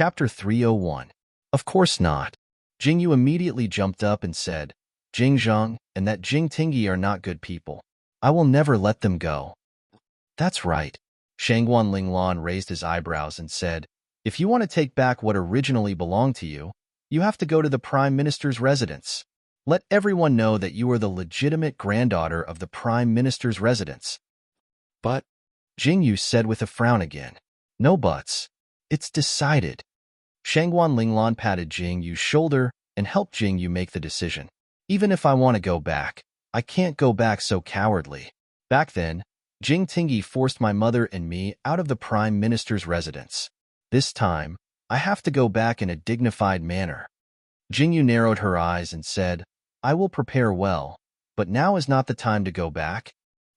Chapter 301. Of course not. Jingyu immediately jumped up and said, Jing Zhang and that Jing Tingyi are not good people. I will never let them go. That's right. Shangguan Linglan raised his eyebrows and said, if you want to take back what originally belonged to you, you have to go to the Prime Minister's residence. Let everyone know that you are the legitimate granddaughter of the Prime Minister's residence. But, Jingyu said with a frown again. No buts. It's decided. Shangguan Linglan patted Jingyu's shoulder and helped Jingyu make the decision. Even if I want to go back, I can't go back so cowardly. Back then, Jing Tingyi forced my mother and me out of the Prime Minister's residence. This time, I have to go back in a dignified manner. Jingyu narrowed her eyes and said, I will prepare well, but now is not the time to go back.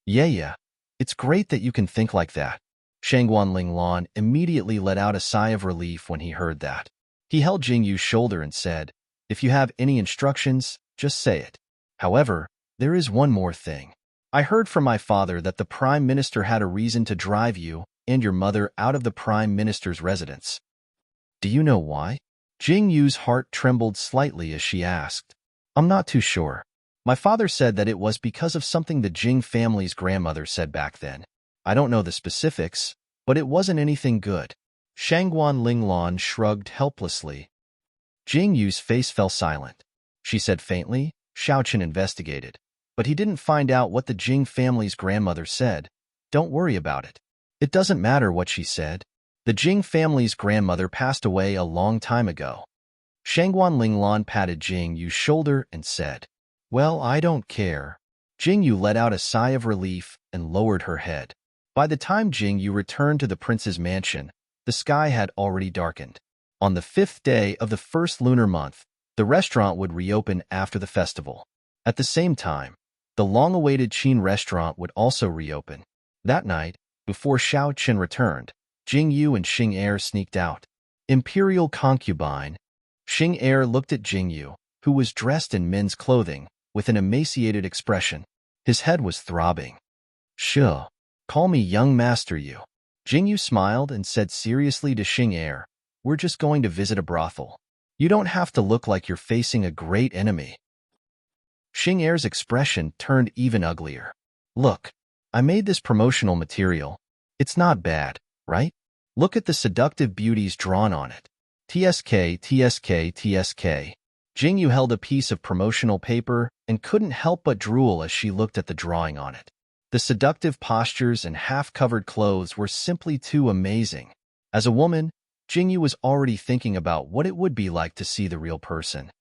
Yeah. It's great that you can think like that. Shangguan Linglan immediately let out a sigh of relief when he heard that. He held Jingyu's shoulder and said, if you have any instructions, just say it. However, there is one more thing. I heard from my father that the Prime Minister had a reason to drive you and your mother out of the Prime Minister's residence. Do you know why? Jingyu's heart trembled slightly as she asked. I'm not too sure. My father said that it was because of something the Jing family's grandmother said back then. I don't know the specifics, but it wasn't anything good. Shangguan Linglan shrugged helplessly. Jingyu's face fell silent. She said faintly, Xiaoqin investigated, but he didn't find out what the Jing family's grandmother said. Don't worry about it. It doesn't matter what she said. The Jing family's grandmother passed away a long time ago. Shangguan Linglan patted Jingyu's shoulder and said, well, I don't care. Jingyu let out a sigh of relief and lowered her head. By the time Jingyu returned to the prince's mansion, the sky had already darkened. On the 5th day of the first lunar month, the restaurant would reopen after the festival. At the same time, the long-awaited Qin restaurant would also reopen. That night, before Xiaoqin returned, Jingyu and Xing Er sneaked out. Imperial concubine. Xing Er looked at Jingyu, who was dressed in men's clothing, with an emaciated expression. His head was throbbing. Sure. Call me young master you. Jingyu smiled and said seriously to Xing Er, we're just going to visit a brothel. You don't have to look like you're facing a great enemy. Xing Er's expression turned even uglier. Look, I made this promotional material. It's not bad, right? Look at the seductive beauties drawn on it. TSK. Jingyu held a piece of promotional paper and couldn't help but drool as she looked at the drawing on it. The seductive postures and half-covered clothes were simply too amazing. As a woman, Jingyu was already thinking about what it would be like to see the real person.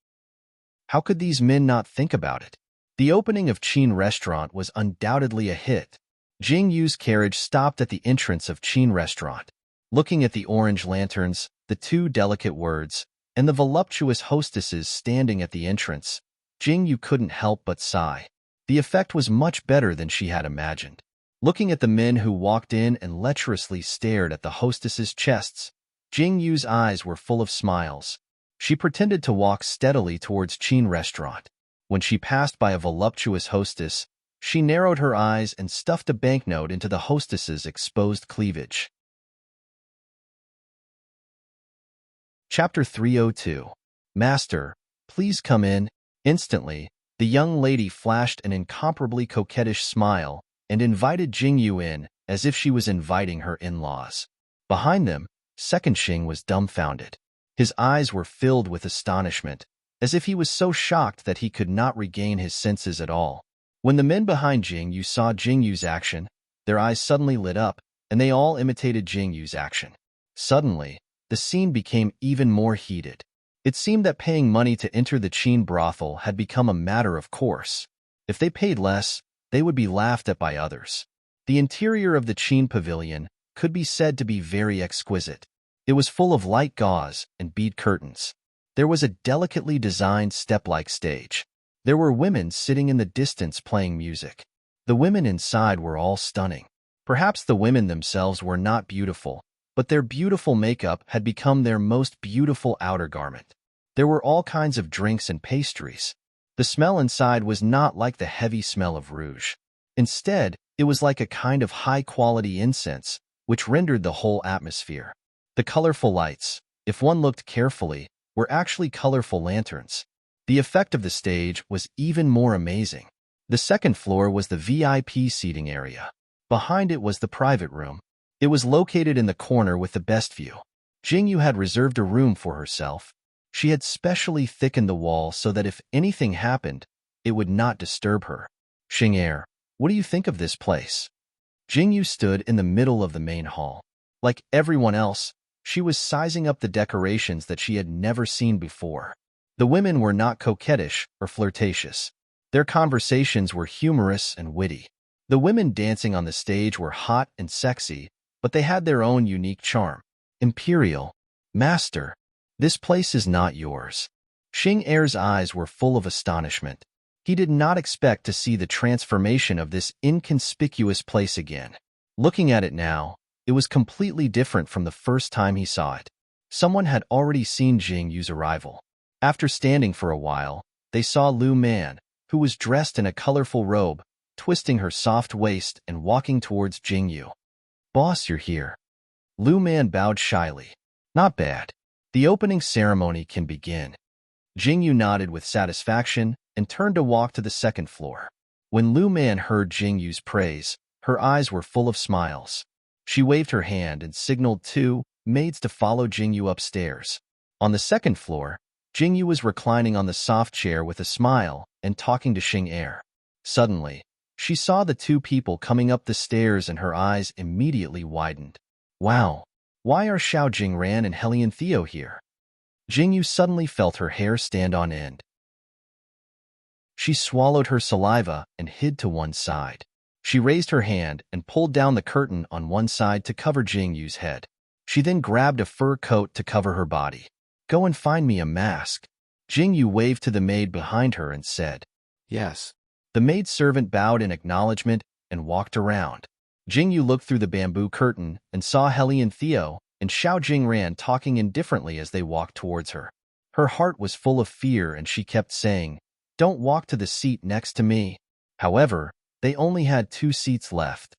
How could these men not think about it? The opening of Qin Restaurant was undoubtedly a hit. Jingyu's carriage stopped at the entrance of Qin Restaurant. Looking at the orange lanterns, the two delicate words, and the voluptuous hostesses standing at the entrance, Jingyu couldn't help but sigh. The effect was much better than she had imagined. Looking at the men who walked in and lecherously stared at the hostesses' chests, Jingyu's eyes were full of smiles. She pretended to walk steadily towards Qin Restaurant. When she passed by a voluptuous hostess, she narrowed her eyes and stuffed a banknote into the hostess's exposed cleavage. Chapter 302. Master, please come in. Instantly, the young lady flashed an incomparably coquettish smile and invited Jingyu in as if she was inviting her in-laws. Behind them, Second Xing was dumbfounded. His eyes were filled with astonishment, as if he was so shocked that he could not regain his senses at all. When the men behind Jingyu saw Jingyu's action, their eyes suddenly lit up, and they all imitated Jingyu's action. Suddenly, the scene became even more heated. It seemed that paying money to enter the Qin brothel had become a matter of course. If they paid less, they would be laughed at by others. The interior of the Qin pavilion could be said to be very exquisite. It was full of light gauze and bead curtains. There was a delicately designed step-like stage. There were women sitting in the distance playing music. The women inside were all stunning. Perhaps the women themselves were not beautiful, but their beautiful makeup had become their most beautiful outer garment. There were all kinds of drinks and pastries. The smell inside was not like the heavy smell of rouge. Instead, it was like a kind of high-quality incense, which rendered the whole atmosphere. The colorful lights, if one looked carefully, were actually colorful lanterns. The effect of the stage was even more amazing. The second floor was the VIP seating area. Behind it was the private room. It was located in the corner with the best view. Jingyu had reserved a room for herself. She had specially thickened the wall so that if anything happened, it would not disturb her. Xing'er, what do you think of this place? Jingyu stood in the middle of the main hall. Like everyone else, she was sizing up the decorations that she had never seen before. The women were not coquettish or flirtatious. Their conversations were humorous and witty. The women dancing on the stage were hot and sexy, but they had their own unique charm. Imperial, Master, this place is not yours. Xing'er's eyes were full of astonishment. He did not expect to see the transformation of this inconspicuous place again. Looking at it now, it was completely different from the first time he saw it. Someone had already seen Jingyu's arrival. After standing for a while, they saw Lu Man, who was dressed in a colorful robe, twisting her soft waist and walking towards Jingyu. Boss, you're here. Lu Man bowed shyly. Not bad. The opening ceremony can begin. Jingyu nodded with satisfaction and turned to walk to the second floor. When Lu Man heard Jingyu's praise, her eyes were full of smiles. She waved her hand and signaled two maids to follow Jingyu upstairs. On the second floor, Jingyu was reclining on the soft chair with a smile and talking to Xing'er. Suddenly, she saw the two people coming up the stairs and her eyes immediately widened. Wow, why are Xiao Jingran and Hellion Theo here? Jingyu suddenly felt her hair stand on end. She swallowed her saliva and hid to one side. She raised her hand and pulled down the curtain on one side to cover Jingyu's head. She then grabbed a fur coat to cover her body. Go and find me a mask. Jingyu waved to the maid behind her and said, Yes. The maidservant bowed in acknowledgement and walked around. Jingyu looked through the bamboo curtain and saw Hellion Theo and Xiao Jingran talking indifferently as they walked towards her. Her heart was full of fear and she kept saying, Don't walk to the seat next to me. However, they only had 2 seats left.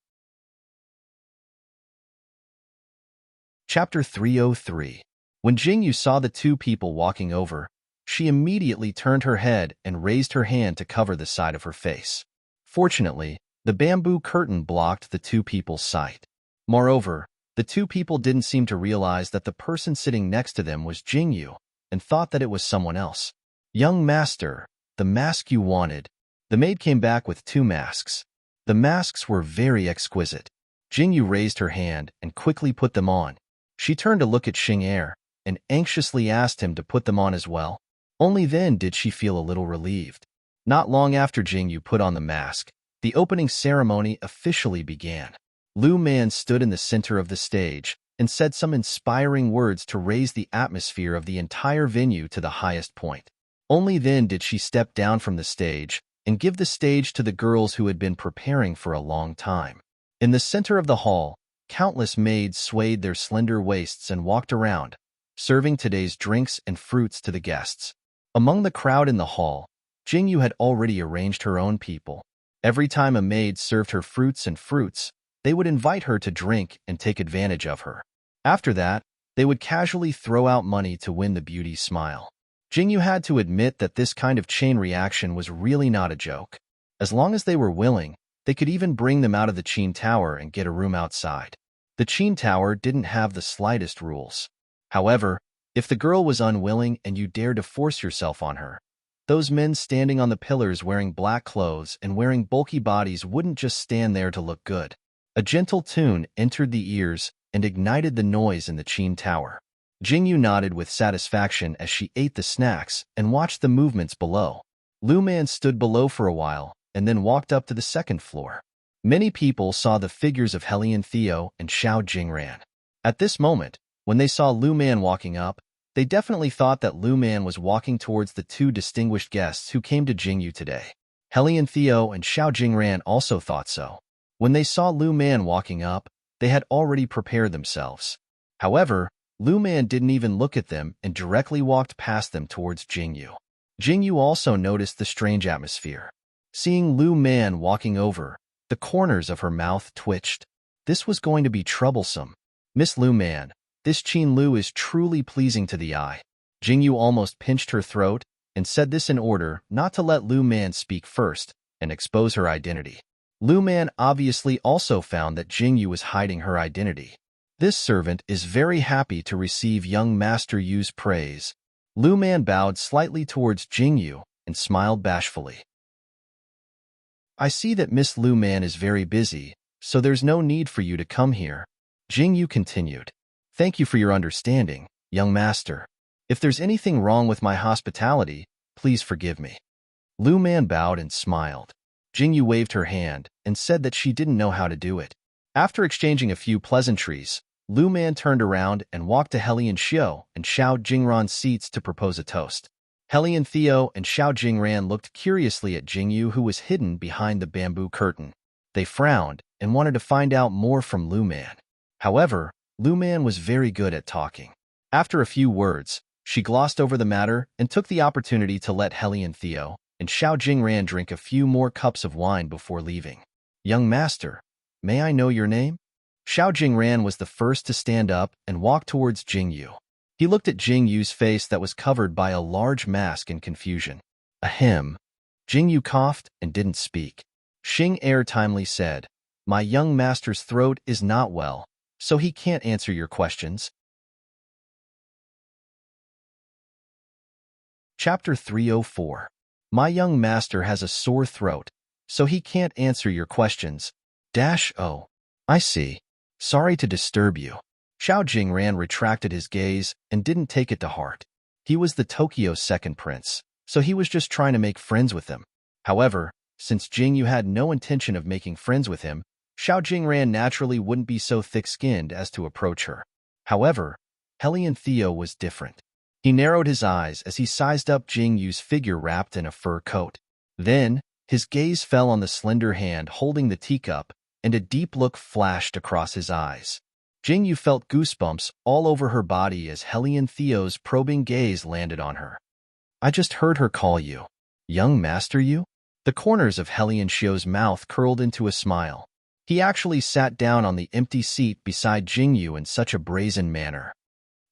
Chapter 303. When Jingyu saw the 2 people walking over, she immediately turned her head and raised her hand to cover the side of her face. Fortunately, the bamboo curtain blocked the 2 people's sight. Moreover, the 2 people didn't seem to realize that the person sitting next to them was Jingyu and thought that it was someone else. Young master, the mask you wanted. The maid came back with 2 masks. The masks were very exquisite. Jingyu raised her hand and quickly put them on. She turned to look at Xing'er and anxiously asked him to put them on as well. Only then did she feel a little relieved. Not long after Jingyu put on the mask, the opening ceremony officially began. Lu Man stood in the center of the stage and said some inspiring words to raise the atmosphere of the entire venue to the highest point. Only then did she step down from the stage and give the stage to the girls who had been preparing for a long time. In the center of the hall, countless maids swayed their slender waists and walked around, serving today's drinks and fruits to the guests. Among the crowd in the hall, Jingyu had already arranged her own people. Every time a maid served her fruits, they would invite her to drink and take advantage of her. After that, they would casually throw out money to win the beauty's smile. Jingyu had to admit that this kind of chain reaction was really not a joke. As long as they were willing, they could even bring them out of the Qin Tower and get a room outside. The Qin Tower didn't have the slightest rules. However, if the girl was unwilling and you dared to force yourself on her, those men standing on the pillars wearing black clothes and wearing bulky bodies wouldn't just stand there to look good. A gentle tune entered the ears and ignited the noise in the Qin Tower. Jingyu nodded with satisfaction as she ate the snacks and watched the movements below. Lu Man stood below for a while and then walked up to the second floor. Many people saw the figures of Hellion Theo and Xiao Jingran. At this moment, when they saw Lu Man walking up, they definitely thought that Lu Man was walking towards the 2 distinguished guests who came to Jingyu today. Hellion Theo and Xiao Jingran also thought so. When they saw Lu Man walking up, they had already prepared themselves. However, Lu Man didn't even look at them and directly walked past them towards Jingyu. Jingyu also noticed the strange atmosphere. Seeing Lu Man walking over, the corners of her mouth twitched. This was going to be troublesome. Miss Lu Man, This Qin Lu is truly pleasing to the eye. Jingyu almost pinched her throat and said this in order not to let Lu Man speak first and expose her identity. Lu Man obviously also found that Jingyu was hiding her identity. This servant is very happy to receive young Master Yu's praise. Lu Man bowed slightly towards Jingyu and smiled bashfully. I see that Miss Lu Man is very busy, so there's no need for you to come here. Jingyu continued. Thank you for your understanding, young master. If there's anything wrong with my hospitality, please forgive me. Lu Man bowed and smiled. Jingyu waved her hand and said that she didn't know how to do it. After exchanging a few pleasantries, Lu Man turned around and walked to Helian Xiao and Xiao Jingran's seats to propose a toast. Helian Theo and Xiao Jingran looked curiously at Jingyu, who was hidden behind the bamboo curtain. They frowned and wanted to find out more from Lu Man. However, Lu Man was very good at talking. After a few words, she glossed over the matter and took the opportunity to let Helian Theo and Xiao Jingran drink a few more cups of wine before leaving. Young master, may I know your name? Xiao Jingran was the first to stand up and walk towards Jingyu. He looked at Jingyu's face that was covered by a large mask in confusion. Ahem. Jingyu coughed and didn't speak. Xing Er timely said, My young master's throat is not well, so he can't answer your questions. Chapter 304. My young master has a sore throat, so he can't answer your questions. Oh, I see. Sorry to disturb you. Xiao Jingran retracted his gaze and didn't take it to heart. He was the Tokyo's second prince, so he was just trying to make friends with him. However, since Jingyu had no intention of making friends with him, Xiao Jingran naturally wouldn't be so thick-skinned as to approach her. However, Helian Theo was different. He narrowed his eyes as he sized up Jingyu's figure wrapped in a fur coat. Then, his gaze fell on the slender hand holding the teacup, and a deep look flashed across his eyes. Jingyu felt goosebumps all over her body as Helian Theo's probing gaze landed on her. I just heard her call you. Young Master Yu? The corners of Helian Xiao's mouth curled into a smile. He actually sat down on the empty seat beside Jingyu in such a brazen manner.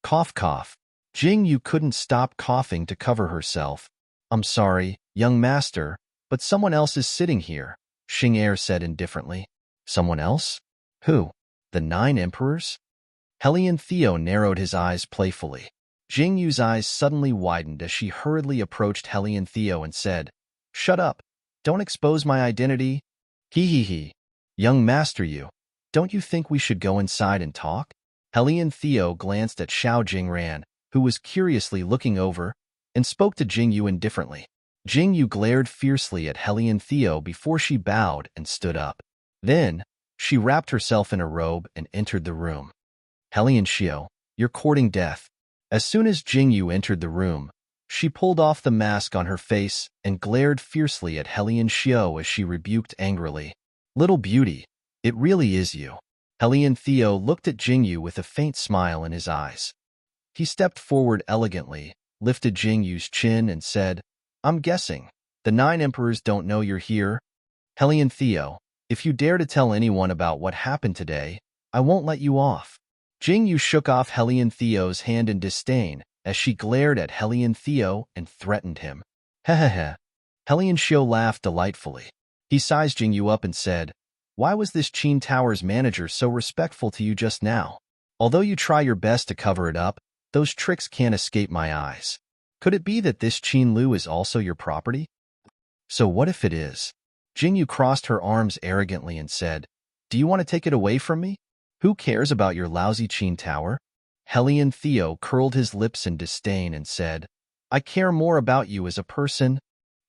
Cough, cough. Jingyu couldn't stop coughing to cover herself. I'm sorry, young master, but someone else is sitting here, Xing Er said indifferently. Someone else? Who? The 9 emperors? Helian Theo narrowed his eyes playfully. Jingyu's eyes suddenly widened as she hurriedly approached Helian Theo and said, Shut up. Don't expose my identity. He. Young Master Yu, don't you think we should go inside and talk? Helian Theo glanced at Xiao Jingran, who was curiously looking over, and spoke to Jingyu indifferently. Jingyu glared fiercely at Helian Theo before she bowed and stood up. Then, she wrapped herself in a robe and entered the room. Helian Xiao, you're courting death. As soon as Jingyu entered the room, she pulled off the mask on her face and glared fiercely at Helian Xiao as she rebuked angrily. Little beauty, it really is you. Helian Theo looked at Jingyu with a faint smile in his eyes. He stepped forward elegantly, lifted Jingyu's chin and said, I'm guessing, the 9 emperors don't know you're here? Helian Theo, if you dare to tell anyone about what happened today, I won't let you off. Jingyu shook off Helian Theo's hand in disdain as she glared at Helian Theo and threatened him. Hehehe. Helian Xiao laughed delightfully. He sized Jingyu up and said, Why was this Qin Tower's manager so respectful to you just now? Although you try your best to cover it up, those tricks can't escape my eyes. Could it be that this Qin Lu is also your property? So what if it is? Jingyu crossed her arms arrogantly and said, Do you want to take it away from me? Who cares about your lousy Qin Tower? Helian Theo curled his lips in disdain and said, I care more about you as a person.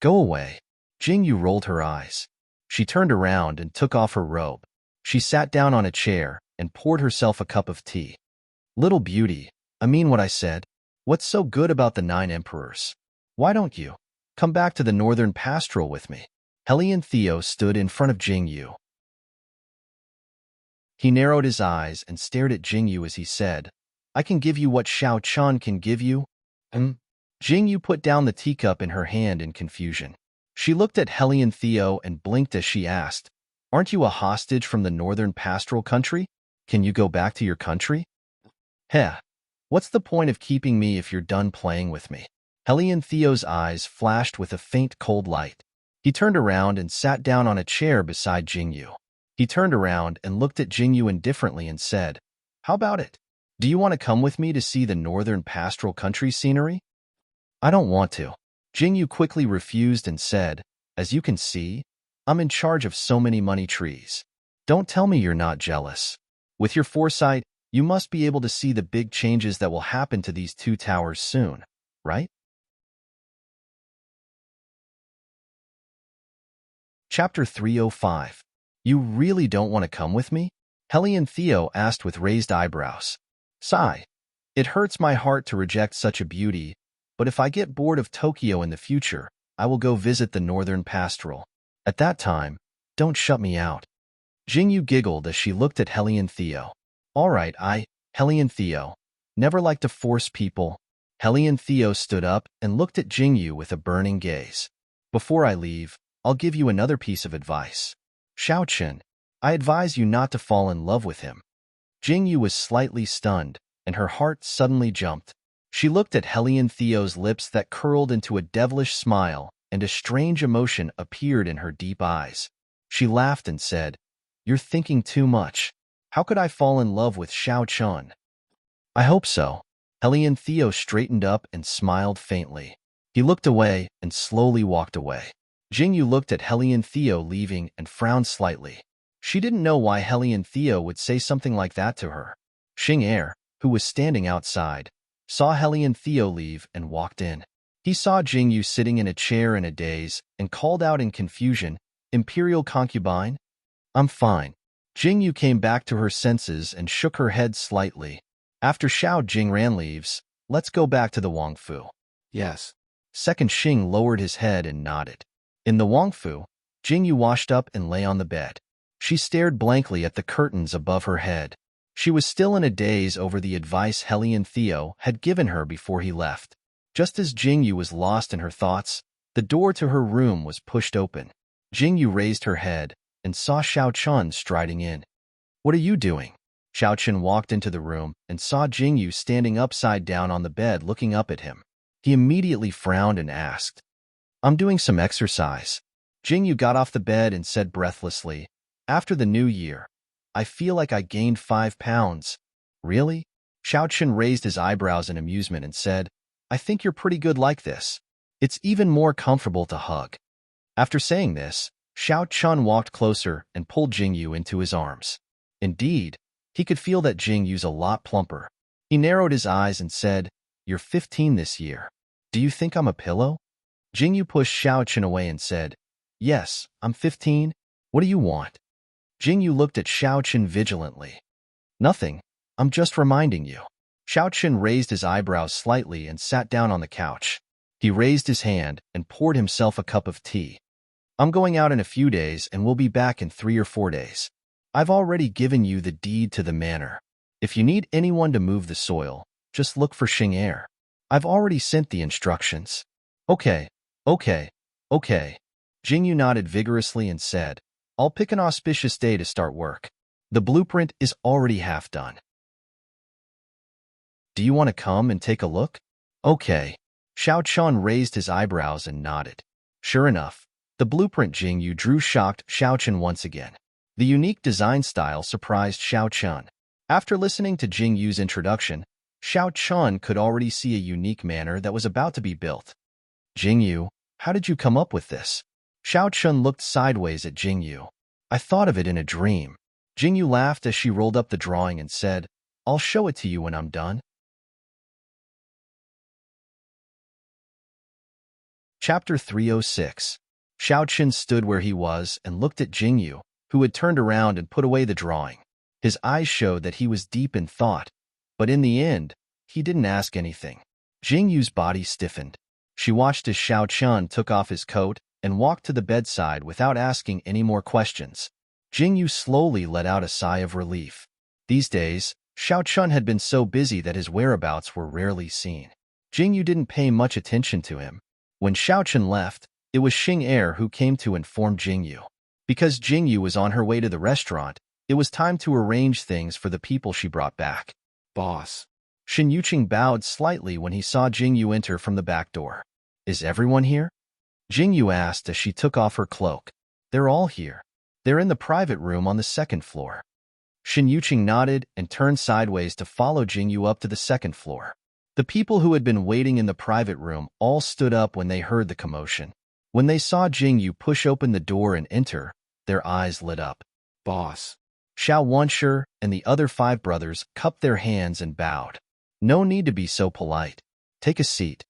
Go away. Jingyu rolled her eyes. She turned around and took off her robe. She sat down on a chair and poured herself a cup of tea. Little beauty, I mean what I said. What's so good about the 9 emperors? Why don't you come back to the northern pastoral with me? Helian Theo stood in front of Jingyu. He narrowed his eyes and stared at Jingyu as he said, I can give you what Xiao Chan can give you. Jingyu put down the teacup in her hand in confusion. She looked at Helian Theo and blinked as she asked, Aren't you a hostage from the northern pastoral country? Can you go back to your country? Heh, what's the point of keeping me if you're done playing with me? Hellion Theo's eyes flashed with a faint cold light. He turned around and sat down on a chair beside Jingyu. He turned around and looked at Jingyu indifferently and said, "How about it? Do you want to come with me to see the northern pastoral country scenery?" "I don't want to." Jingyu quickly refused and said, "As you can see, I'm in charge of so many money trees. Don't tell me you're not jealous. With your foresight, you must be able to see the big changes that will happen to these two towers soon, right?" Chapter 305. You really don't want to come with me? Hellion Theo asked with raised eyebrows. Sigh. It hurts my heart to reject such a beauty, but if I get bored of Tokyo in the future, I will go visit the northern pastoral. At that time, don't shut me out. Jingyu giggled as she looked at Hellion Theo. All right, Hellion Theo, never like to force people. Hellion Theo stood up and looked at Jingyu with a burning gaze. Before I leave, I'll give you another piece of advice. Xiaoqun, I advise you not to fall in love with him. Jingyu was slightly stunned, and her heart suddenly jumped. She looked at Hellion Theo's lips that curled into a devilish smile, and a strange emotion appeared in her deep eyes. She laughed and said, "You're thinking too much. How could I fall in love with Xiaoqun?" "I hope so." Hellion Theo straightened up and smiled faintly. He looked away and slowly walked away. Jingyu looked at Hellion Theo leaving and frowned slightly. She didn't know why Hellion Theo would say something like that to her. Xing, who was standing outside, saw Hellion Theo leave and walked in. He saw Jingyu sitting in a chair in a daze and called out in confusion, "Imperial concubine?" "I'm fine." Jingyu came back to her senses and shook her head slightly. After Xiao Jingran leaves, let's go back to the Wangfu. Yes. Second Xing lowered his head and nodded. In the Wangfu, Jingyu washed up and lay on the bed. She stared blankly at the curtains above her head. She was still in a daze over the advice Hellion Theo had given her before he left. Just as Jingyu was lost in her thoughts, the door to her room was pushed open. Jingyu raised her head and saw Xiaoqun striding in. "What are you doing?" Xiaoqun walked into the room and saw Jingyu standing upside down on the bed looking up at him. He immediately frowned and asked, "I'm doing some exercise." Jingyu got off the bed and said breathlessly, "After the new year, I feel like I gained 5 pounds. Really?" Xiaoqun raised his eyebrows in amusement and said, "I think you're pretty good like this. It's even more comfortable to hug." After saying this, Xiaoqun walked closer and pulled Jingyu into his arms. Indeed, he could feel that Jingyu's a lot plumper. He narrowed his eyes and said, "You're 15 this year. Do you think I'm a pillow?" Jingyu pushed Xiaoqun away and said, "Yes, I'm 15. What do you want?" Jingyu looked at Xiaoqun vigilantly. "Nothing. I'm just reminding you." Xiaoqun raised his eyebrows slightly and sat down on the couch. He raised his hand and poured himself a cup of tea. "I'm going out in a few days and we'll be back in 3 or 4 days. I've already given you the deed to the manor. If you need anyone to move the soil, just look for Xing. I've already sent the instructions." Okay. Jingyu nodded vigorously and said, "I'll pick an auspicious day to start work. The blueprint is already half done. Do you want to come and take a look?" "Okay." Xiaoqun raised his eyebrows and nodded. Sure enough, the blueprint Jingyu drew shocked Xiaoqun once again. The unique design style surprised Xiaoqun. After listening to Jingyu's introduction, Xiaoqun could already see a unique manor that was about to be built. "Jingyu, how did you come up with this?" Xiaoqun looked sideways at Jingyu. "I thought of it in a dream." Jingyu laughed as she rolled up the drawing and said, "I'll show it to you when I'm done." Chapter 306. Xiaoqun stood where he was and looked at Jingyu, who had turned around and put away the drawing. His eyes showed that he was deep in thought, but in the end, he didn't ask anything. Jingyu's body stiffened. She watched as Xiaoqun took off his coat and walked to the bedside without asking any more questions. Jingyu slowly let out a sigh of relief. These days, Xiaoqun had been so busy that his whereabouts were rarely seen. Jingyu didn't pay much attention to him. When Xiaoqun left, it was Xing who came to inform Jingyu. Because Jingyu was on her way to the restaurant, it was time to arrange things for the people she brought back. Boss. Shin Yuqing bowed slightly when he saw Jingyu enter from the back door. Is everyone here? Jingyu asked as she took off her cloak. They're all here. They're in the private room on the second floor. Shin Yuqing nodded and turned sideways to follow Jingyu up to the second floor. The people who had been waiting in the private room all stood up when they heard the commotion. When they saw Jingyu push open the door and enter, their eyes lit up. Boss. Xiao Wanshi and the other 5 brothers cupped their hands and bowed. No need to be so polite. Take a seat.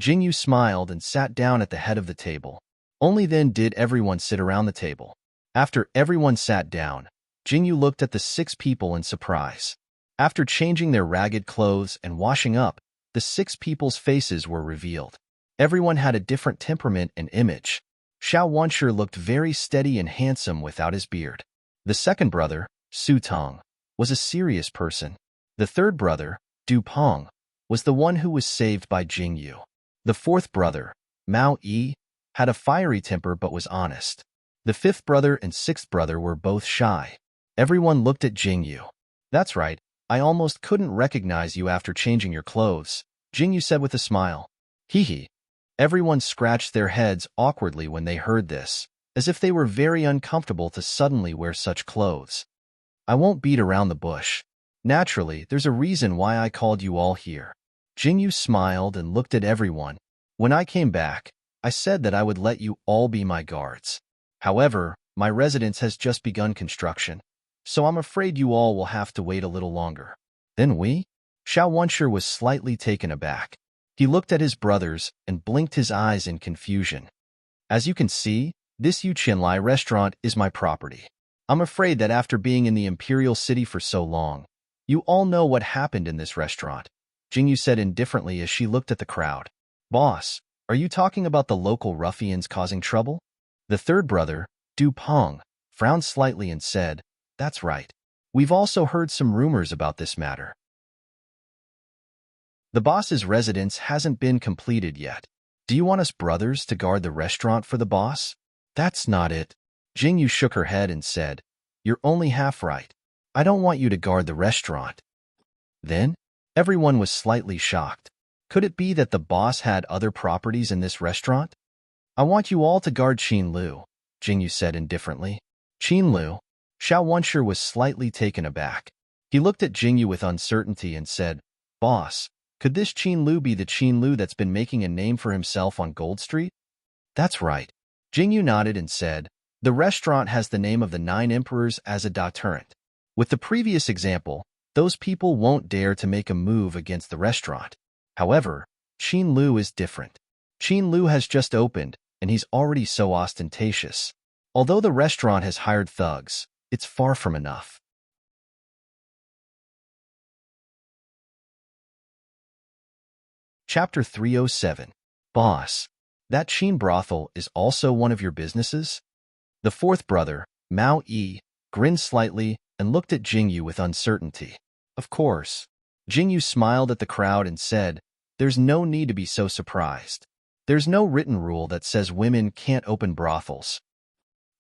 Jingyu smiled and sat down at the head of the table. Only then did everyone sit around the table. After everyone sat down, Jingyu looked at the 6 people in surprise. After changing their ragged clothes and washing up, the 6 people's faces were revealed. Everyone had a different temperament and image. Xiao Wanshi looked very steady and handsome without his beard. The second brother, Su Tong, was a serious person. The third brother, Du Peng, was the one who was saved by Jingyu. The fourth brother, Mao Yi, had a fiery temper but was honest. The fifth brother and sixth brother were both shy. Everyone looked at Jingyu. That's right, I almost couldn't recognize you after changing your clothes, Jingyu said with a smile. Hee. Everyone scratched their heads awkwardly when they heard this, as if they were very uncomfortable to suddenly wear such clothes. I won't beat around the bush. Naturally, there's a reason why I called you all here. Jingyu smiled and looked at everyone. When I came back, I said that I would let you all be my guards. However, my residence has just begun construction, so I'm afraid you all will have to wait a little longer. Then we? Xiao Wanshi was slightly taken aback. He looked at his brothers and blinked his eyes in confusion. As you can see, this Yuqianlai restaurant is my property. I'm afraid that after being in the Imperial City for so long, you all know what happened in this restaurant, Jingyu said indifferently as she looked at the crowd. Boss, are you talking about the local ruffians causing trouble? The third brother, Du Peng, frowned slightly and said, That's right. We've also heard some rumors about this matter. The boss's residence hasn't been completed yet. Do you want us brothers to guard the restaurant for the boss? That's not it. Jingyu shook her head and said, You're only half right. I don't want you to guard the restaurant. Then, everyone was slightly shocked. Could it be that the boss had other properties in this restaurant? I want you all to guard Qin Lu, Jingyu said indifferently. Qin Lu? Xiao Wanshi was slightly taken aback. He looked at Jingyu with uncertainty and said, Boss, could this Qin Lu be the Qin Lu that's been making a name for himself on Gold Street? That's right. Jingyu nodded and said, The restaurant has the name of the 9 emperors as a deterrent. With the previous example, those people won't dare to make a move against the restaurant. However, Qin Lu is different. Qin Lu has just opened, and he's already so ostentatious. Although the restaurant has hired thugs, it's far from enough. Chapter 307. Boss, that Qin brothel is also one of your businesses? The fourth brother, Mao Yi, grinned slightly and looked at Jingyu with uncertainty. Of course. Jingyu smiled at the crowd and said, There's no need to be so surprised. There's no written rule that says women can't open brothels.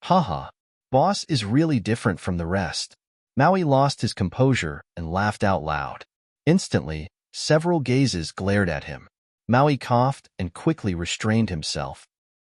Haha, boss is really different from the rest. Maui lost his composure and laughed out loud. Instantly, several gazes glared at him. Maui coughed and quickly restrained himself.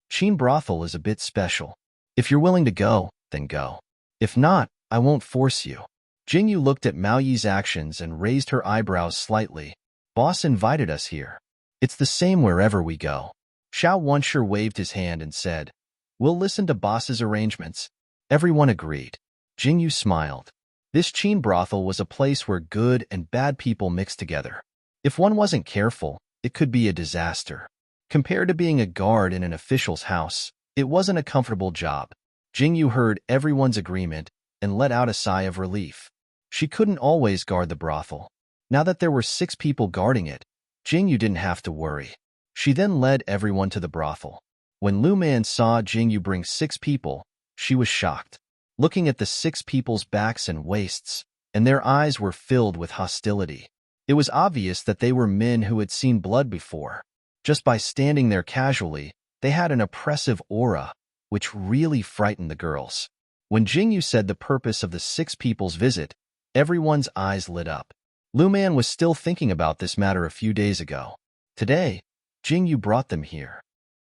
Qin brothel is a bit special. If you're willing to go, then go. If not, I won't force you. Jingyu looked at Mao Yi's actions and raised her eyebrows slightly. Boss invited us here. It's the same wherever we go. Xiao Wanshi waved his hand and said, We'll listen to boss's arrangements. Everyone agreed. Jingyu smiled. This Qin brothel was a place where good and bad people mixed together. If one wasn't careful, it could be a disaster. Compared to being a guard in an official's house, it wasn't a comfortable job. Jingyu heard everyone's agreement and let out a sigh of relief. She couldn't always guard the brothel. Now that there were 6 people guarding it, Jingyu didn't have to worry. She then led everyone to the brothel. When Lu Man saw Jingyu bring 6 people, she was shocked. Looking at the 6 people's backs and waists, and their eyes were filled with hostility. It was obvious that they were men who had seen blood before. Just by standing there casually, they had an oppressive aura, which really frightened the girls. When Jingyu said the purpose of the 6 people's visit, everyone's eyes lit up. Lu Man was still thinking about this matter a few days ago. Today, Jingyu brought them here.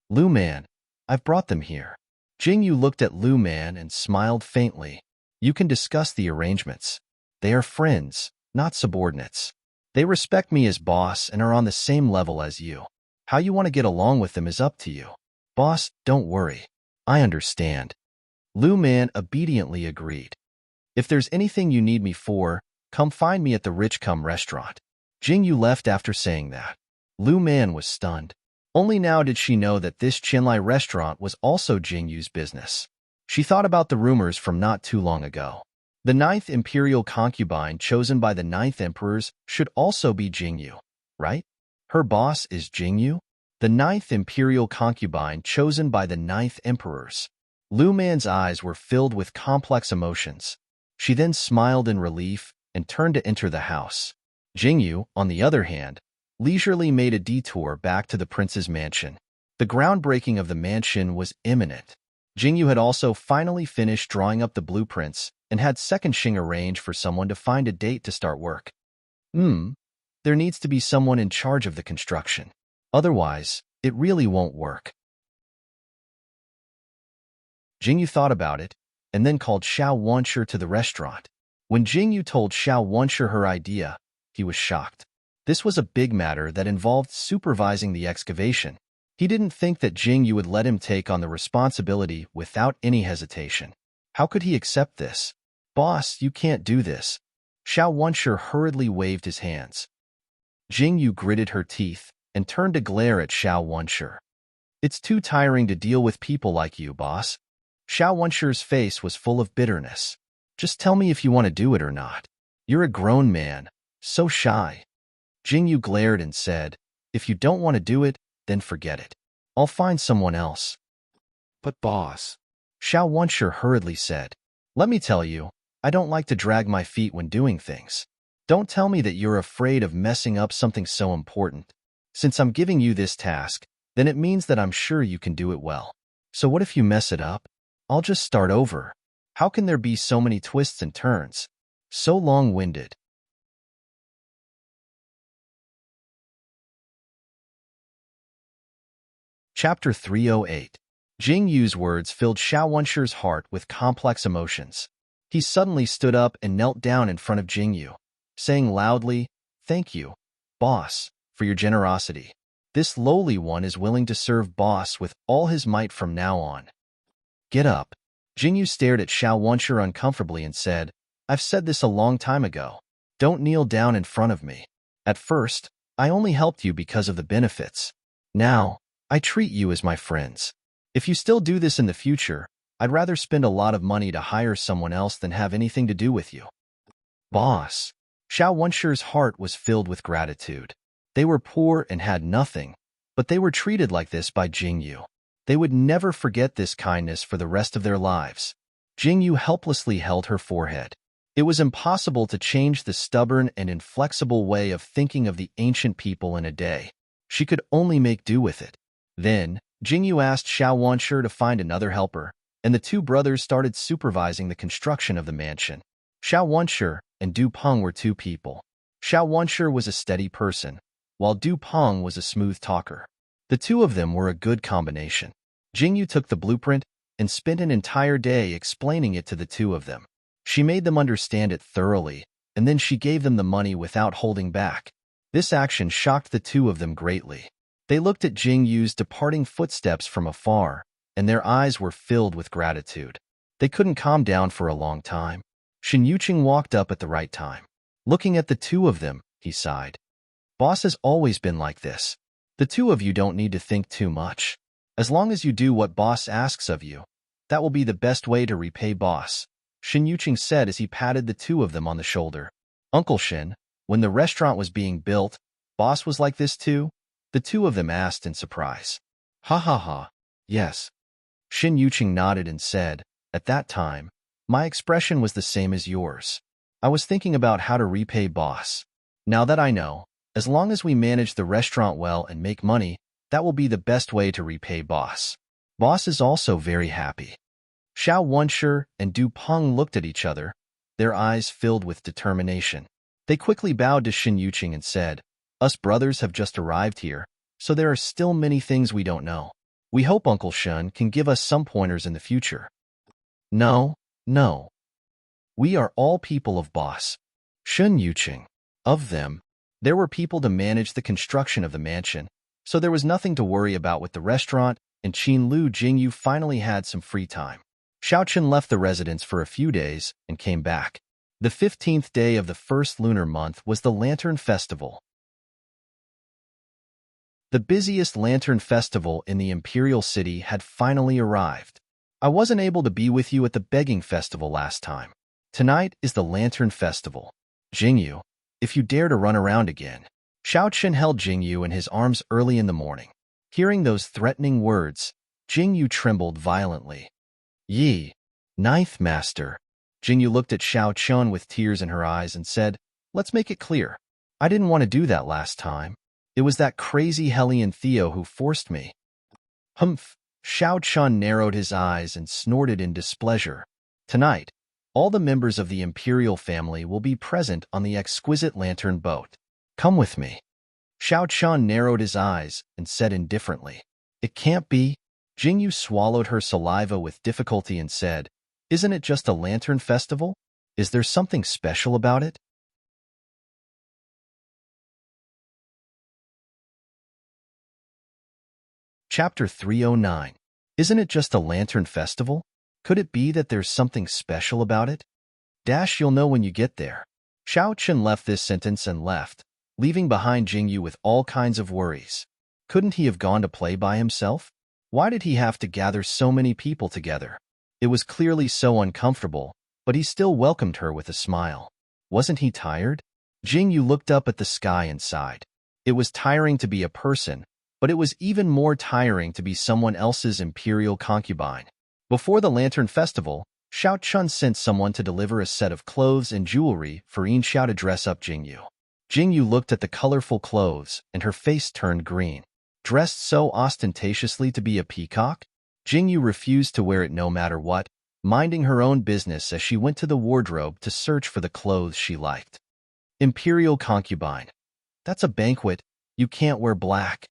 Lu Man, I've brought them here. Jingyu looked at Lu Man and smiled faintly. You can discuss the arrangements. They are friends, not subordinates. They respect me as boss and are on the same level as you. How you want to get along with them is up to you. Boss, don't worry. I understand. Lu Man obediently agreed. If there's anything you need me for, come find me at the Rich Come restaurant. Jingyu left after saying that. Lu Man was stunned. Only now did she know that this Chinlai restaurant was also Jingyu's business. She thought about the rumors from not too long ago. The 9th imperial concubine chosen by the 9th emperors should also be Jingyu, right? Her boss is Jingyu? The 9th imperial concubine chosen by the 9th emperors. Lu Man's eyes were filled with complex emotions. She then smiled in relief and turned to enter the house. Jingyu, on the other hand, leisurely made a detour back to the prince's mansion. The groundbreaking of the mansion was imminent. Jingyu had also finally finished drawing up the blueprints and had Second Xing arrange for someone to find a date to start work. There needs to be someone in charge of the construction. Otherwise, it really won't work. Jingyu thought about it and then called Xiao Wanshi to the restaurant. When Jingyu told Xiao Wanshi her idea, he was shocked. This was a big matter that involved supervising the excavation. He didn't think that Jingyu would let him take on the responsibility without any hesitation. How could he accept this? Boss, you can't do this. Xiao Wanshi hurriedly waved his hands. Jingyu gritted her teeth and turned to glare at Xiao Wanshi. It's too tiring to deal with people like you, boss. Xiao Wanshi's face was full of bitterness. Just tell me if you want to do it or not. You're a grown man, so shy. Jingyu glared and said, if you don't want to do it, then forget it. I'll find someone else. But boss, Xiao Wanshi hurriedly said, let me tell you, I don't like to drag my feet when doing things. Don't tell me that you're afraid of messing up something so important. Since I'm giving you this task, then it means that I'm sure you can do it well. So what if you mess it up? I'll just start over. How can there be so many twists and turns? So long-winded. Chapter 308. Jingyu's words filled Xiao Wanshi's heart with complex emotions. He suddenly stood up and knelt down in front of Jingyu, saying loudly, thank you, boss, for your generosity. This lowly one is willing to serve boss with all his might from now on. Get up. Jingyu stared at Xiao Wanshi uncomfortably and said, I've said this a long time ago. Don't kneel down in front of me. At first, I only helped you because of the benefits. Now, I treat you as my friends. If you still do this in the future, I'd rather spend a lot of money to hire someone else than have anything to do with you. Boss. Xiao Wanshi's heart was filled with gratitude. They were poor and had nothing, but they were treated like this by Jingyu. They would never forget this kindness for the rest of their lives. Jingyu helplessly held her forehead. It was impossible to change the stubborn and inflexible way of thinking of the ancient people in a day. She could only make do with it. Then, Jingyu asked Xiao Wanshi to find another helper, and the two brothers started supervising the construction of the mansion. Xiao Wanshi and Du Peng were two people. Xiao Wanshi was a steady person, while Du Peng was a smooth talker. The two of them were a good combination. Jingyu took the blueprint and spent an entire day explaining it to the two of them. She made them understand it thoroughly, and then she gave them the money without holding back. This action shocked the two of them greatly. They looked at Jingyu's departing footsteps from afar, and their eyes were filled with gratitude. They couldn't calm down for a long time. Shen Yuqing walked up at the right time. Looking at the two of them, he sighed. Boss has always been like this. The two of you don't need to think too much. As long as you do what boss asks of you, that will be the best way to repay boss, Shen Yuqing said as he patted the two of them on the shoulder. Uncle Shen, when the restaurant was being built, boss was like this too? The two of them asked in surprise. Ha ha ha, yes. Shen Yuqing nodded and said, at that time, my expression was the same as yours. I was thinking about how to repay boss. Now that I know, as long as we manage the restaurant well and make money, that will be the best way to repay boss. Boss is also very happy. Xiao Wanshi and Du Peng looked at each other, their eyes filled with determination. They quickly bowed to Shin Yuqing and said, "Us brothers have just arrived here, so there are still many things we don't know. We hope Uncle Shun can give us some pointers in the future." "No, no. We are all people of boss. Shun Yuqing. Of them, there were people to manage the construction of the mansion, so there was nothing to worry about with the restaurant, and Qin Lu Jingyu finally had some free time. Xiaochen left the residence for a few days and came back. The 15th day of the first lunar month was the Lantern Festival. The busiest Lantern Festival in the Imperial City had finally arrived. I wasn't able to be with you at the Begging Festival last time. Tonight is the Lantern Festival. Jingyu, if you dare to run around again. Xiaochen held Jingyu in his arms early in the morning. Hearing those threatening words, Jingyu trembled violently. "Yi, Ninth Master." Jingyu looked at Xiaochen with tears in her eyes and said, "Let's make it clear. I didn't want to do that last time. It was that crazy Hellion Theo who forced me." "Humph." Xiaochen narrowed his eyes and snorted in displeasure. "Tonight, all the members of the Imperial family will be present on the exquisite lantern boat. Come with me." Xiaochen narrowed his eyes and said indifferently, "It can't be." Jingyu swallowed her saliva with difficulty and said, "Isn't it just a lantern festival? Is there something special about it?" Chapter 309. Isn't it just a lantern festival? Could it be that there's something special about it? You'll know when you get there. Xiaochen left this sentence and left, leaving behind Jingyu with all kinds of worries. Couldn't he have gone to play by himself? Why did he have to gather so many people together? It was clearly so uncomfortable, but he still welcomed her with a smile. Wasn't he tired? Jingyu looked up at the sky and sighed. It was tiring to be a person, but it was even more tiring to be someone else's imperial concubine. Before the Lantern Festival, Xiaochen sent someone to deliver a set of clothes and jewelry for Yin Xiao to dress up Jingyu. Jingyu looked at the colorful clothes, and her face turned green. Dressed so ostentatiously to be a peacock? Jingyu refused to wear it no matter what, minding her own business as she went to the wardrobe to search for the clothes she liked. Imperial concubine. That's a banquet. You can't wear black.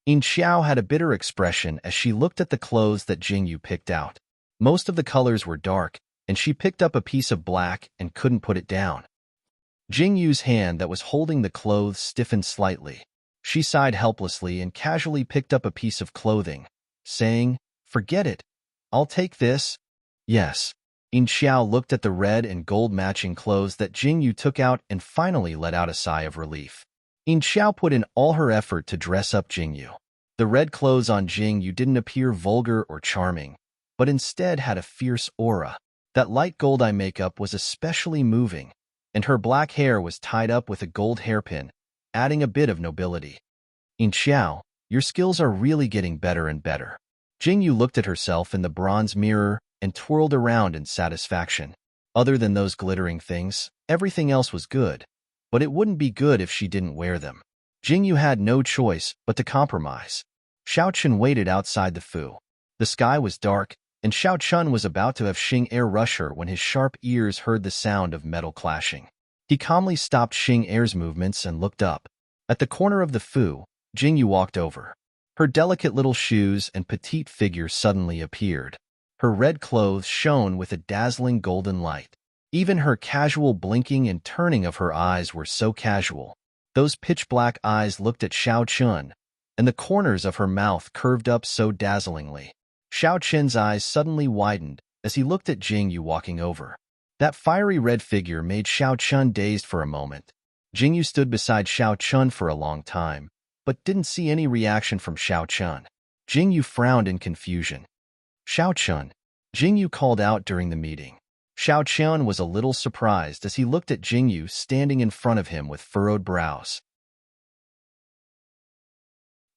Yin Xiao had a bitter expression as she looked at the clothes that Jingyu picked out. Most of the colors were dark, and she picked up a piece of black and couldn't put it down. Jingyu's hand that was holding the clothes stiffened slightly. She sighed helplessly and casually picked up a piece of clothing, saying, "Forget it. I'll take this." "Yes." Yin Xiao looked at the red and gold matching clothes that Jingyu took out and finally let out a sigh of relief. Yin Xiao put in all her effort to dress up Jingyu. The red clothes on Jingyu didn't appear vulgar or charming, but instead had a fierce aura. That light gold eye makeup was especially moving, and her black hair was tied up with a gold hairpin, adding a bit of nobility. "Yin Xiao, your skills are really getting better and better." Jingyu looked at herself in the bronze mirror and twirled around in satisfaction. Other than those glittering things, everything else was good, but it wouldn't be good if she didn't wear them. Jingyu had no choice but to compromise. Xiaochen waited outside the Fu. The sky was dark, and Xiaochen was about to have Xing Air rush her when his sharp ears heard the sound of metal clashing. He calmly stopped Xing Air's movements and looked up. At the corner of the Fu, Jingyu walked over. Her delicate little shoes and petite figure suddenly appeared. Her red clothes shone with a dazzling golden light. Even her casual blinking and turning of her eyes were so casual. Those pitch-black eyes looked at Xiaochen, and the corners of her mouth curved up so dazzlingly. Xiaochen's eyes suddenly widened as he looked at Jingyu walking over. That fiery red figure made Xiaochen dazed for a moment. Jingyu stood beside Xiaochen for a long time, but didn't see any reaction from Xiaochen. Jingyu frowned in confusion. "Xiaochen," Jingyu called out during the meeting. Xiaochen was a little surprised as he looked at Jingyu standing in front of him with furrowed brows.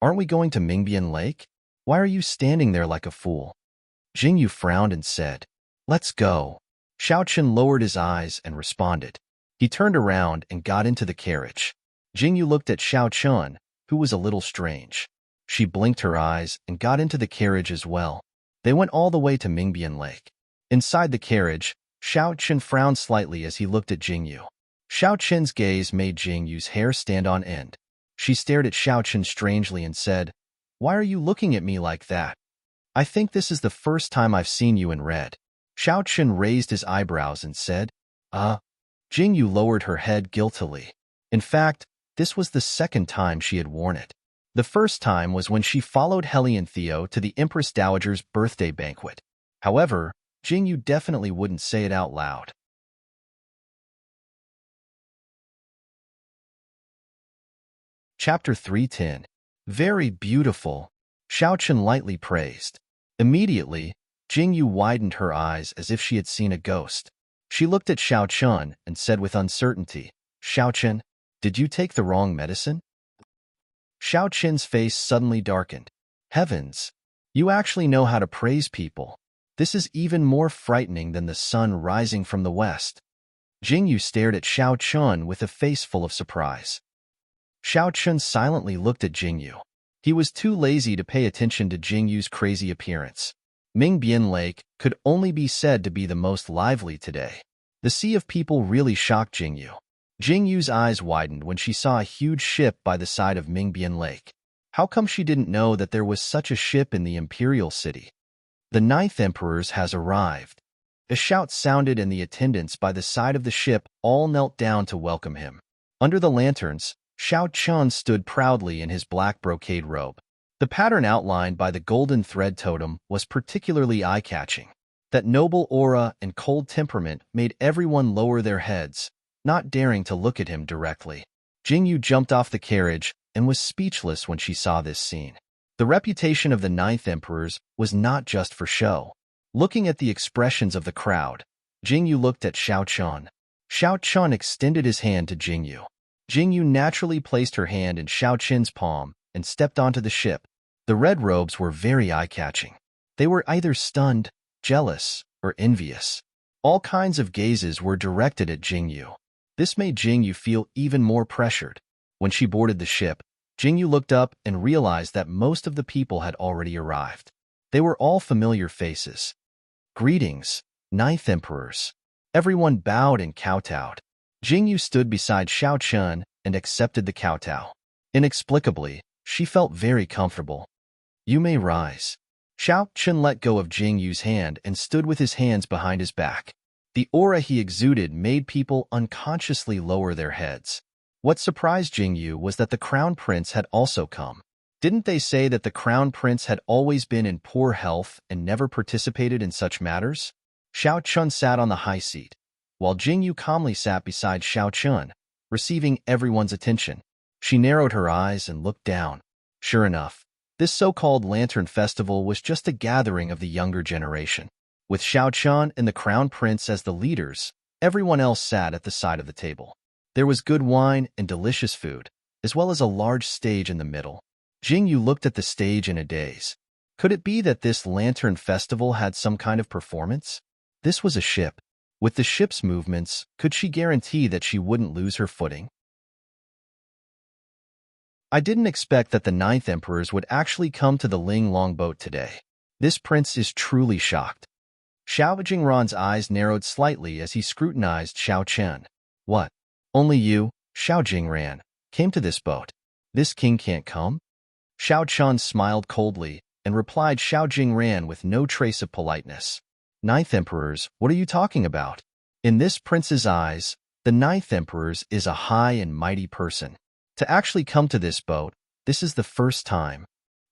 "Aren't we going to Mingbian Lake? Why are you standing there like a fool?" Jingyu frowned and said, "Let's go." Xiaochen lowered his eyes and responded. He turned around and got into the carriage. Jingyu looked at Xiaochen, who was a little strange. She blinked her eyes and got into the carriage as well. They went all the way to Mingbian Lake. Inside the carriage, Xiaochen frowned slightly as he looked at Jingyu. Xiao Qin's gaze made Jing Yu's hair stand on end. She stared at Xiao Qin strangely and said, "Why are you looking at me like that? I think this is the first time I've seen you in red." Xiao Qin raised his eyebrows and said, Jing Yu lowered her head guiltily. In fact, this was the second time she had worn it. The first time was when she followed Helly and Theo to the Empress Dowager's birthday banquet. However, Jing Yu definitely wouldn't say it out loud. Chapter 310. Very beautiful, Xiao Qin lightly praised. Immediately, Jing Yu widened her eyes as if she had seen a ghost. She looked at Xiao Qin and said with uncertainty, "Xiao Qin, did you take the wrong medicine?" Xiao Qin's face suddenly darkened. Heavens! You actually know how to praise people. This is even more frightening than the sun rising from the west. Jing Yu stared at Xiao Qin with a face full of surprise. Xiao Qin silently looked at Jing Yu. He was too lazy to pay attention to Jing Yu's crazy appearance. Mingbian Lake could only be said to be the most lively today. The sea of people really shocked Jing Yu. Jing Yu's eyes widened when she saw a huge ship by the side of Mingbian Lake. How come she didn't know that there was such a ship in the imperial city? The 9th Emperor has arrived. A shout sounded and the attendants by the side of the ship all knelt down to welcome him. Under the lanterns, Xiao Qin stood proudly in his black brocade robe. The pattern outlined by the golden thread totem was particularly eye-catching. That noble aura and cold temperament made everyone lower their heads, not daring to look at him directly. Jing Yu jumped off the carriage and was speechless when she saw this scene. The reputation of the 9th Emperors was not just for show. Looking at the expressions of the crowd, Jing Yu looked at Xiao Qin. Xiao Qin extended his hand to Jing Yu. Jing Yu naturally placed her hand in Xiao Qin's palm and stepped onto the ship. The red robes were very eye-catching. They were either stunned, jealous, or envious. All kinds of gazes were directed at Jing Yu. This made Jing Yu feel even more pressured. When she boarded the ship, Jing Yu looked up and realized that most of the people had already arrived. They were all familiar faces. "Greetings, 9th Emperors." Everyone bowed and kowtowed. Jing Yu stood beside Xiao Qin and accepted the kowtow. Inexplicably, she felt very comfortable. "You may rise." Xiao Qin let go of Jing Yu's hand and stood with his hands behind his back. The aura he exuded made people unconsciously lower their heads. What surprised Jing Yu was that the Crown Prince had also come. Didn't they say that the Crown Prince had always been in poor health and never participated in such matters? Xiao Qin sat on the high seat, while Jing Yu calmly sat beside Xiao Qin, receiving everyone's attention. She narrowed her eyes and looked down. Sure enough, this so-called Lantern Festival was just a gathering of the younger generation. With Xiao Qin and the Crown Prince as the leaders, everyone else sat at the side of the table. There was good wine and delicious food, as well as a large stage in the middle. Jing Yu looked at the stage in a daze. Could it be that this Lantern Festival had some kind of performance? This was a ship. With the ship's movements, could she guarantee that she wouldn't lose her footing? I didn't expect that the 9th Emperors would actually come to the Ling longboat today. This prince is truly shocked. Xiao Jingran's eyes narrowed slightly as he scrutinized Xiao Qin. What? Only you, Xiao Jingran, came to this boat. This king can't come? Xiao Qin smiled coldly and replied Xiao Jingran with no trace of politeness. 9th Emperors, what are you talking about? In this prince's eyes, the 9th Emperors is a high and mighty person. To actually come to this boat, this is the first time.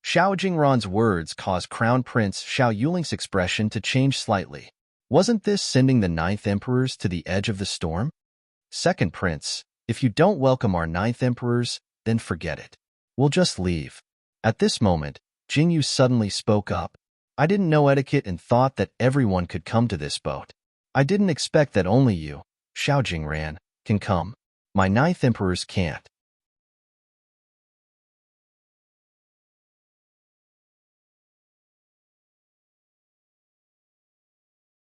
Xiao Jingran's words caused Crown Prince Xiao Yuling's expression to change slightly. Wasn't this sending the 9th Emperors to the edge of the storm? Second Prince, if you don't welcome our 9th Emperors, then forget it. We'll just leave. At this moment, Jing Yu suddenly spoke up. I didn't know etiquette and thought that everyone could come to this boat. I didn't expect that only you, Xiao Jingran, can come. My 9th Emperors can't.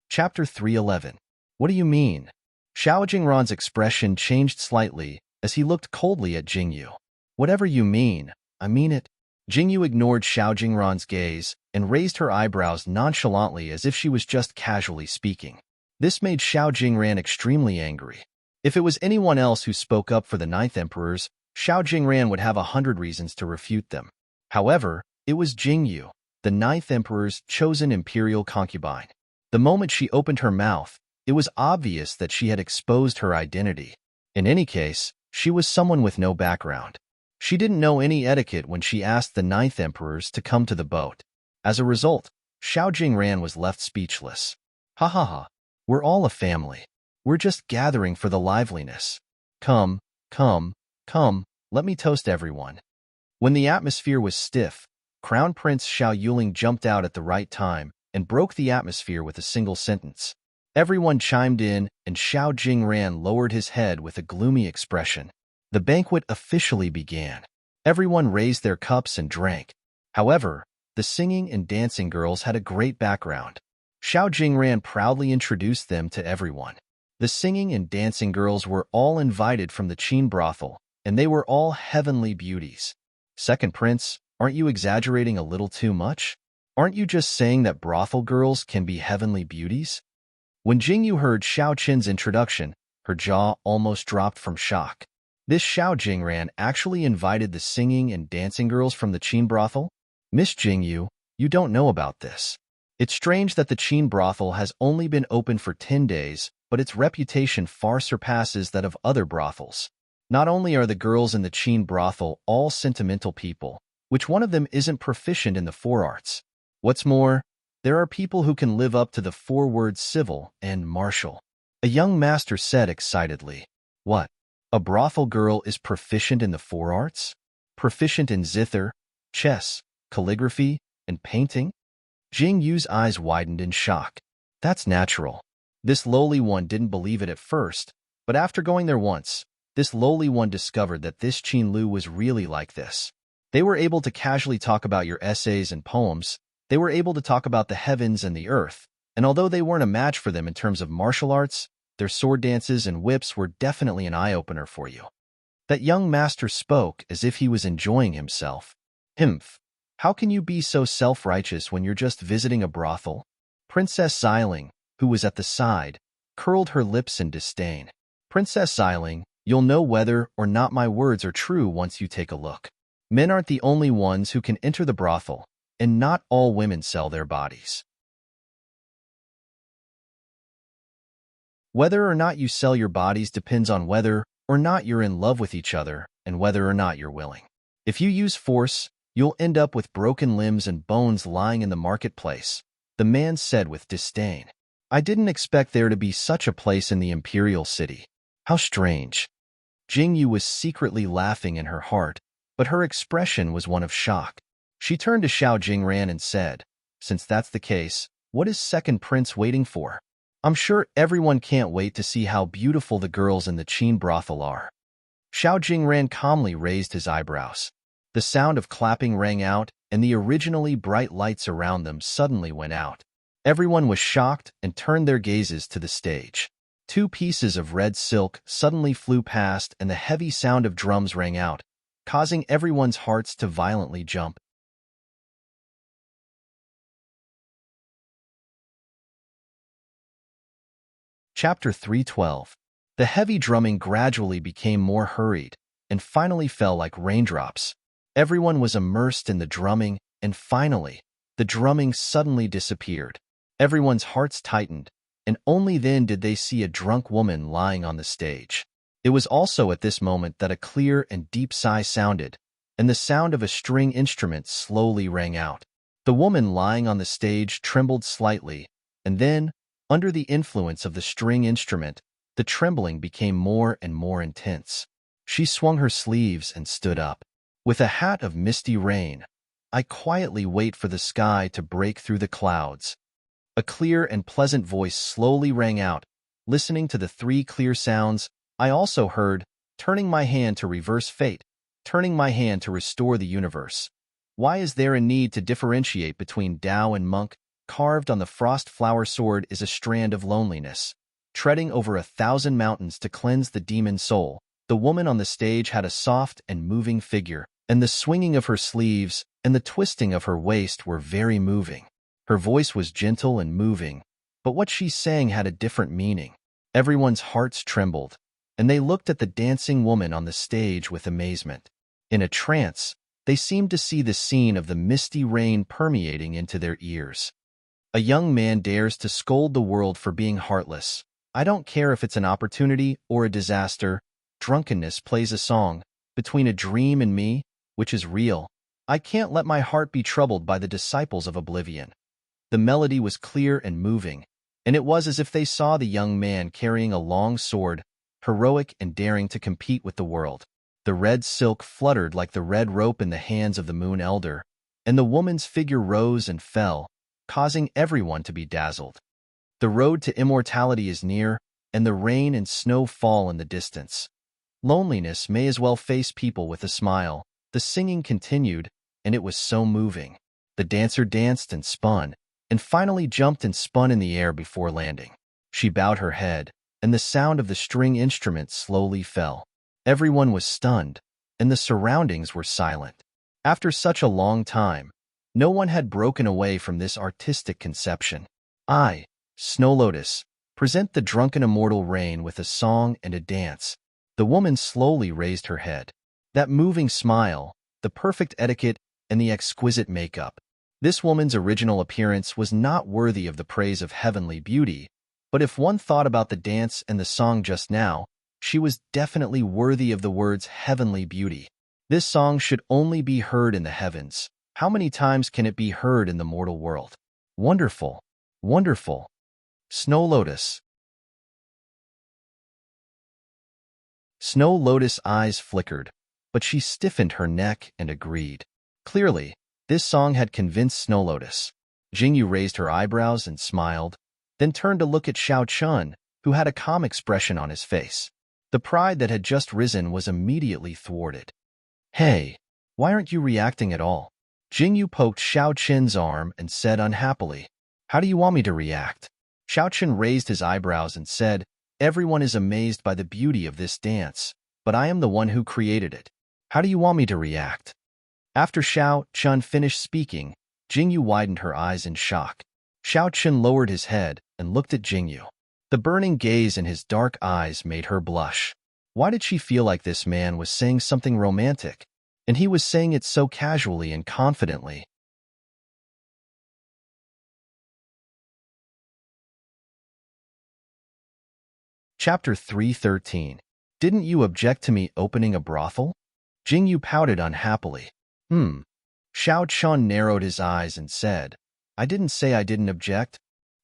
Chapter 311. What do you mean? Xiao Jingran's expression changed slightly as he looked coldly at Jing Yu. Whatever you mean, I mean it. Jing Yu ignored Xiao Jingran's gaze and raised her eyebrows nonchalantly as if she was just casually speaking. This made Xiao Jingran extremely angry. If it was anyone else who spoke up for the Ninth Emperors, Xiao Jingran would have 100 reasons to refute them. However, it was Jingyu, the Ninth Emperor's chosen imperial concubine. The moment she opened her mouth, it was obvious that she had exposed her identity. In any case, she was someone with no background. She didn't know any etiquette when she asked the Ninth Emperors to come to the boat. As a result, Xiao Jingran was left speechless. Ha ha ha, we're all a family. We're just gathering for the liveliness. Come, come, come, let me toast everyone. When the atmosphere was stiff, Crown Prince Xiao Yuling jumped out at the right time and broke the atmosphere with a single sentence. Everyone chimed in, and Xiao Jingran lowered his head with a gloomy expression. The banquet officially began. Everyone raised their cups and drank. However, the singing and dancing girls had a great background. Xiao Jingran proudly introduced them to everyone. The singing and dancing girls were all invited from the Qin brothel, and they were all heavenly beauties. Second Prince, aren't you exaggerating a little too much? Aren't you just saying that brothel girls can be heavenly beauties? When Jingyu heard Xiao Qin's introduction, her jaw almost dropped from shock. This Xiao Jingran actually invited the singing and dancing girls from the Qin brothel? Miss Jingyu, you don't know about this. It's strange that the Qin brothel has only been open for 10 days, but its reputation far surpasses that of other brothels. Not only are the girls in the Qin brothel all sentimental people, which one of them isn't proficient in the four arts? What's more, there are people who can live up to the 4 words civil and martial. A young master said excitedly. What? A brothel girl is proficient in the 4 arts? Proficient in zither, chess, calligraphy, and painting? Jing Yu's eyes widened in shock. That's natural. This lowly one didn't believe it at first, but after going there once, this lowly one discovered that this Qin Lu was really like this. They were able to casually talk about your essays and poems. They were able to talk about the heavens and the earth, and although they weren't a match for them in terms of martial arts, their sword dances and whips were definitely an eye-opener for you. That young master spoke as if he was enjoying himself. Himph, how can you be so self-righteous when you're just visiting a brothel? Princess Xiling, who was at the side, curled her lips in disdain. Princess Xiling, you'll know whether or not my words are true once you take a look. Men aren't the only ones who can enter the brothel, and not all women sell their bodies. Whether or not you sell your bodies depends on whether or not you're in love with each other and whether or not you're willing. If you use force, you'll end up with broken limbs and bones lying in the marketplace, the man said with disdain. I didn't expect there to be such a place in the imperial city. How strange. Jingyu was secretly laughing in her heart, but her expression was one of shock. She turned to Xiao Jingran and said, since that's the case, what is Second Prince waiting for? I'm sure everyone can't wait to see how beautiful the girls in the Qin brothel are. Xiao Jingran calmly raised his eyebrows. The sound of clapping rang out, and the originally bright lights around them suddenly went out. Everyone was shocked and turned their gazes to the stage. 2 pieces of red silk suddenly flew past, and the heavy sound of drums rang out, causing everyone's hearts to violently jump. Chapter 312. The heavy drumming gradually became more hurried, and finally fell like raindrops. Everyone was immersed in the drumming, and finally, the drumming suddenly disappeared. Everyone's hearts tightened, and only then did they see a drunk woman lying on the stage. It was also at this moment that a clear and deep sigh sounded, and the sound of a string instrument slowly rang out. The woman lying on the stage trembled slightly, and then, under the influence of the string instrument, the trembling became more and more intense. She swung her sleeves and stood up. With a hat of misty rain, I quietly wait for the sky to break through the clouds. A clear and pleasant voice slowly rang out. Listening to the 3 clear sounds, I also heard, turning my hand to reverse fate, turning my hand to restore the universe. Why is there a need to differentiate between Tao and monk? Carved on the frost flower sword is a strand of loneliness. Treading over 1,000 mountains to cleanse the demon soul, the woman on the stage had a soft and moving figure, and the swinging of her sleeves and the twisting of her waist were very moving. Her voice was gentle and moving, but what she sang had a different meaning. Everyone's hearts trembled. and they looked at the dancing woman on the stage with amazement. In a trance, they seemed to see the scene of the misty rain permeating into their ears. A young man dares to scold the world for being heartless. I don't care if it's an opportunity or a disaster. Drunkenness plays a song, between a dream and me, which is real. I can't let my heart be troubled by the disciples of oblivion. The melody was clear and moving, and it was as if they saw the young man carrying a long sword, heroic and daring to compete with the world. The red silk fluttered like the red rope in the hands of the moon elder, and the woman's figure rose and fell, causing everyone to be dazzled. The road to immortality is near, and the rain and snow fall in the distance. Loneliness may as well face people with a smile. The singing continued, and it was so moving. The dancer danced and spun, and finally jumped and spun in the air before landing. She bowed her head, and the sound of the string instrument slowly fell. Everyone was stunned, and the surroundings were silent. After such a long time, no one had broken away from this artistic conception. I, Snow Lotus, present the drunken immortal rain with a song and a dance. The woman slowly raised her head. That moving smile, the perfect etiquette, and the exquisite makeup. This woman's original appearance was not worthy of the praise of heavenly beauty, but if one thought about the dance and the song just now, she was definitely worthy of the words heavenly beauty. This song should only be heard in the heavens. How many times can it be heard in the mortal world? Wonderful, wonderful. Snow Lotus. Snow Lotus' eyes flickered, but she stiffened her neck and agreed. Clearly, this song had convinced Snow Lotus. Jingyu raised her eyebrows and smiled, then turned to look at Xiao Chun, who had a calm expression on his face. The pride that had just risen was immediately thwarted. Hey, why aren't you reacting at all? Jingyu poked Xiao Chen's arm and said unhappily, How do you want me to react? Xiao Chen raised his eyebrows and said, Everyone is amazed by the beauty of this dance, but I am the one who created it. How do you want me to react? After Xiao Chun finished speaking, Jingyu widened her eyes in shock. Xiao Chun lowered his head and looked at Jingyu. The burning gaze in his dark eyes made her blush. Why did she feel like this man was saying something romantic, and he was saying it so casually and confidently? Chapter 313. Didn't you object to me opening a brothel? Jingyu pouted unhappily. Xiao Chun narrowed his eyes and said, I didn't say I didn't object.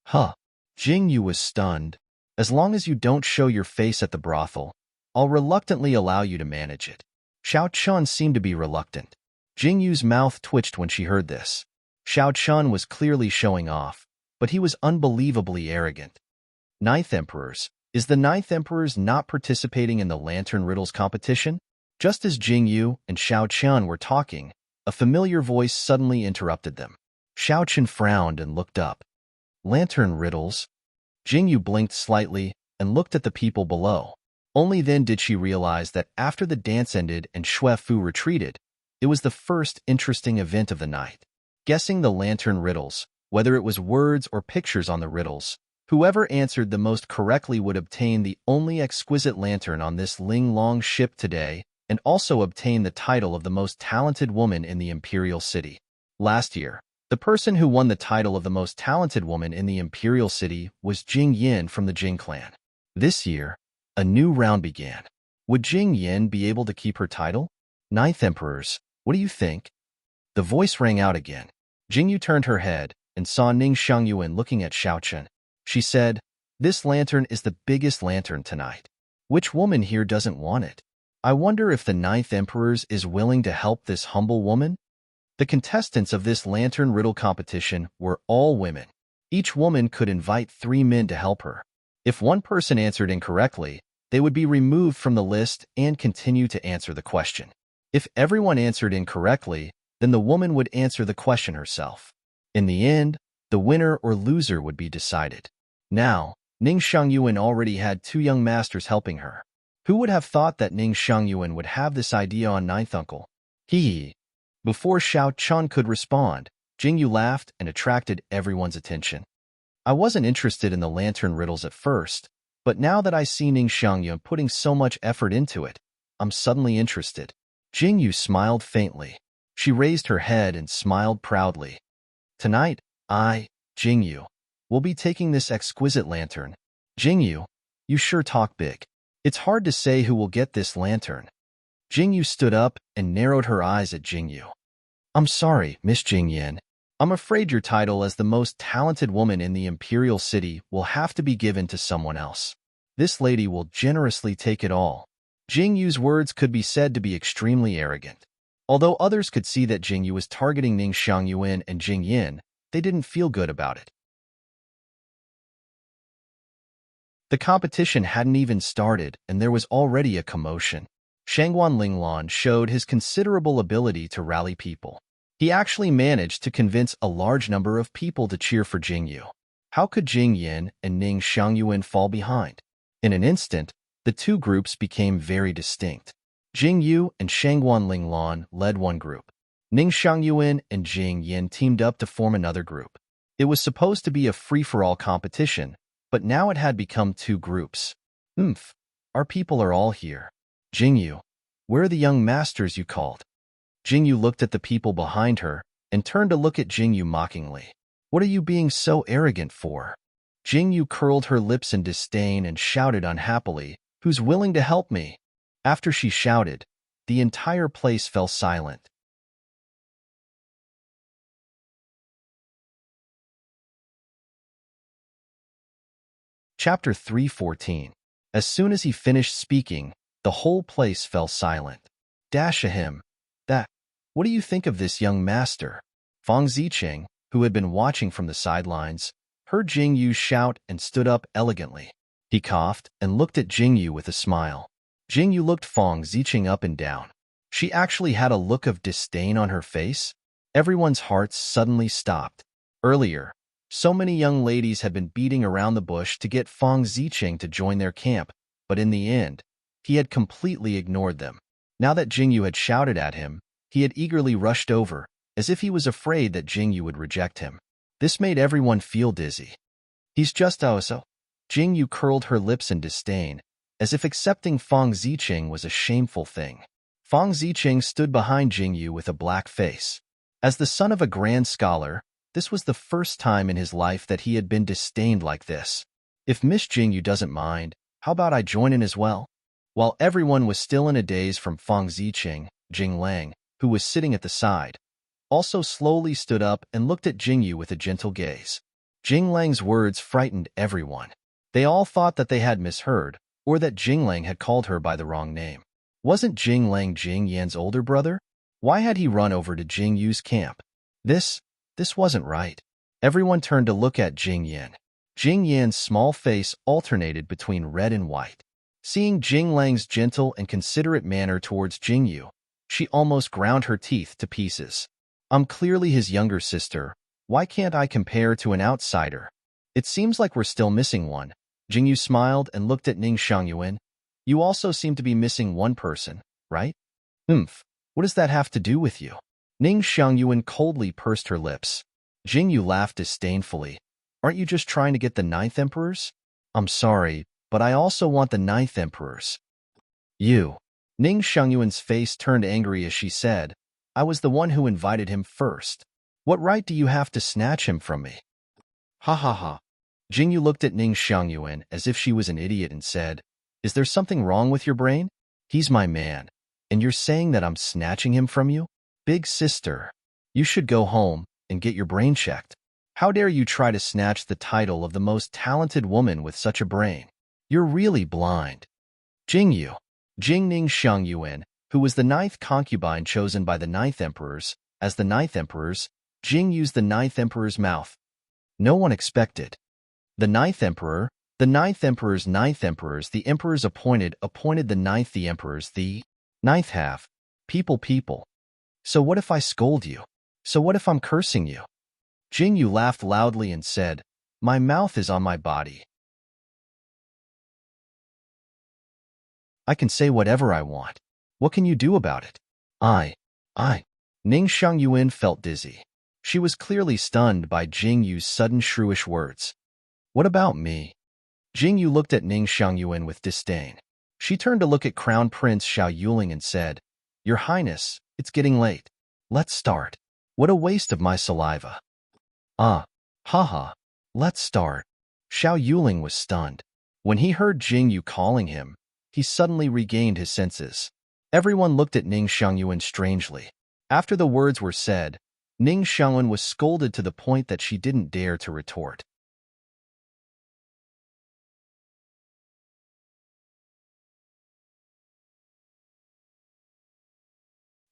Huh. Jingyu was stunned. As long as you don't show your face at the brothel, I'll reluctantly allow you to manage it. Xiao Chun seemed to be reluctant. Jingyu's mouth twitched when she heard this. Xiao Chun was clearly showing off, but he was unbelievably arrogant. Ninth Emperors. Is the Ninth Emperors not participating in the Lantern Riddles competition? Just as Jingyu and Xiao Chun were talking, a familiar voice suddenly interrupted them. Xiao Chun frowned and looked up. Lantern Riddles? Jingyu blinked slightly and looked at the people below. Only then did she realize that after the dance ended and Xue Fu retreated, it was the first interesting event of the night. Guessing the Lantern Riddles, whether it was words or pictures on the riddles, whoever answered the most correctly would obtain the only exquisite lantern on this Ling Long ship today and also obtain the title of the most talented woman in the Imperial City. Last year, the person who won the title of the most talented woman in the Imperial City was Jing Yin from the Jing clan. This year, a new round began. Would Jing Yin be able to keep her title? Ninth Emperors, what do you think? The voice rang out again. Jingyu turned her head and saw Ning Shangyuan looking at Xiao Chen. She said, This lantern is the biggest lantern tonight. Which woman here doesn't want it? I wonder if the Ninth Emperors is willing to help this humble woman? The contestants of this lantern riddle competition were all women. Each woman could invite 3 men to help her. If one person answered incorrectly, they would be removed from the list and continue to answer the question. If everyone answered incorrectly, then the woman would answer the question herself. In the end, the winner or loser would be decided. Now, Ning Shangyuan already had 2 young masters helping her. Who would have thought that Ning Shangyuan would have this idea on Ninth Uncle? Hee. Before Xiao Chun could respond, Jingyu laughed and attracted everyone's attention. I wasn't interested in the lantern riddles at first, But now that I see Ning Xiangyun putting so much effort into it, I'm suddenly interested. Jingyu smiled faintly. She raised her head and smiled proudly. Tonight, Jingyu, will be taking this exquisite lantern. Jingyu, you sure talk big. It's hard to say who will get this lantern. Jingyu stood up and narrowed her eyes at Jingyu. I'm sorry, Miss Jingyan. I'm afraid your title as the most talented woman in the Imperial City will have to be given to someone else. This lady will generously take it all. Jingyu's words could be said to be extremely arrogant. Although others could see that Jingyu was targeting Ning Xiangyuan and Jingyin, they didn't feel good about it. The competition hadn't even started, and there was already a commotion. Shangguan Linglan showed his considerable ability to rally people. He actually managed to convince a large number of people to cheer for Jingyu. How could Jingyin and Ning Xiangyuan fall behind? In an instant, the two groups became very distinct. Jingyu and Shangguan Linglan led one group. Ning Xiangyuan and Jingyin teamed up to form another group. It was supposed to be a free-for-all competition, but now it had become two groups. Our people are all here. Jingyu, where are the young masters you called? Jingyu looked at the people behind her and turned to look at Jingyu mockingly. What are you being so arrogant for? Jingyu curled her lips in disdain and shouted unhappily, Who's willing to help me? After she shouted, the entire place fell silent. Chapter 3:14. As soon as he finished speaking, the whole place fell silent. Dash a him. What do you think of this young master? Fang Ziqing, who had been watching from the sidelines, heard Jingyu shout and stood up elegantly. He coughed and looked at Jingyu with a smile. Jingyu looked Fang Ziqing up and down. She actually had a look of disdain on her face. Everyone's hearts suddenly stopped. Earlier, so many young ladies had been beating around the bush to get Fang Ziqing to join their camp, but in the end, he had completely ignored them. Now that Jingyu had shouted at him, he had eagerly rushed over, as if he was afraid that Jingyu would reject him. This made everyone feel dizzy. He's just also. Jingyu curled her lips in disdain, as if accepting Fang Ziqing was a shameful thing. Fang Ziqing stood behind Jingyu with a black face. As the son of a grand scholar, this was the first time in his life that he had been disdained like this. If Miss Jingyu doesn't mind, how about I join in as well? While everyone was still in a daze from Fang Ziqing, Jing Lang, who was sitting at the side, also slowly stood up and looked at Jingyu with a gentle gaze. Jing Lang's words frightened everyone. They all thought that they had misheard, or that Jing Lang had called her by the wrong name. Wasn't Jing Lang Jing Yan's older brother? Why had he run over to Jing Yu's camp? This wasn't right. Everyone turned to look at Jing Yan. Jing Yan's small face alternated between red and white. Seeing Jing Lang's gentle and considerate manner towards Jingyu, she almost ground her teeth to pieces. I'm clearly his younger sister. Why can't I compare to an outsider? It seems like we're still missing one. Jingyu smiled and looked at Ning Xiangyuan. You also seem to be missing one person, right? What does that have to do with you? Ning Xiangyuan coldly pursed her lips. Jingyu laughed disdainfully. Aren't you just trying to get the 9th emperors? I'm sorry, but I also want the 9th emperors. You. Ning Xiangyuan's face turned angry as she said, I was the one who invited him first. What right do you have to snatch him from me? Ha ha ha. Jingyu looked at Ning Xiangyuan as if she was an idiot and said, Is there something wrong with your brain? He's my man, and you're saying that I'm snatching him from you? Big sister, you should go home and get your brain checked. How dare you try to snatch the title of the most talented woman with such a brain? You're really blind. Jingyu. Ning Xiangyuan, who was the 9th concubine chosen by the 9th emperors, as the 9th emperors, Jing used the 9th emperor's mouth. No one expected. The 9th emperor, the 9th emperor's 9th emperors, the emperors appointed the 9th the emperors, the 9th have. People. So what if I scold you? So what if I'm cursing you? Jingyu laughed loudly and said, My mouth is on my body. I can say whatever I want. What can you do about it? I. Ning Xiangyuan felt dizzy. She was clearly stunned by Jingyu's sudden shrewish words. What about me? Jingyu looked at Ning Xiangyuan with disdain. She turned to look at Crown Prince Xiao Yuling and said, "Your Highness, it's getting late. Let's start. What a waste of my saliva." Haha, let's start. Xiao Yuling was stunned. When he heard Jingyu calling him, he suddenly regained his senses. Everyone looked at Ning Xiangyuan strangely. After the words were said, Ning Xiangyuan was scolded to the point that she didn't dare to retort.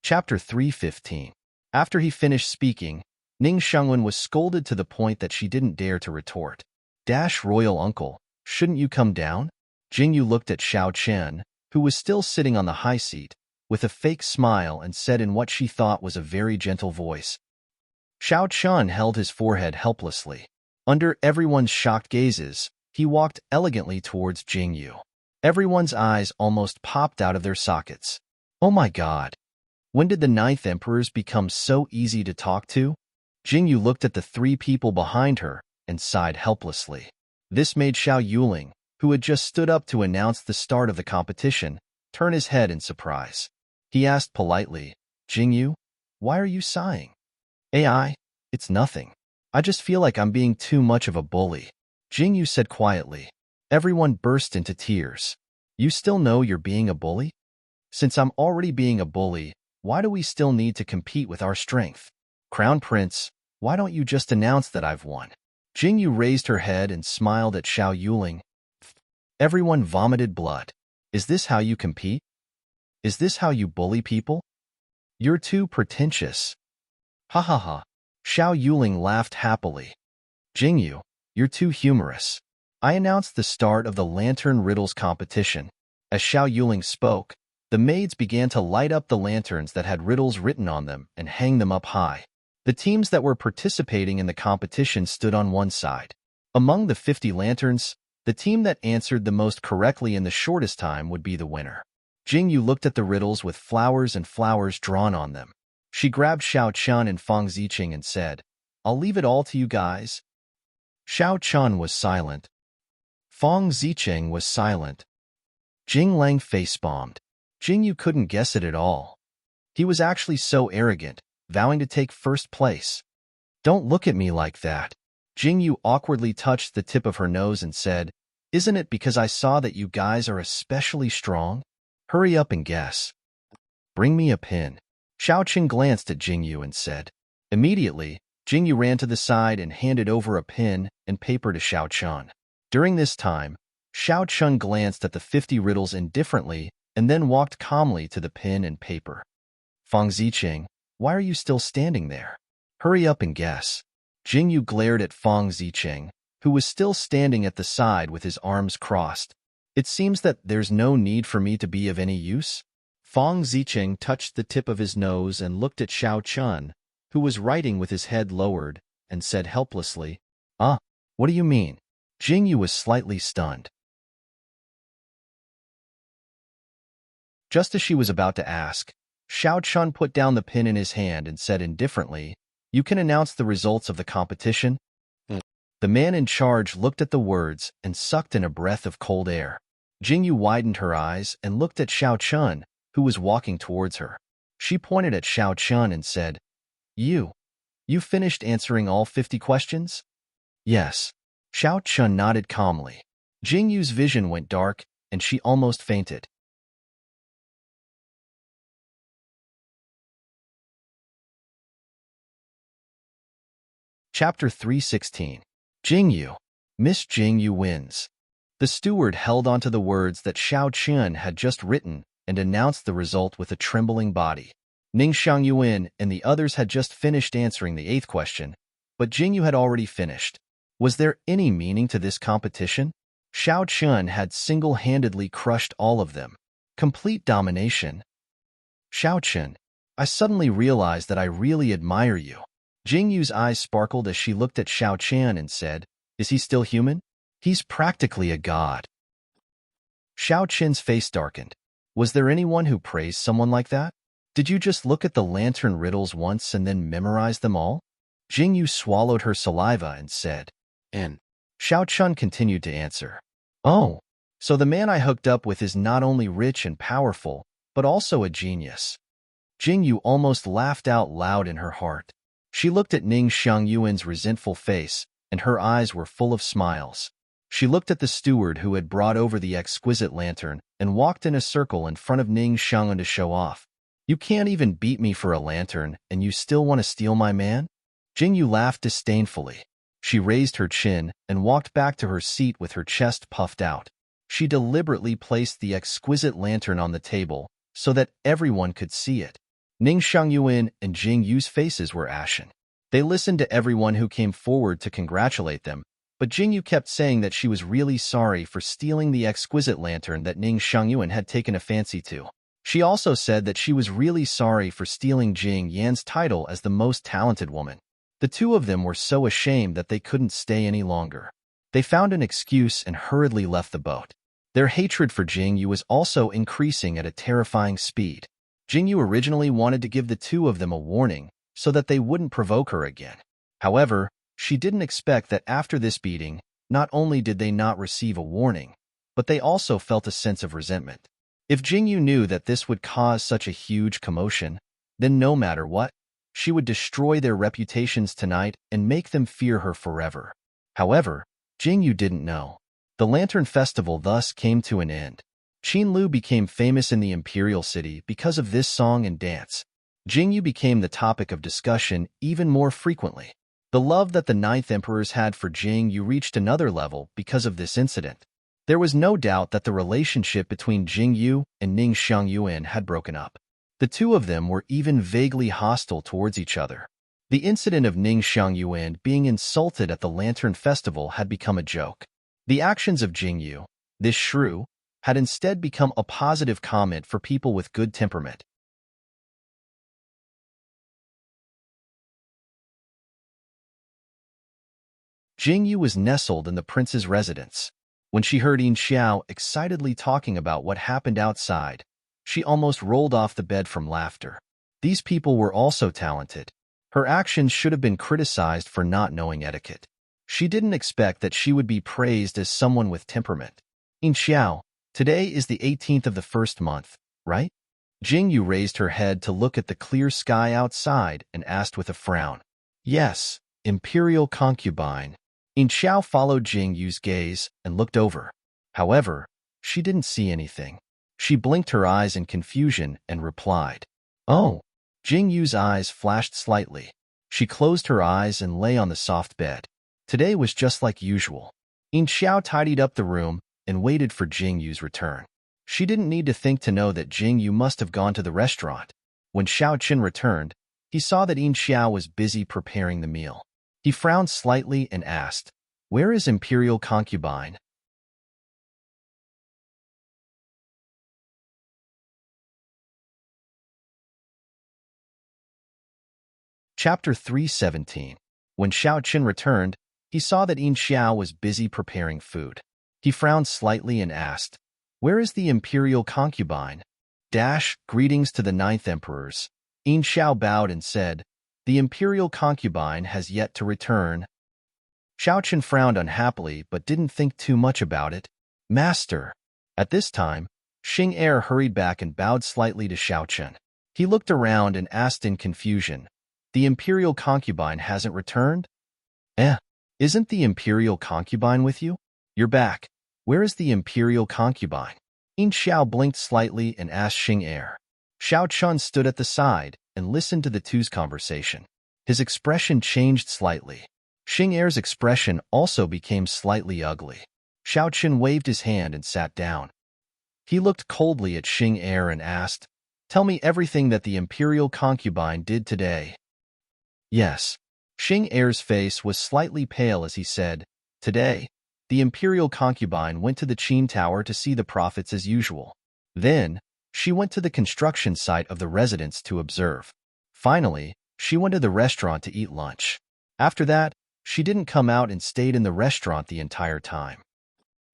Chapter 315. After he finished speaking, Ning Xiangyuan was scolded to the point that she didn't dare to retort. Royal uncle, shouldn't you come down? Jingyu looked at Xiao Chen, who was still sitting on the high seat, with a fake smile and said in what she thought was a very gentle voice. Xiao Chen held his forehead helplessly. Under everyone's shocked gazes, he walked elegantly towards Jingyu. Everyone's eyes almost popped out of their sockets. Oh my god! When did the 9th emperors become so easy to talk to? Jingyu looked at the 3 people behind her and sighed helplessly. This made Xiao Yuling, who had just stood up to announce the start of the competition, turn his head in surprise. He asked politely, "Jingyu, why are you sighing?" It's nothing. I just feel like I'm being too much of a bully," Jingyu said quietly. Everyone burst into tears. "You still know you're being a bully? Since I'm already being a bully, why do we still need to compete with our strength? Crown Prince, why don't you just announce that I've won?" Jingyu raised her head and smiled at Xiao Yuling. Everyone vomited blood. "Is this how you compete? Is this how you bully people? You're too pretentious." Ha ha ha. Xiao Yuling laughed happily. "Jingyu, you're too humorous." I announced the start of the Lantern Riddles competition. As Xiao Yuling spoke, the maids began to light up the lanterns that had riddles written on them and hang them up high. The teams that were participating in the competition stood on one side. Among the 50 lanterns, the team that answered the most correctly in the shortest time would be the winner. Jingyu looked at the riddles with flowers and flowers drawn on them. She grabbed Xiao Chen and Fang Ziqing and said, "I'll leave it all to you guys." Xiao Chen was silent. Fang Ziqing was silent. Jing Lang face-bombed. Jingyu couldn't guess it at all. He was actually so arrogant, vowing to take first place. "Don't look at me like that." Jingyu awkwardly touched the tip of her nose and said, "Isn't it because I saw that you guys are especially strong? Hurry up and guess." "Bring me a pin." Xiao Qing glanced at Jingyu and said. Immediately, Jingyu ran to the side and handed over a pin and paper to Xiao Chen. During this time, Xiao Chen glanced at the 50 riddles indifferently and then walked calmly to the pin and paper. "Fang Ziqing, why are you still standing there? Hurry up and guess." Jingyu glared at Fang Ziqing, who was still standing at the side with his arms crossed. "It seems that there's no need for me to be of any use?" Fang Ziqing touched the tip of his nose and looked at Xiao Chen, who was writing with his head lowered, and said helplessly, What do you mean?" Jingyu was slightly stunned. Just as she was about to ask, Xiao Chen put down the pin in his hand and said indifferently, "You can announce the results of the competition?" The man in charge looked at the words and sucked in a breath of cold air. Jingyu widened her eyes and looked at Xiao Chen, who was walking towards her. She pointed at Xiao Chen and said, You finished answering all 50 questions?" "Yes." Xiao Chen nodded calmly. Jingyu's vision went dark, and she almost fainted. Chapter 316. Jingyu. Miss Jingyu wins. The steward held onto the words that Xiao Chen had just written and announced the result with a trembling body. Ning Xiangyuan and the others had just finished answering the 8th question, but Jingyu had already finished. Was there any meaning to this competition? Xiao Chen had single-handedly crushed all of them. Complete domination. "Xiao Chen, I suddenly realized that I really admire you." Jingyu's eyes sparkled as she looked at Xiao Chen and said, "Is he still human? He's practically a god." Xiao Chen's face darkened. Was there anyone who praised someone like that? Did you just look at the lantern riddles once and then memorize them all? Jingyu swallowed her saliva and said, "And." Xiao Chen continued to answer. Oh, so the man I hooked up with is not only rich and powerful, but also a genius. Jingyu almost laughed out loud in her heart. She looked at Ning Xiangyuan's resentful face, and her eyes were full of smiles. She looked at the steward who had brought over the exquisite lantern and walked in a circle in front of Ning Xiangyuan to show off. You can't even beat me for a lantern, and you still want to steal my man? Jingyu laughed disdainfully. She raised her chin and walked back to her seat with her chest puffed out. She deliberately placed the exquisite lantern on the table so that everyone could see it. Ning Xiangyuan and Jing Yu's faces were ashen. They listened to everyone who came forward to congratulate them, but Jing Yu kept saying that she was really sorry for stealing the exquisite lantern that Ning Xiangyuan had taken a fancy to. She also said that she was really sorry for stealing Jing Yan's title as the most talented woman. The two of them were so ashamed that they couldn't stay any longer. They found an excuse and hurriedly left the boat. Their hatred for Jing Yu was also increasing at a terrifying speed. Jing Yu originally wanted to give the two of them a warning so that they wouldn't provoke her again. However, she didn't expect that after this beating, not only did they not receive a warning, but they also felt a sense of resentment. If Jing Yu knew that this would cause such a huge commotion, then no matter what, she would destroy their reputations tonight and make them fear her forever. However, Jing Yu didn't know. The Lantern Festival thus came to an end. Qin Lu became famous in the Imperial City because of this song and dance. Jing Yu became the topic of discussion even more frequently. The love that the Ninth Emperors had for Jing Yu reached another level because of this incident. There was no doubt that the relationship between Jing Yu and Ning Xiangyuan had broken up. The two of them were even vaguely hostile towards each other. The incident of Ning Xiangyuan being insulted at the Lantern Festival had become a joke. The actions of Jing Yu, this shrew, had instead become a positive comment for people with good temperament. Jing Yu was nestled in the prince's residence. When she heard Yin Xiao excitedly talking about what happened outside, she almost rolled off the bed from laughter. These people were also talented. Her actions should have been criticized for not knowing etiquette. She didn't expect that she would be praised as someone with temperament. Yin Xiao, today is the 18th of the first month, right? Jing Yu raised her head to look at the clear sky outside and asked with a frown. Yes, Imperial concubine. Yin Xiao followed Jing Yu's gaze and looked over. However, she didn't see anything. She blinked her eyes in confusion and replied, "Oh." Jing Yu's eyes flashed slightly. She closed her eyes and lay on the soft bed. Today was just like usual. Yin Xiao tidied up the room and waited for Jing Yu's return. She didn't need to think to know that Jing Yu must have gone to the restaurant. When Xiao Qin returned, he saw that Yin Xiao was busy preparing the meal. He frowned slightly and asked, "Where is Imperial concubine?" Chapter 317. When Xiao Qin returned, he saw that Yin Xiao was busy preparing food. He frowned slightly and asked, "Where is the Imperial concubine?" Greetings to the Ninth Emperors. Yin Xiao bowed and said, "The Imperial concubine has yet to return." Xiao Qin frowned unhappily but didn't think too much about it. "Master." At this time, Xing Er hurried back and bowed slightly to Xiao Qin. He looked around and asked in confusion, "The Imperial concubine hasn't returned?" Isn't the Imperial concubine with you? You're back. Where is the Imperial concubine?" Yin Xiao blinked slightly and asked Xing Er. Xiao Chun stood at the side and listened to the two's conversation. His expression changed slightly. Xing Er's expression also became slightly ugly. Xiao Qin waved his hand and sat down. He looked coldly at Xing Er and asked, "Tell me everything that the Imperial concubine did today." Yes. Xing Er's face was slightly pale as he said, "Today, the Imperial concubine went to the Qin Tower to see the prophets as usual. Then, she went to the construction site of the residence to observe. Finally, she went to the restaurant to eat lunch. After that, she didn't come out and stayed in the restaurant the entire time."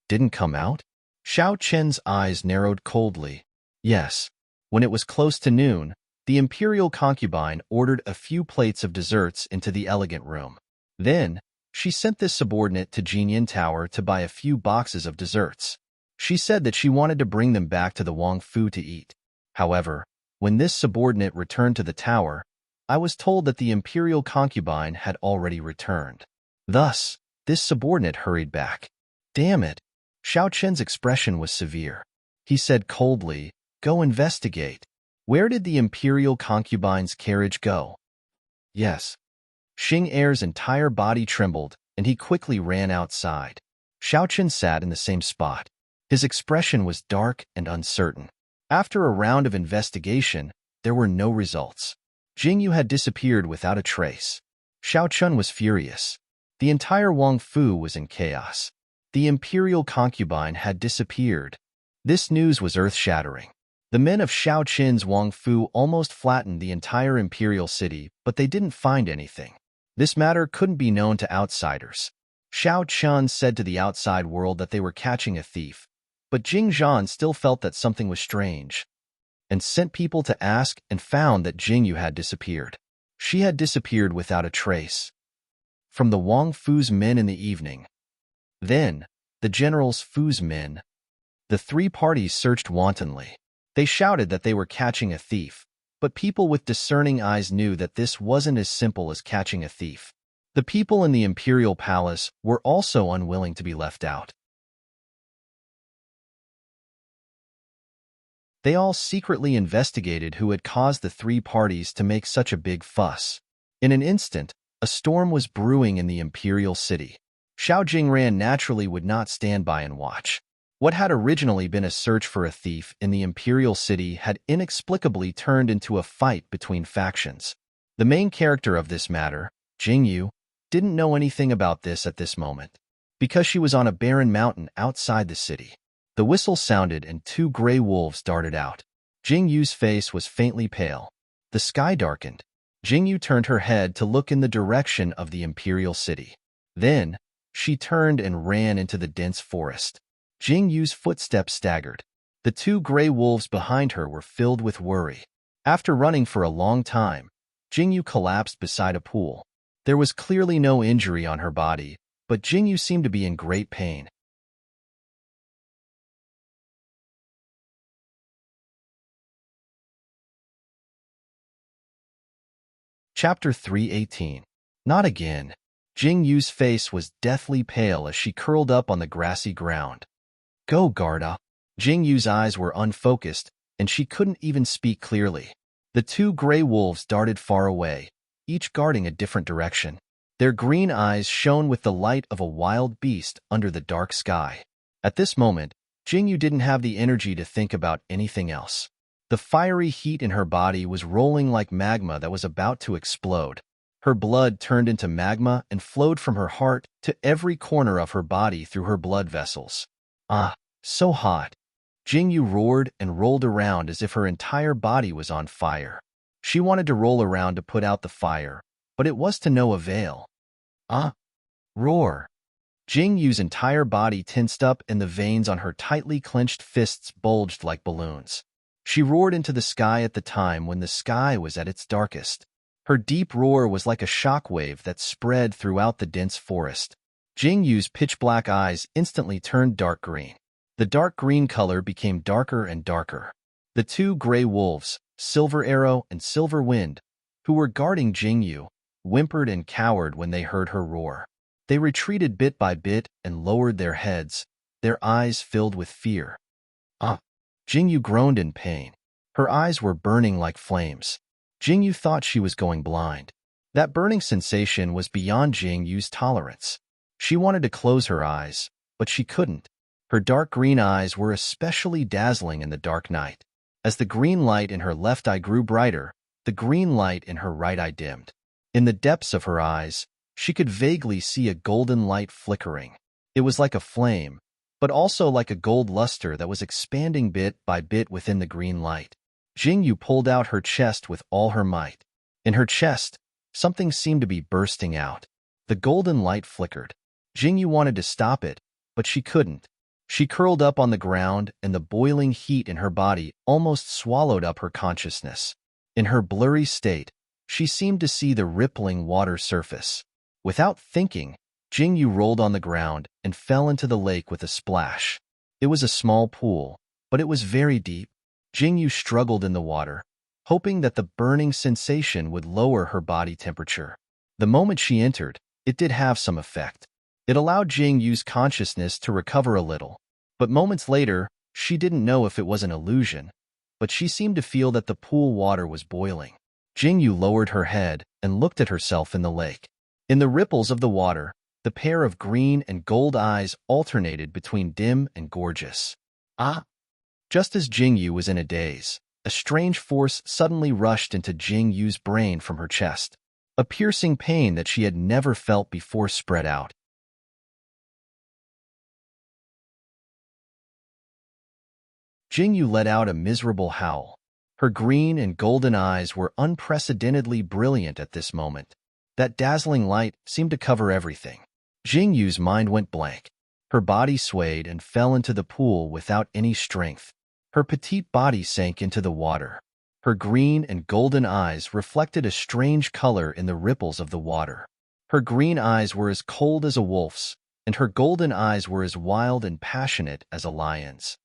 Didn't come out? Xiao Chen's eyes narrowed coldly. Yes. When it was close to noon, the Imperial concubine ordered a few plates of desserts into the elegant room. Then, She sent this subordinate to Jinyin Tower to buy a few boxes of desserts. She said that she wanted to bring them back to the Wang Fu to eat. However, when this subordinate returned to the tower, I was told that the imperial concubine had already returned. Thus, this subordinate hurried back. Damn it! Xiao Chen's expression was severe. He said coldly, "Go investigate. Where did the imperial concubine's carriage go?" Yes. Xing Er's entire body trembled, and he quickly ran outside. Xiao Chen sat in the same spot. His expression was dark and uncertain. After a round of investigation, there were no results. Jingyu had disappeared without a trace. Xiao Chen was furious. The entire Wang Fu was in chaos. The imperial concubine had disappeared. This news was earth-shattering. The men of Xiao Chen's Wang Fu almost flattened the entire imperial city, but they didn't find anything. This matter couldn't be known to outsiders. Xiao Chen said to the outside world that they were catching a thief, but Jing Zhan still felt that something was strange, and sent people to ask and found that Jingyu had disappeared. She had disappeared without a trace. From the Wang Fu's men in the evening. Then, the general's Fu's men. The three parties searched wantonly. They shouted that they were catching a thief, but people with discerning eyes knew that this wasn't as simple as catching a thief. The people in the imperial palace were also unwilling to be left out. They all secretly investigated who had caused the three parties to make such a big fuss. In an instant, a storm was brewing in the imperial city. Xiao Jingran naturally would not stand by and watch. What had originally been a search for a thief in the imperial city had inexplicably turned into a fight between factions. The main character of this matter, Jingyu, didn't know anything about this at this moment, because she was on a barren mountain outside the city. The whistle sounded and two gray wolves darted out. Jingyu's face was faintly pale. The sky darkened. Jingyu turned her head to look in the direction of the imperial city. Then, she turned and ran into the dense forest. Jingyu's footsteps staggered. The two gray wolves behind her were filled with worry. After running for a long time, Jingyu collapsed beside a pool. There was clearly no injury on her body, but Jingyu seemed to be in great pain. Chapter 318. Not again. Jingyu's face was deathly pale as she curled up on the grassy ground. Go, Garda. Jingyu's eyes were unfocused, and she couldn't even speak clearly. The two gray wolves darted far away, each guarding a different direction. Their green eyes shone with the light of a wild beast under the dark sky. At this moment, Jingyu didn't have the energy to think about anything else. The fiery heat in her body was rolling like magma that was about to explode. Her blood turned into magma and flowed from her heart to every corner of her body through her blood vessels. Ah, so hot. Jingyu roared and rolled around as if her entire body was on fire. She wanted to roll around to put out the fire, but it was to no avail. Ah! Roar! Jingyu's entire body tensed up and the veins on her tightly clenched fists bulged like balloons. She roared into the sky at the time when the sky was at its darkest. Her deep roar was like a shockwave that spread throughout the dense forest. Jingyu's pitch-black eyes instantly turned dark green. The dark green color became darker and darker. The two gray wolves, Silver Arrow and Silver Wind, who were guarding Jingyu, whimpered and cowered when they heard her roar. They retreated bit by bit and lowered their heads, their eyes filled with fear. Ah! Jingyu groaned in pain. Her eyes were burning like flames. Jingyu thought she was going blind. That burning sensation was beyond Jingyu's tolerance. She wanted to close her eyes, but she couldn't. Her dark green eyes were especially dazzling in the dark night. As the green light in her left eye grew brighter, the green light in her right eye dimmed. In the depths of her eyes, she could vaguely see a golden light flickering. It was like a flame, but also like a gold luster that was expanding bit by bit within the green light. Jingyu pulled out her chest with all her might. In her chest, something seemed to be bursting out. The golden light flickered. Jingyu wanted to stop it, but she couldn't. She curled up on the ground, and the boiling heat in her body almost swallowed up her consciousness. In her blurry state, she seemed to see the rippling water surface. Without thinking, Jingyu rolled on the ground and fell into the lake with a splash. It was a small pool, but it was very deep. Jingyu struggled in the water, hoping that the burning sensation would lower her body temperature. The moment she entered, it did have some effect. It allowed Jingyu's consciousness to recover a little. But moments later, she didn't know if it was an illusion, but she seemed to feel that the pool water was boiling. Jingyu lowered her head and looked at herself in the lake. In the ripples of the water, the pair of green and gold eyes alternated between dim and gorgeous. Ah! Just as Jingyu was in a daze, a strange force suddenly rushed into Jingyu's brain from her chest. A piercing pain that she had never felt before spread out. Jingyu let out a miserable howl. Her green and golden eyes were unprecedentedly brilliant at this moment. That dazzling light seemed to cover everything. Jingyu's mind went blank. Her body swayed and fell into the pool without any strength. Her petite body sank into the water. Her green and golden eyes reflected a strange color in the ripples of the water. Her green eyes were as cold as a wolf's, and her golden eyes were as wild and passionate as a lion's.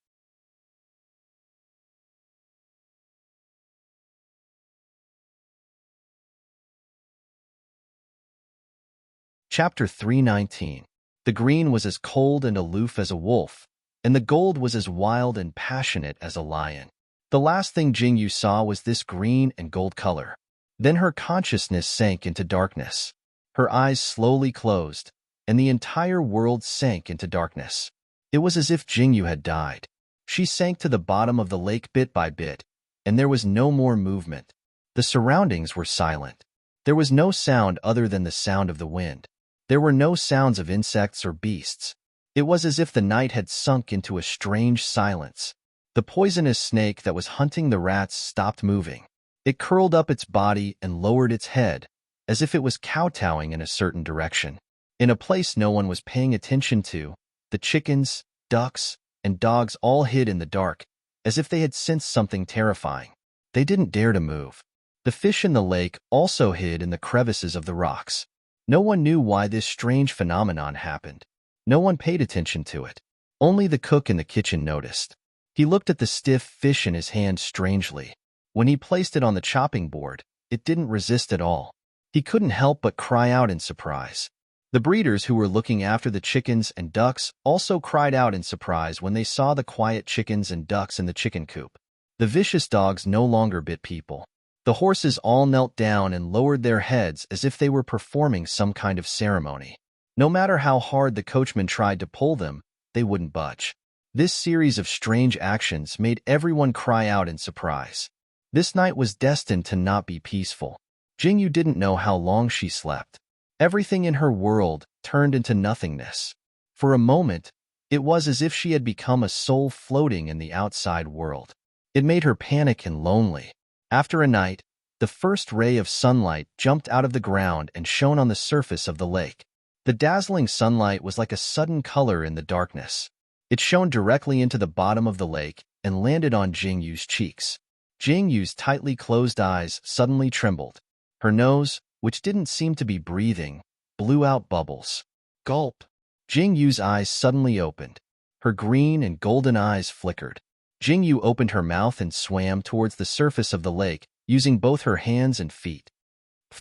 Chapter 319. The green was as cold and aloof as a wolf, and the gold was as wild and passionate as a lion. The last thing Jingyu saw was this green and gold color. Then her consciousness sank into darkness. Her eyes slowly closed, and the entire world sank into darkness. It was as if Jingyu had died. She sank to the bottom of the lake bit by bit, and there was no more movement. The surroundings were silent. There was no sound other than the sound of the wind. There were no sounds of insects or beasts. It was as if the night had sunk into a strange silence. The poisonous snake that was hunting the rats stopped moving. It curled up its body and lowered its head, as if it was kowtowing in a certain direction. In a place no one was paying attention to, the chickens, ducks, and dogs all hid in the dark, as if they had sensed something terrifying. They didn't dare to move. The fish in the lake also hid in the crevices of the rocks. No one knew why this strange phenomenon happened. No one paid attention to it. Only the cook in the kitchen noticed. He looked at the stiff fish in his hand strangely. When he placed it on the chopping board, it didn't resist at all. He couldn't help but cry out in surprise. The breeders who were looking after the chickens and ducks also cried out in surprise when they saw the quiet chickens and ducks in the chicken coop. The vicious dogs no longer bit people. The horses all knelt down and lowered their heads as if they were performing some kind of ceremony. No matter how hard the coachman tried to pull them, they wouldn't budge. This series of strange actions made everyone cry out in surprise. This night was destined to not be peaceful. Jingyu didn't know how long she slept. Everything in her world turned into nothingness. For a moment, it was as if she had become a soul floating in the outside world. It made her panic and lonely. After a night, the first ray of sunlight jumped out of the ground and shone on the surface of the lake. The dazzling sunlight was like a sudden color in the darkness. It shone directly into the bottom of the lake and landed on Jingyu's cheeks. Jingyu's tightly closed eyes suddenly trembled. Her nose, which didn't seem to be breathing, blew out bubbles. Gulp! Jingyu's eyes suddenly opened. Her green and golden eyes flickered. Jingyu opened her mouth and swam towards the surface of the lake, using both her hands and feet.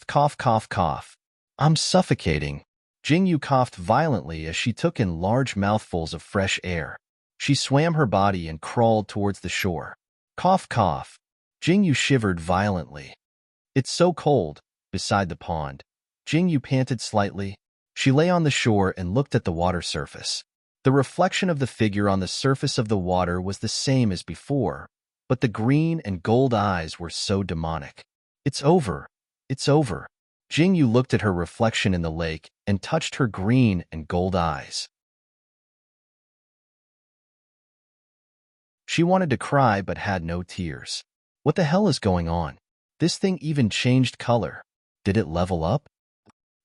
Cough, cough, cough. I'm suffocating. Jingyu coughed violently as she took in large mouthfuls of fresh air. She swam her body and crawled towards the shore. Cough, cough. Jingyu shivered violently. It's so cold, beside the pond. Jingyu panted slightly. She lay on the shore and looked at the water surface. The reflection of the figure on the surface of the water was the same as before, but the green and gold eyes were so demonic. It's over. It's over. Jingyu looked at her reflection in the lake and touched her green and gold eyes. She wanted to cry but had no tears. What the hell is going on? This thing even changed color. Did it level up?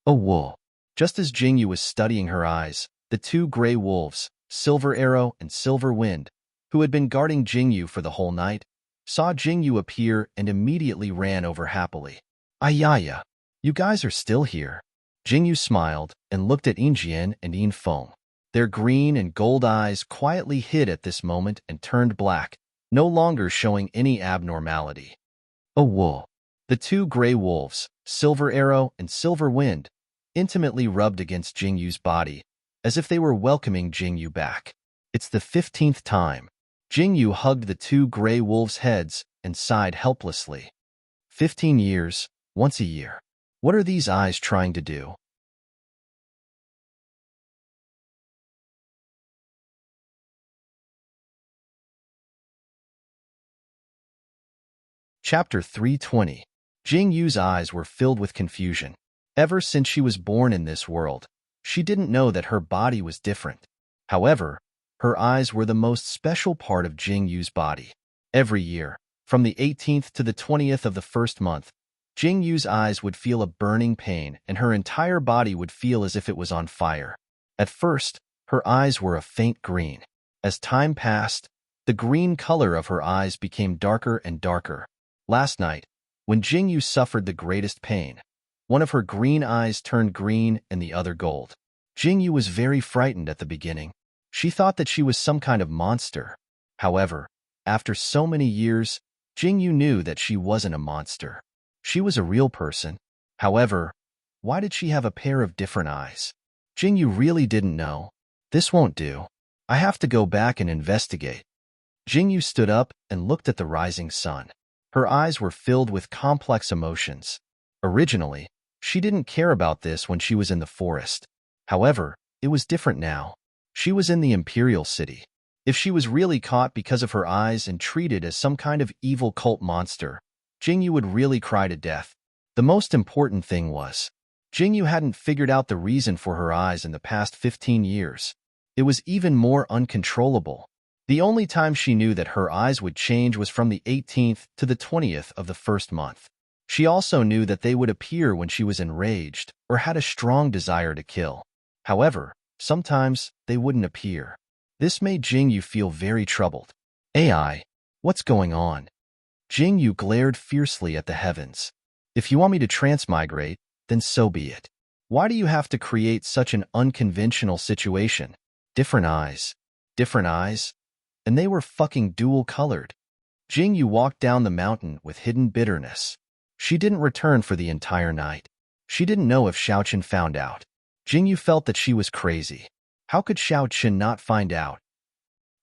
Oh, wool. Just as Jingyu was studying her eyes, the two gray wolves, Silver Arrow and Silver Wind, who had been guarding Jingyu for the whole night, saw Jingyu appear and immediately ran over happily. Ayaya, you guys are still here. Jingyu smiled and looked at Injian and Infeng. Their green and gold eyes quietly hid at this moment and turned black, no longer showing any abnormality. A wool. The two gray wolves, Silver Arrow and Silver Wind, intimately rubbed against Jingyu's body, as if they were welcoming Jingyu back. It's the 15th time. Jingyu hugged the two gray wolves' heads and sighed helplessly. 15 years, once a year. What are these eyes trying to do? Chapter 320. Jingyu's eyes were filled with confusion. Ever since she was born in this world, she didn't know that her body was different. However, her eyes were the most special part of Jingyu's body. Every year, from the 18th to the 20th of the first month, Jingyu's eyes would feel a burning pain and her entire body would feel as if it was on fire. At first, her eyes were a faint green. As time passed, the green color of her eyes became darker and darker. Last night, when Jingyu suffered the greatest pain, one of her green eyes turned green and the other gold. Jingyu was very frightened at the beginning. She thought that she was some kind of monster. However, after so many years, Jingyu knew that she wasn't a monster. She was a real person. However, why did she have a pair of different eyes? Jingyu really didn't know. This won't do. I have to go back and investigate. Jingyu stood up and looked at the rising sun. Her eyes were filled with complex emotions. Originally, she didn't care about this when she was in the forest. However, it was different now. She was in the Imperial City. If she was really caught because of her eyes and treated as some kind of evil cult monster, Jingyu would really cry to death. The most important thing was, Jingyu hadn't figured out the reason for her eyes in the past 15 years. It was even more uncontrollable. The only time she knew that her eyes would change was from the 18th to the 20th of the first month. She also knew that they would appear when she was enraged or had a strong desire to kill. However, sometimes they wouldn't appear. This made Jingyu feel very troubled. AI, what's going on? Jingyu glared fiercely at the heavens. If you want me to transmigrate, then so be it. Why do you have to create such an unconventional situation? Different eyes. Different eyes? And they were fucking dual-colored. Jingyu walked down the mountain with hidden bitterness. She didn't return for the entire night. She didn't know if Xiaoqin found out. Jingyu felt that she was crazy. How could Xiaoqin not find out?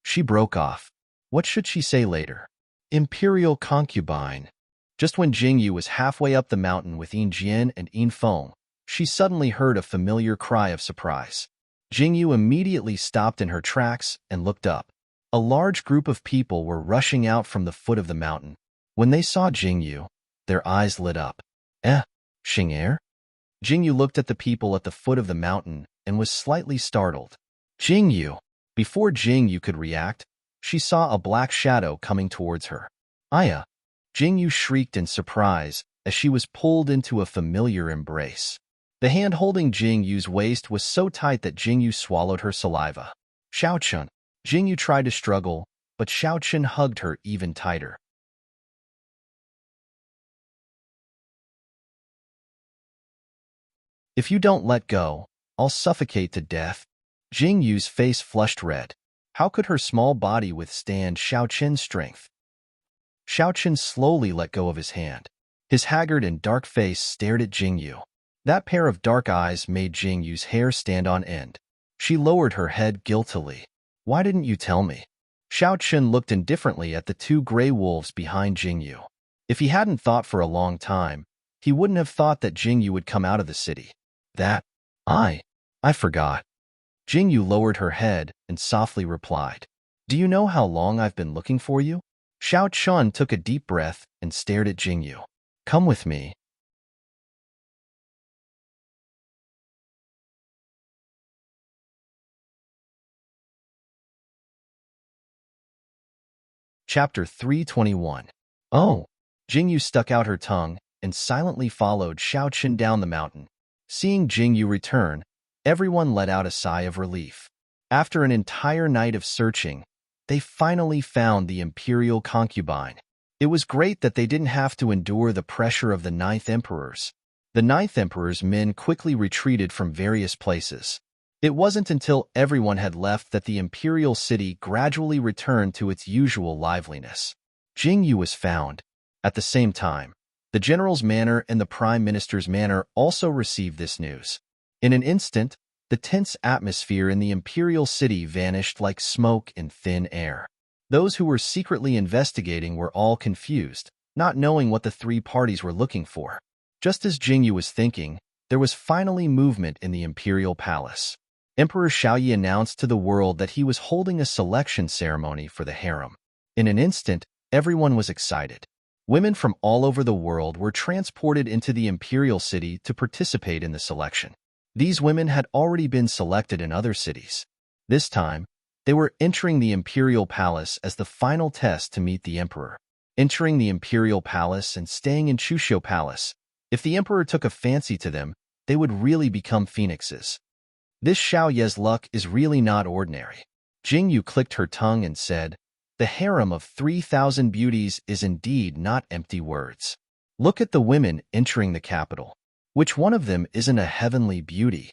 She broke off. What should she say later? Imperial concubine. Just when Jingyu was halfway up the mountain with Injian and Infeng, she suddenly heard a familiar cry of surprise. Jingyu immediately stopped in her tracks and looked up. A large group of people were rushing out from the foot of the mountain. When they saw Jingyu, their eyes lit up. Xing'er? Jingyu looked at the people at the foot of the mountain and was slightly startled. Jingyu! Before Jingyu could react, she saw a black shadow coming towards her. Aya! Jingyu shrieked in surprise as she was pulled into a familiar embrace. The hand holding Jingyu's waist was so tight that Jingyu swallowed her saliva. Xiaoqin! Jingyu tried to struggle, but Xiaoqin hugged her even tighter. If you don't let go, I'll suffocate to death. Jingyu's face flushed red. How could her small body withstand Xiaoqin's strength? Xiaoqin slowly let go of his hand. His haggard and dark face stared at Jingyu. That pair of dark eyes made Jingyu's hair stand on end. She lowered her head guiltily. Why didn't you tell me? Xiaoqin looked indifferently at the two gray wolves behind Jingyu. If he hadn't thought for a long time, he wouldn't have thought that Jingyu would come out of the city. I forgot. Jingyu lowered her head and softly replied. Do you know how long I've been looking for you? Xiaoqin took a deep breath and stared at Jingyu. Come with me. Chapter 321. Oh! Jingyu stuck out her tongue and silently followed Xiaoqin down the mountain. Seeing Jingyu return, everyone let out a sigh of relief. After an entire night of searching, they finally found the Imperial concubine. It was great that they didn't have to endure the pressure of the 9th emperors. The ninth emperor's men quickly retreated from various places. It wasn't until everyone had left that the imperial city gradually returned to its usual liveliness. Jing Yu was found. At the same time, the general's manor and the prime minister's manor also received this news. In an instant, the tense atmosphere in the imperial city vanished like smoke in thin air. Those who were secretly investigating were all confused, not knowing what the three parties were looking for. Just as Jing Yu was thinking, there was finally movement in the imperial palace. Emperor Xiaoyi announced to the world that he was holding a selection ceremony for the harem. In an instant, everyone was excited. Women from all over the world were transported into the imperial city to participate in the selection. These women had already been selected in other cities. This time, they were entering the imperial palace as the final test to meet the emperor. Entering the imperial palace and staying in Chuxiu Palace, if the emperor took a fancy to them, they would really become phoenixes. This Xiao Ye's luck is really not ordinary. Jing Yu clicked her tongue and said, "The harem of 3,000 beauties is indeed not empty words. Look at the women entering the capital. Which one of them isn't a heavenly beauty?"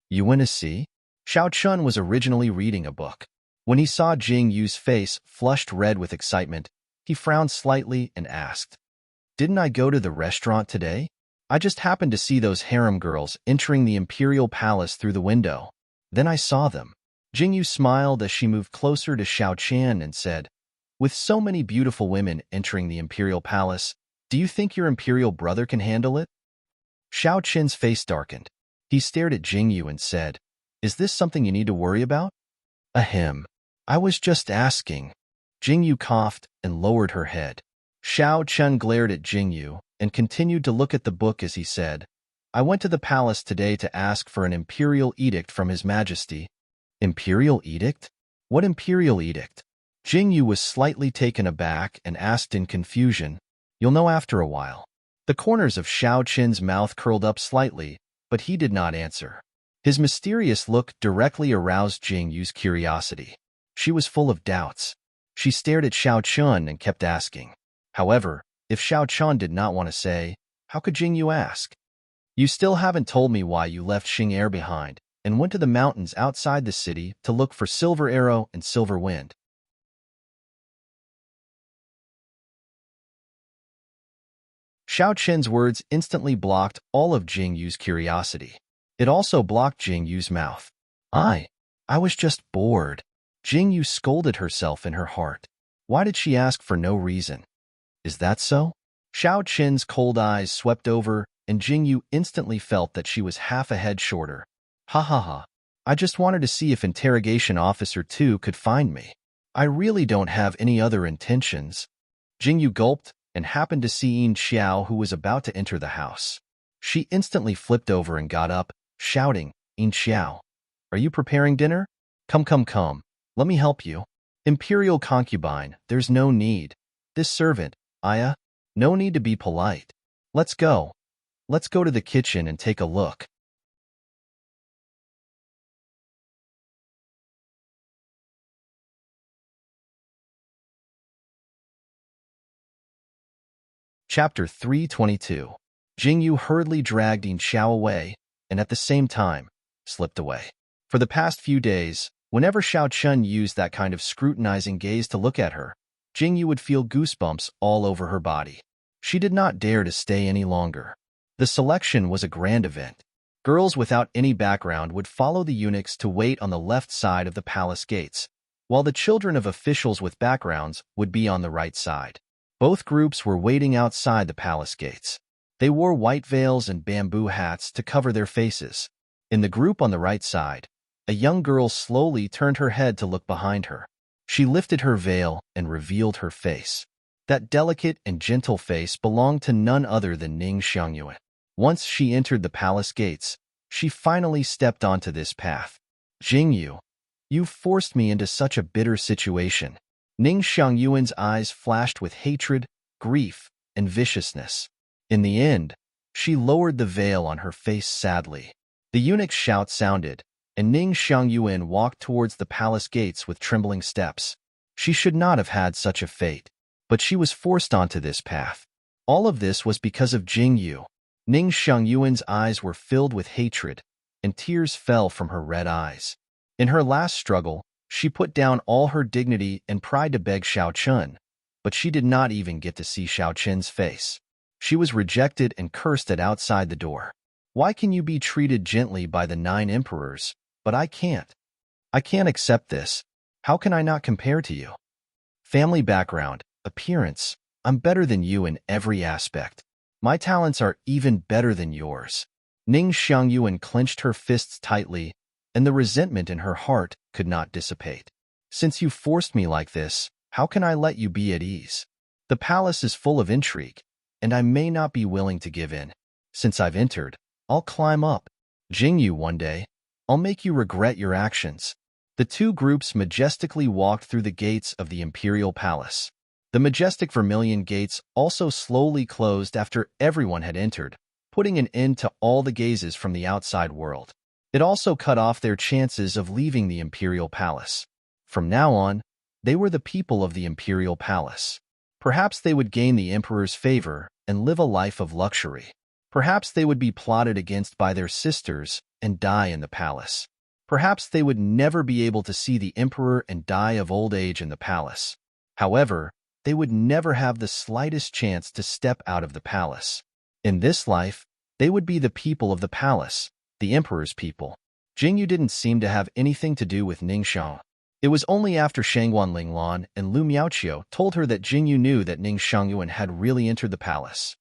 "You want to see?" Xiao Chun was originally reading a book. When he saw Jing Yu's face flushed red with excitement, he frowned slightly and asked, "Didn't I go to the restaurant today? I just happened to see those harem girls entering the imperial palace through the window. Then I saw them." Jing Yu smiled as she moved closer to Xiao Qian and said, "With so many beautiful women entering the imperial palace, do you think your imperial brother can handle it?" Xiao Qian's face darkened. He stared at Jing Yu and said, "Is this something you need to worry about?" "Ahem. I was just asking." Jing Yu coughed and lowered her head. Xiao Qian glared at Jing Yu and continued to look at the book as he said, "I went to the palace today to ask for an imperial edict from His Majesty." "Imperial edict? What imperial edict?" Jing Yu was slightly taken aback and asked in confusion, "You'll know after a while." The corners of Xiao Qian's mouth curled up slightly, but he did not answer. His mysterious look directly aroused Jing Yu's curiosity. She was full of doubts. She stared at Xiao Chun and kept asking. However, if Xiao Chun did not want to say, how could Jing Yu ask? "You still haven't told me why you left Xing'er behind and went to the mountains outside the city to look for Silver Arrow and Silver Wind." Xiao Qian's words instantly blocked all of Jing Yu's curiosity. It also blocked Jing Yu's mouth. I was just bored." Jing Yu scolded herself in her heart. Why did she ask for no reason? Is that so? Xiao Qian's cold eyes swept over, and Jing Yu instantly felt that she was half a head shorter. "Ha ha ha. I just wanted to see if Interrogation Officer 2 could find me. I really don't have any other intentions." Jing Yu gulped and happened to see Yin Xiao, who was about to enter the house. She instantly flipped over and got up, shouting, "Yin Xiao, are you preparing dinner? Come, come, come. Let me help you." "Imperial concubine, there's no need. This servant, Aya, no need to be polite. Let's go. Let's go to the kitchen and take a look." Chapter 322. Jing Yu hurriedly dragged Yin Xiao away, and at the same time, slipped away. For the past few days, whenever Xiao Chun used that kind of scrutinizing gaze to look at her, Jing Yu would feel goosebumps all over her body. She did not dare to stay any longer. The selection was a grand event. Girls without any background would follow the eunuchs to wait on the left side of the palace gates, while the children of officials with backgrounds would be on the right side. Both groups were waiting outside the palace gates. They wore white veils and bamboo hats to cover their faces. In the group on the right side, a young girl slowly turned her head to look behind her. She lifted her veil and revealed her face. That delicate and gentle face belonged to none other than Ning Xiangyuan. Once she entered the palace gates, she finally stepped onto this path. "Jing Yu, you forced me into such a bitter situation." Ning Xiangyuan's eyes flashed with hatred, grief, and viciousness. In the end, she lowered the veil on her face sadly. The eunuch's shout sounded, and Ning Xiangyuan walked towards the palace gates with trembling steps. She should not have had such a fate, but she was forced onto this path. All of this was because of Jing Yu. Ning Xiangyuan's eyes were filled with hatred, and tears fell from her red eyes. In her last struggle, she put down all her dignity and pride to beg Xiao Chun, but she did not even get to see Xiao Chen's face. She was rejected and cursed at outside the door. Why can you be treated gently by the 9 emperors, but I can't? I can't accept this. How can I not compare to you? Family background, appearance, I'm better than you in every aspect. My talents are even better than yours. Ning Xiangyuan clenched her fists tightly, and the resentment in her heart could not dissipate. Since you forced me like this, how can I let you be at ease? The palace is full of intrigue, and I may not be willing to give in. Since I've entered, I'll climb up. Jingyu one day, I'll make you regret your actions. The two groups majestically walked through the gates of the imperial palace. The majestic vermilion gates also slowly closed after everyone had entered, putting an end to all the gazes from the outside world. It also cut off their chances of leaving the imperial palace. From now on, they were the people of the imperial palace. Perhaps they would gain the emperor's favor and live a life of luxury. Perhaps they would be plotted against by their sisters and die in the palace. Perhaps they would never be able to see the emperor and die of old age in the palace. However, they would never have the slightest chance to step out of the palace. In this life, they would be the people of the palace, the emperor's people. Jingyu didn't seem to have anything to do with Ningxiang. It was only after Shangguan Linglan and Lu Miaoqiu told her that Jingyu knew that Ning Xiangyuan had really entered the palace.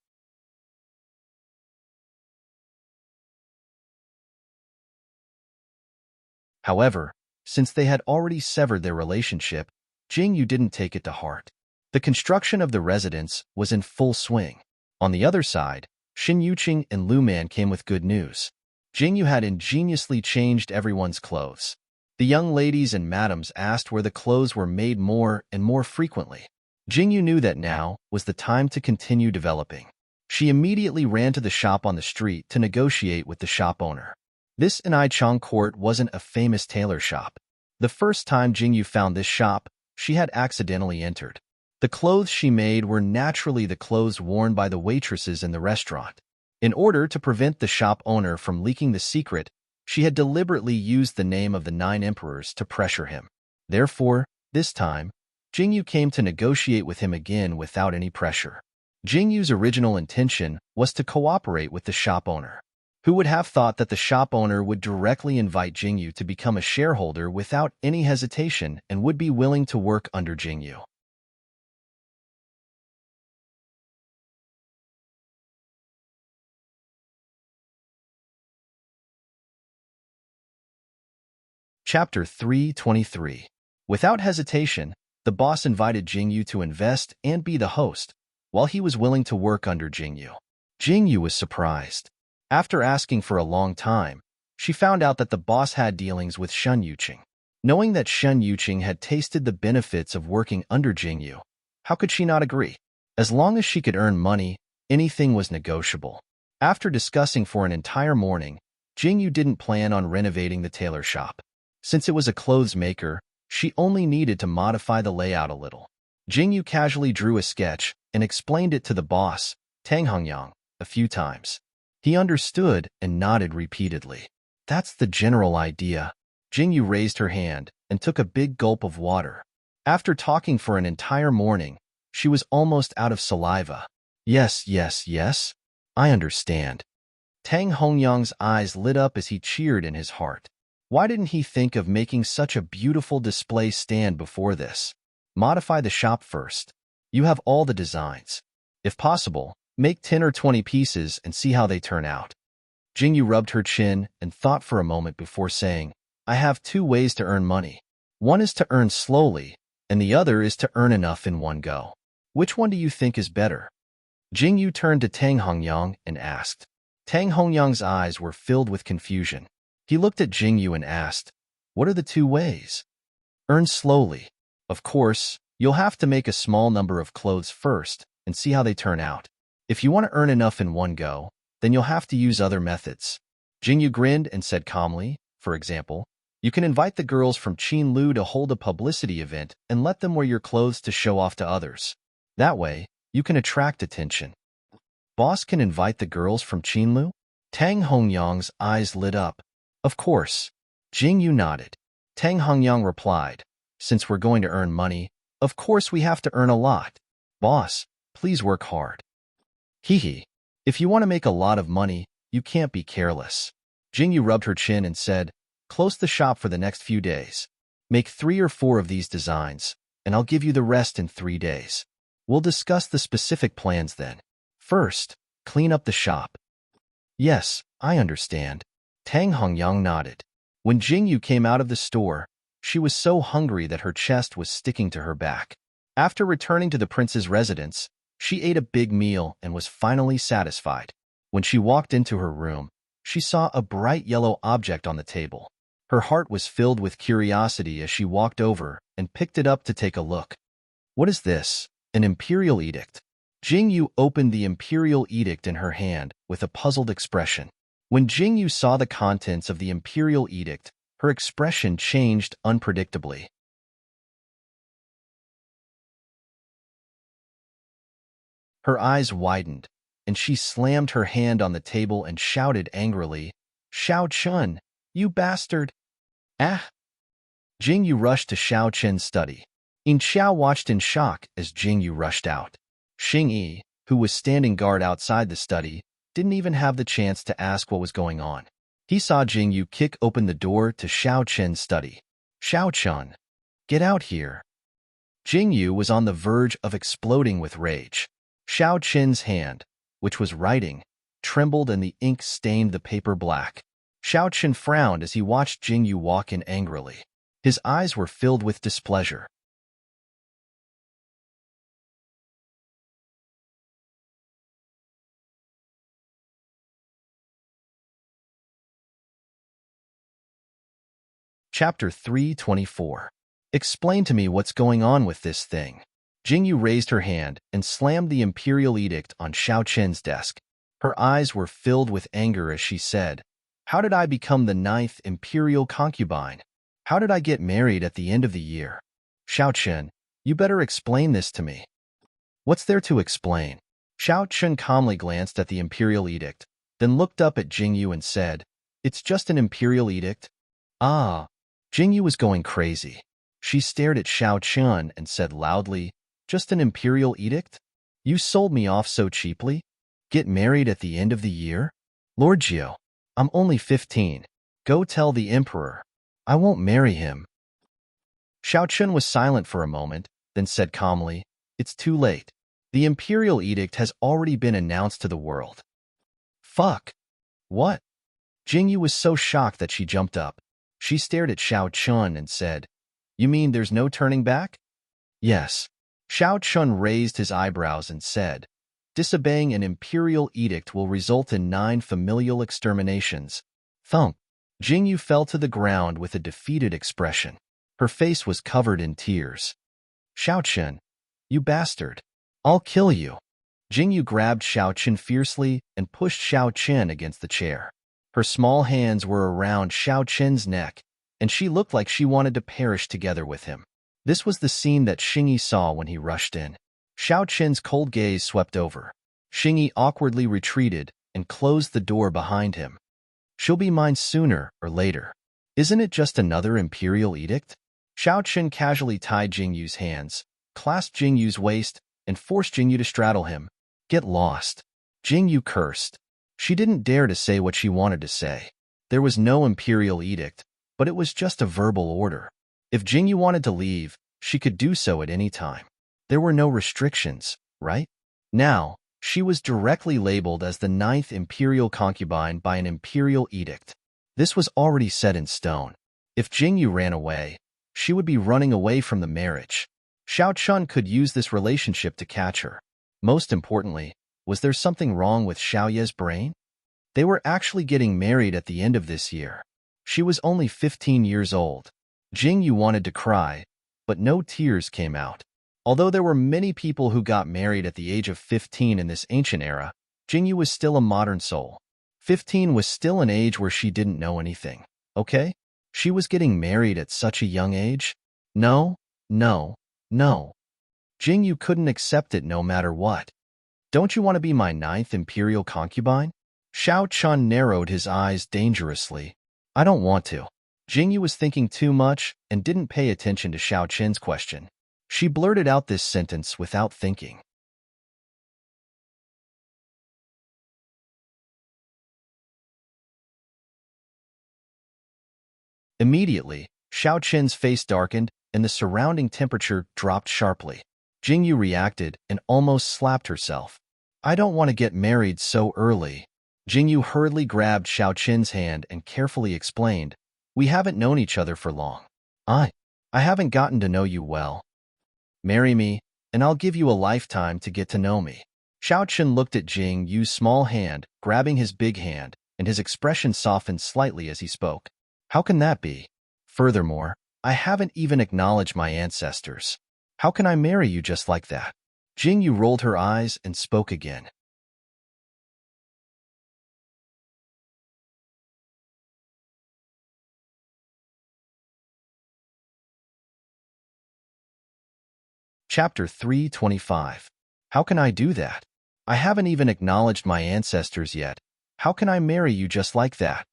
However, since they had already severed their relationship, Jingyu didn't take it to heart. The construction of the residence was in full swing. On the other side, Xin Yuqing and Lu Man came with good news. Jingyu had ingeniously changed everyone's clothes. The young ladies and madams asked where the clothes were made more and more frequently. Jingyu knew that now was the time to continue developing. She immediately ran to the shop on the street to negotiate with the shop owner. This in Ichang Court wasn't a famous tailor shop. The first time Jingyu found this shop, she had accidentally entered. The clothes she made were naturally the clothes worn by the waitresses in the restaurant. In order to prevent the shop owner from leaking the secret, she had deliberately used the name of the 9 emperors to pressure him. Therefore, this time, Jingyu came to negotiate with him again without any pressure. Jingyu's original intention was to cooperate with the shop owner. Who would have thought that the shop owner would directly invite Jingyu to become a shareholder without any hesitation and would be willing to work under Jingyu? Chapter 323. Without hesitation, the boss invited Jingyu to invest and be the host, while he was willing to work under Jingyu. Jingyu was surprised. After asking for a long time, she found out that the boss had dealings with Shen Yuqing. Knowing that Shen Yuqing had tasted the benefits of working under Jingyu, how could she not agree? As long as she could earn money, anything was negotiable. After discussing for an entire morning, Jingyu didn't plan on renovating the tailor shop. Since it was a clothes maker, she only needed to modify the layout a little. Jingyu casually drew a sketch and explained it to the boss, Tang Hongyang, a few times. He understood and nodded repeatedly. That's the general idea. Jingyu raised her hand and took a big gulp of water. After talking for an entire morning, she was almost out of saliva. Yes, yes, yes. I understand. Tang Hongyang's eyes lit up as he cheered in his heart. Why didn't he think of making such a beautiful display stand before this? Modify the shop first. You have all the designs. If possible, make 10 or 20 pieces and see how they turn out. Jingyu rubbed her chin and thought for a moment before saying, I have 2 ways to earn money. One is to earn slowly, and the other is to earn enough in one go. Which one do you think is better? Jingyu turned to Tang Hongyang and asked. Tang Hongyang's eyes were filled with confusion. He looked at Jingyu and asked, What are the 2 ways? Earn slowly. Of course, you'll have to make a small number of clothes first and see how they turn out. If you want to earn enough in one go, then you'll have to use other methods. Jingyu grinned and said calmly, for example, you can invite the girls from Qinlu to hold a publicity event and let them wear your clothes to show off to others. That way, you can attract attention. Boss can invite the girls from Qinlu? Tang Hongyang's eyes lit up. Of course. Jing Yu nodded. Tang Hongyang replied, since we're going to earn money, of course we have to earn a lot. Boss, please work hard. Hee. If you want to make a lot of money, you can't be careless. Jing Yu rubbed her chin and said, close the shop for the next few days. Make 3 or 4 of these designs, and I'll give you the rest in 3 days. We'll discuss the specific plans then. First, clean up the shop. Yes, I understand. Tang Hongyang nodded. When Jing Yu came out of the store, she was so hungry that her chest was sticking to her back. After returning to the prince's residence, she ate a big meal and was finally satisfied. When she walked into her room, she saw a bright yellow object on the table. Her heart was filled with curiosity as she walked over and picked it up to take a look. What is this? An imperial edict. Jing Yu opened the imperial edict in her hand with a puzzled expression. When Jing Yu saw the contents of the imperial edict, her expression changed unpredictably. Her eyes widened, and she slammed her hand on the table and shouted angrily, Xiao Chun, you bastard! Ah! Jing Yu rushed to Xiao Chen's study. Yin Xiao watched in shock as Jing Yu rushed out. Xing Yi, who was standing guard outside the study, didn't even have the chance to ask what was going on. He saw Jing Yu kick open the door to Xiao Chen's study. Xiao Chun, get out here. Jing Yu was on the verge of exploding with rage. Xiao Chen's hand, which was writing, trembled and the ink stained the paper black. Xiao Chen frowned as he watched Jing Yu walk in angrily. His eyes were filled with displeasure. Chapter 324. Explain to me what's going on with this thing. Jing Yu raised her hand and slammed the imperial edict on Xiao Chen's desk. Her eyes were filled with anger as she said, How did I become the 9th imperial concubine? How did I get married at the end of the year? Xiao Chen, you better explain this to me. What's there to explain? Xiao Chen calmly glanced at the imperial edict, then looked up at Jing Yu and said, It's just an imperial edict? Ah. Jing Yu was going crazy. She stared at Xiao Chen and said loudly, Just an imperial edict? You sold me off so cheaply? Get married at the end of the year? Lord Jiu, I'm only 15. Go tell the emperor. I won't marry him. Xiao Chen was silent for a moment, then said calmly, It's too late. The imperial edict has already been announced to the world. Fuck. What? Jing Yu was so shocked that she jumped up. She stared at Xiao Chun and said, You mean there's no turning back? Yes. Xiao Chun raised his eyebrows and said, Disobeying an imperial edict will result in 9 familial exterminations. Thump. Jing Yu fell to the ground with a defeated expression. Her face was covered in tears. Xiao Chen, you bastard. I'll kill you. Jing Yu grabbed Xiao Chen fiercely and pushed Xiao Chen against the chair. Her small hands were around Xiao Chen's neck, and she looked like she wanted to perish together with him. This was the scene that Xingyi saw when he rushed in. Xiao Chen's cold gaze swept over. Xingyi awkwardly retreated and closed the door behind him. She'll be mine sooner or later. Isn't it just another imperial edict? Xiao Chen casually tied Jing Yu's hands, clasped Jing Yu's waist, and forced Jing Yu to straddle him. Get lost. Jing Yu cursed. She didn't dare to say what she wanted to say. There was no imperial edict, but it was just a verbal order. If Jing Yu wanted to leave, she could do so at any time. There were no restrictions, right? Now, she was directly labeled as the 9th imperial concubine by an imperial edict. This was already set in stone. If Jing Yu ran away, she would be running away from the marriage. Xiao Chun could use this relationship to catch her. Most importantly, was there something wrong with Xiao Ye's brain? They were actually getting married at the end of this year. She was only 15 years old. Jing Yu wanted to cry, but no tears came out. Although there were many people who got married at the age of 15 in this ancient era, Jing Yu was still a modern soul. 15 was still an age where she didn't know anything, okay? She was getting married at such a young age? No, no, no. Jing Yu couldn't accept it no matter what. Don't you want to be my ninth imperial concubine? Xiao Chun narrowed his eyes dangerously. I don't want to. Jingyu was thinking too much and didn't pay attention to Xiao Chen's question. She blurted out this sentence without thinking. Immediately, Xiao Chen's face darkened and the surrounding temperature dropped sharply. Jingyu reacted and almost slapped herself. I don't want to get married so early. Jingyu hurriedly grabbed Xiao Chen's hand and carefully explained, we haven't known each other for long. I haven't gotten to know you well. Marry me, and I'll give you a lifetime to get to know me. Xiao Chen looked at Jingyu's small hand, grabbing his big hand, and his expression softened slightly as he spoke. How can that be? Furthermore, I haven't even acknowledged my ancestors. How can I marry you just like that? Jingyu rolled her eyes and spoke again. Chapter 325. How can I do that? I haven't even acknowledged my ancestors yet. How can I marry you just like that?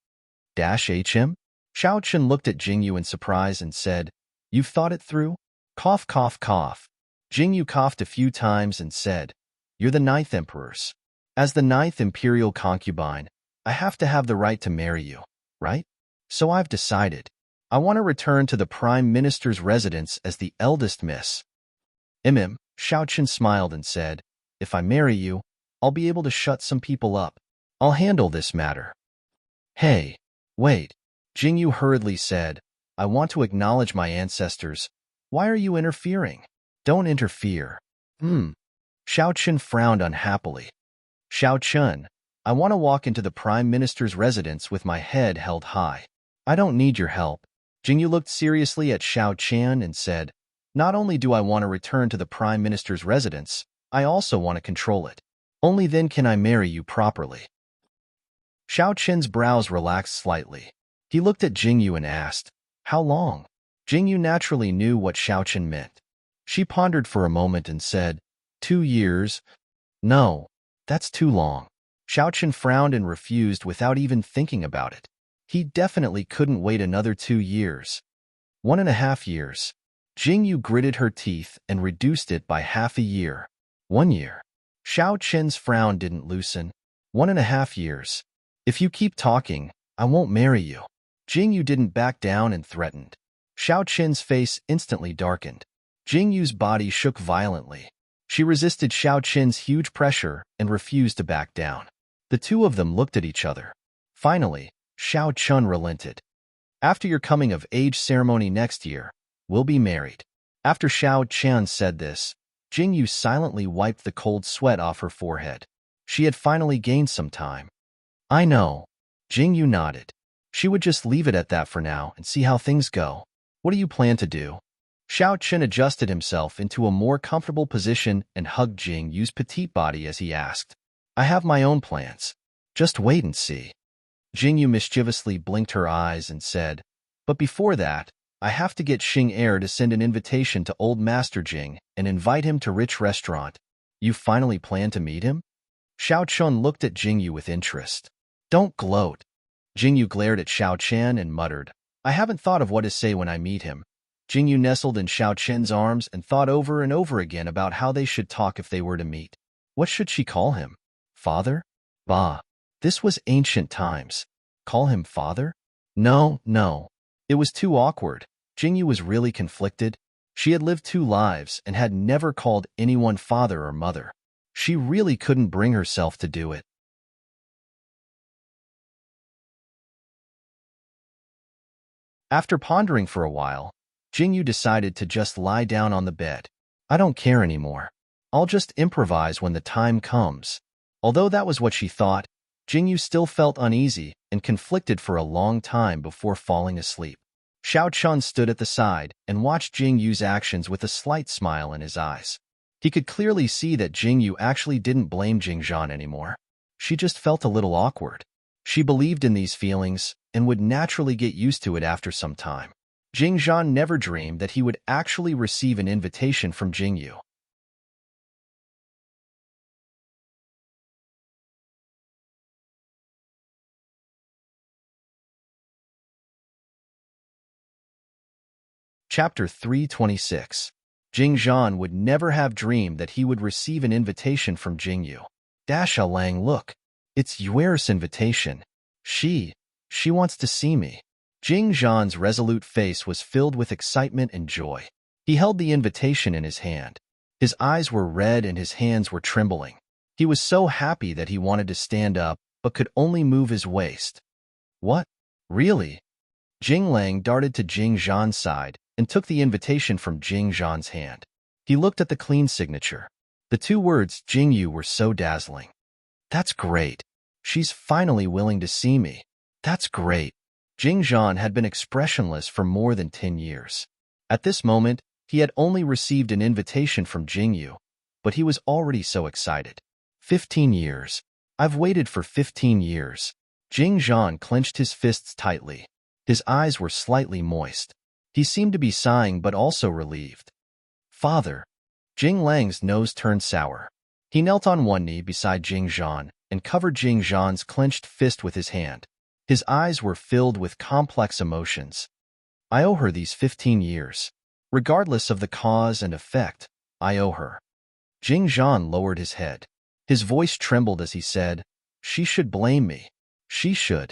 HM? Xiao Chen looked at Jingyu in surprise and said, You've thought it through? Cough, cough, cough. Jingyu coughed a few times and said, You're the ninth emperors. As the ninth imperial concubine, I have to have the right to marry you, right? So I've decided. I want to return to the prime minister's residence as the eldest miss. Xiao Chen smiled and said, If I marry you, I'll be able to shut some people up. I'll handle this matter. Hey, wait. Jingyu hurriedly said, I want to acknowledge my ancestors. Why are you interfering? Don't interfere. Xiao Chen frowned unhappily. Xiao Chen, I want to walk into the prime minister's residence with my head held high. I don't need your help. Jingyu looked seriously at Xiao Chen and said, Not only do I want to return to the prime minister's residence, I also want to control it. Only then can I marry you properly. Xiao Chen's brows relaxed slightly. He looked at Jingyu and asked, How long? Jingyu naturally knew what Xiao Chen meant. She pondered for a moment and said, 2 years? No, that's too long. Xiao Chen frowned and refused without even thinking about it. He definitely couldn't wait another 2 years. 1.5 years. Jingyu gritted her teeth and reduced it by half a year. 1 year. Xiao Chen's frown didn't loosen. 1.5 years. If you keep talking, I won't marry you. Jingyu didn't back down and threatened. Xiao Chen's face instantly darkened. Jingyu's body shook violently. She resisted Xiao Chen's huge pressure and refused to back down. The two of them looked at each other. Finally, Xiao Chen relented. After your coming-of-age ceremony next year, we'll be married. After Xiao Chen said this, Jingyu silently wiped the cold sweat off her forehead. She had finally gained some time. I know. Jingyu nodded. She would just leave it at that for now and see how things go. What do you plan to do? Xiao Chen adjusted himself into a more comfortable position and hugged Jingyu's petite body as he asked, I have my own plans. Just wait and see. Jingyu mischievously blinked her eyes and said, But before that, I have to get Xing Heir to send an invitation to old Master Jing and invite him to rich restaurant. You finally plan to meet him? Xiao Chen looked at Jingyu with interest. Don't gloat. Jingyu glared at Xiao Chen and muttered, I haven't thought of what to say when I meet him. Jingyu nestled in Xiao Chen's arms and thought over and over again about how they should talk if they were to meet. What should she call him? Father? Bah. This was ancient times. Call him father? No. It was too awkward. Jingyu was really conflicted. She had lived 2 lives and had never called anyone father or mother. She really couldn't bring herself to do it. After pondering for a while, Jingyu decided to just lie down on the bed. I don't care anymore. I'll just improvise when the time comes. Although that was what she thought, Jingyu still felt uneasy and conflicted for a long time before falling asleep. Xiao Chun stood at the side and watched Jingyu's actions with a slight smile in his eyes. He could clearly see that Jingyu actually didn't blame Jingzhan anymore. She just felt a little awkward. She believed in these feelings and would naturally get used to it after some time. Jingzhan never dreamed that he would actually receive an invitation from Jingyu. Chapter 326. Jing Zhan would never have dreamed that he would receive an invitation from Jingyu. Dasha Lang, look. It's Yuer's invitation. She wants to see me. Jing Zhan's resolute face was filled with excitement and joy. He held the invitation in his hand. His eyes were red and his hands were trembling. He was so happy that he wanted to stand up, but could only move his waist. What? Really? Jing Lang darted to Jing Zhan's side and took the invitation from Jing Zhan's hand. He looked at the clean signature. The two words Jingyu were so dazzling. That's great. She's finally willing to see me. That's great. Jing Zhan had been expressionless for more than 10 years. At this moment, he had only received an invitation from Jingyu, but he was already so excited. 15 years. I've waited for 15 years. Jing Zhan clenched his fists tightly. His eyes were slightly moist. He seemed to be sighing but also relieved. Father. Jing Lang's nose turned sour. He knelt on one knee beside Jing Zhan and covered Jing Zhan's clenched fist with his hand. His eyes were filled with complex emotions. I owe her these 15 years. Regardless of the cause and effect, I owe her. Jing Zhan lowered his head. His voice trembled as he said, She should blame me. She should.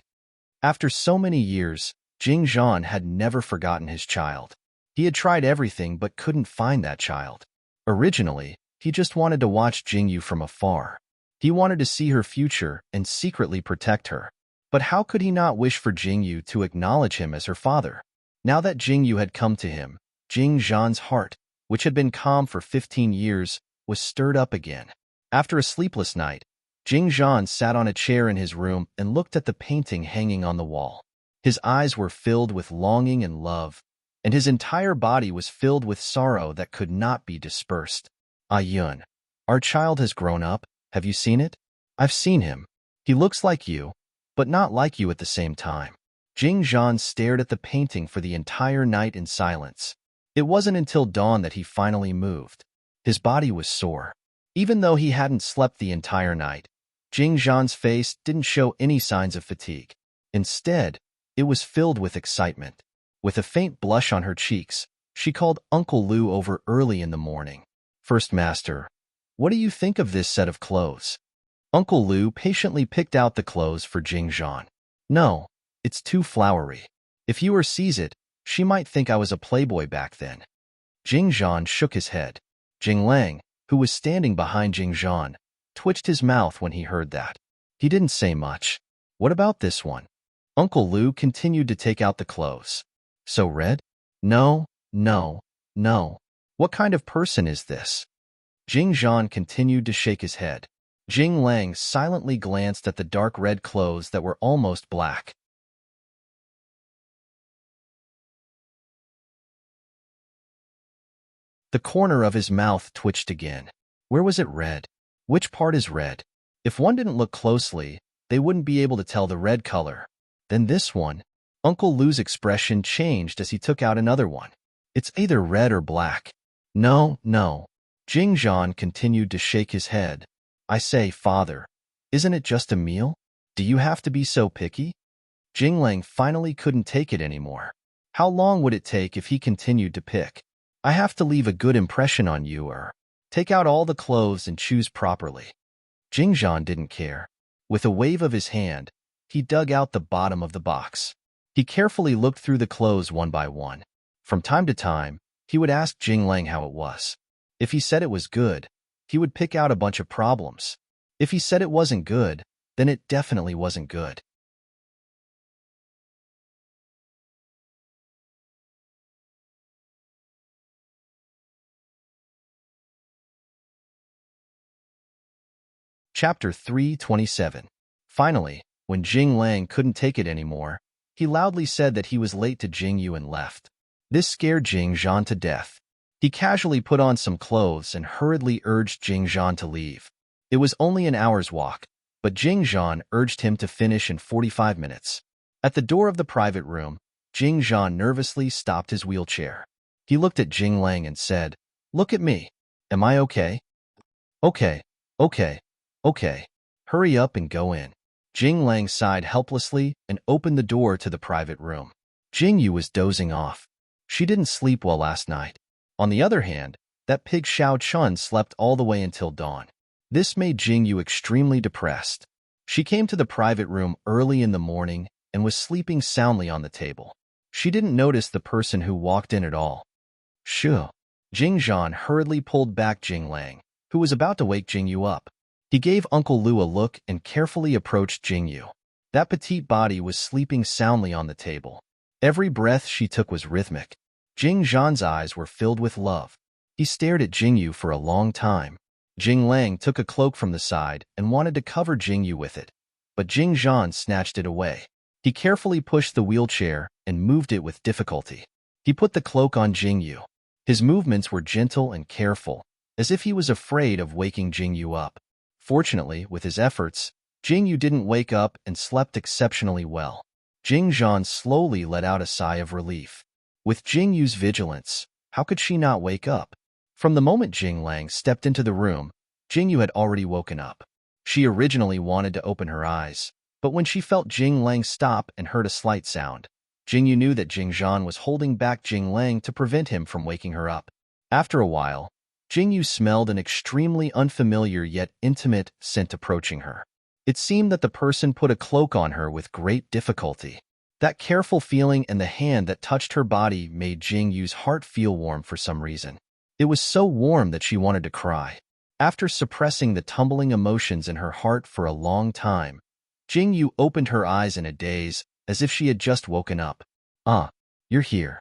After so many years, Jing Zhan had never forgotten his child. He had tried everything but couldn't find that child. Originally, he just wanted to watch Jingyu from afar. He wanted to see her future and secretly protect her. But how could he not wish for Jingyu to acknowledge him as her father? Now that Jingyu had come to him, Jing Zhan's heart, which had been calm for 15 years, was stirred up again. After a sleepless night, Jing Zhan sat on a chair in his room and looked at the painting hanging on the wall. His eyes were filled with longing and love, and his entire body was filled with sorrow that could not be dispersed. Ah Yun, our child has grown up. Have you seen it? I've seen him. He looks like you, but not like you at the same time. Jing Zhan stared at the painting for the entire night in silence. It wasn't until dawn that he finally moved. His body was sore. Even though he hadn't slept the entire night, Jing Zhan's face didn't show any signs of fatigue. Instead, it was filled with excitement. With a faint blush on her cheeks, she called Uncle Lu over early in the morning. First Master, what do you think of this set of clothes? Uncle Lu patiently picked out the clothes for Jing Zhan. No, it's too flowery. If Yuer sees it, she might think I was a playboy back then. Jing Zhan shook his head. Jing Lang, who was standing behind Jing Zhan, twitched his mouth when he heard that. He didn't say much. What about this one? Uncle Lu continued to take out the clothes. So red? No, no, no. What kind of person is this? Jing Zhan continued to shake his head. Jing Lang silently glanced at the dark red clothes that were almost black. The corner of his mouth twitched again. Where was it red? Which part is red? If one didn't look closely, they wouldn't be able to tell the red color. Then this one. Uncle Lu's expression changed as he took out another one. It's either red or black. No, no. Jing Zhan continued to shake his head. I say, Father, isn't it just a meal? Do you have to be so picky? Jing Lang finally couldn't take it anymore. How long would it take if he continued to pick? I have to leave a good impression on you, or take out all the clothes and choose properly. Jing Zhan didn't care. With a wave of his hand, he dug out the bottom of the box. He carefully looked through the clothes one by one. From time to time, he would ask Jing Lang how it was. If he said it was good, he would pick out a bunch of problems. If he said it wasn't good, then it definitely wasn't good. Chapter 327. Finally, when Jing Lang couldn't take it anymore, he loudly said that he was late to Jingyu and left. This scared Jing Zhan to death. He casually put on some clothes and hurriedly urged Jing Zhan to leave. It was only an hour's walk, but Jing Zhan urged him to finish in 45 minutes. At the door of the private room, Jing Zhan nervously stopped his wheelchair. He looked at Jing Lang and said, Look at me. Am I okay? Okay, okay, okay. Hurry up and go in. Jing Lang sighed helplessly and opened the door to the private room. Jingyu was dozing off. She didn't sleep well last night. On the other hand, that pig Xiao Chun slept all the way until dawn. This made Jingyu extremely depressed. She came to the private room early in the morning and was sleeping soundly on the table. She didn't notice the person who walked in at all. Shoo. Jing Zhan hurriedly pulled back Jing Lang, who was about to wake Jingyu up. He gave Uncle Lu a look and carefully approached Jingyu. That petite body was sleeping soundly on the table. Every breath she took was rhythmic. Jing Zhan's eyes were filled with love. He stared at Jingyu for a long time. Jing Lang took a cloak from the side and wanted to cover Jingyu with it, but Jing Zhan snatched it away. He carefully pushed the wheelchair and moved it with difficulty. He put the cloak on Jingyu. His movements were gentle and careful, as if he was afraid of waking Jingyu up. Fortunately, with his efforts, Jingyu didn't wake up and slept exceptionally well. Jing Zhan slowly let out a sigh of relief. With Jingyu's vigilance, how could she not wake up? From the moment Jing Lang stepped into the room, Jingyu had already woken up. She originally wanted to open her eyes, but when she felt Jing Lang stop and heard a slight sound, Jingyu knew that Jing Zhan was holding back Jing Lang to prevent him from waking her up. After a while, Jingyu smelled an extremely unfamiliar yet intimate scent approaching her. It seemed that the person put a cloak on her with great difficulty. That careful feeling and the hand that touched her body made Jingyu's heart feel warm for some reason. It was so warm that she wanted to cry. After suppressing the tumbling emotions in her heart for a long time, Jingyu opened her eyes in a daze, as if she had just woken up. "Ah, you're here."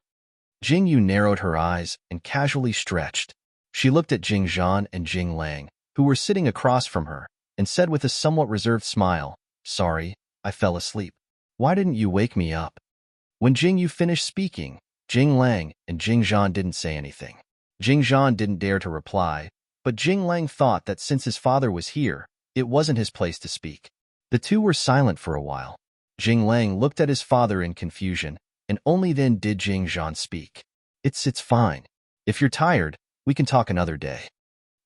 Jingyu narrowed her eyes and casually stretched. She looked at Jing Zhan and Jing Lang, who were sitting across from her, and said with a somewhat reserved smile, "Sorry, I fell asleep. Why didn't you wake me up?" When Jingyu finished speaking, Jing Lang and Jing Zhan didn't say anything. Jing Zhan didn't dare to reply, but Jing Lang thought that since his father was here, it wasn't his place to speak. The two were silent for a while. Jing Lang looked at his father in confusion, and only then did Jing Zhan speak. It's fine. If you're tired, we can talk another day."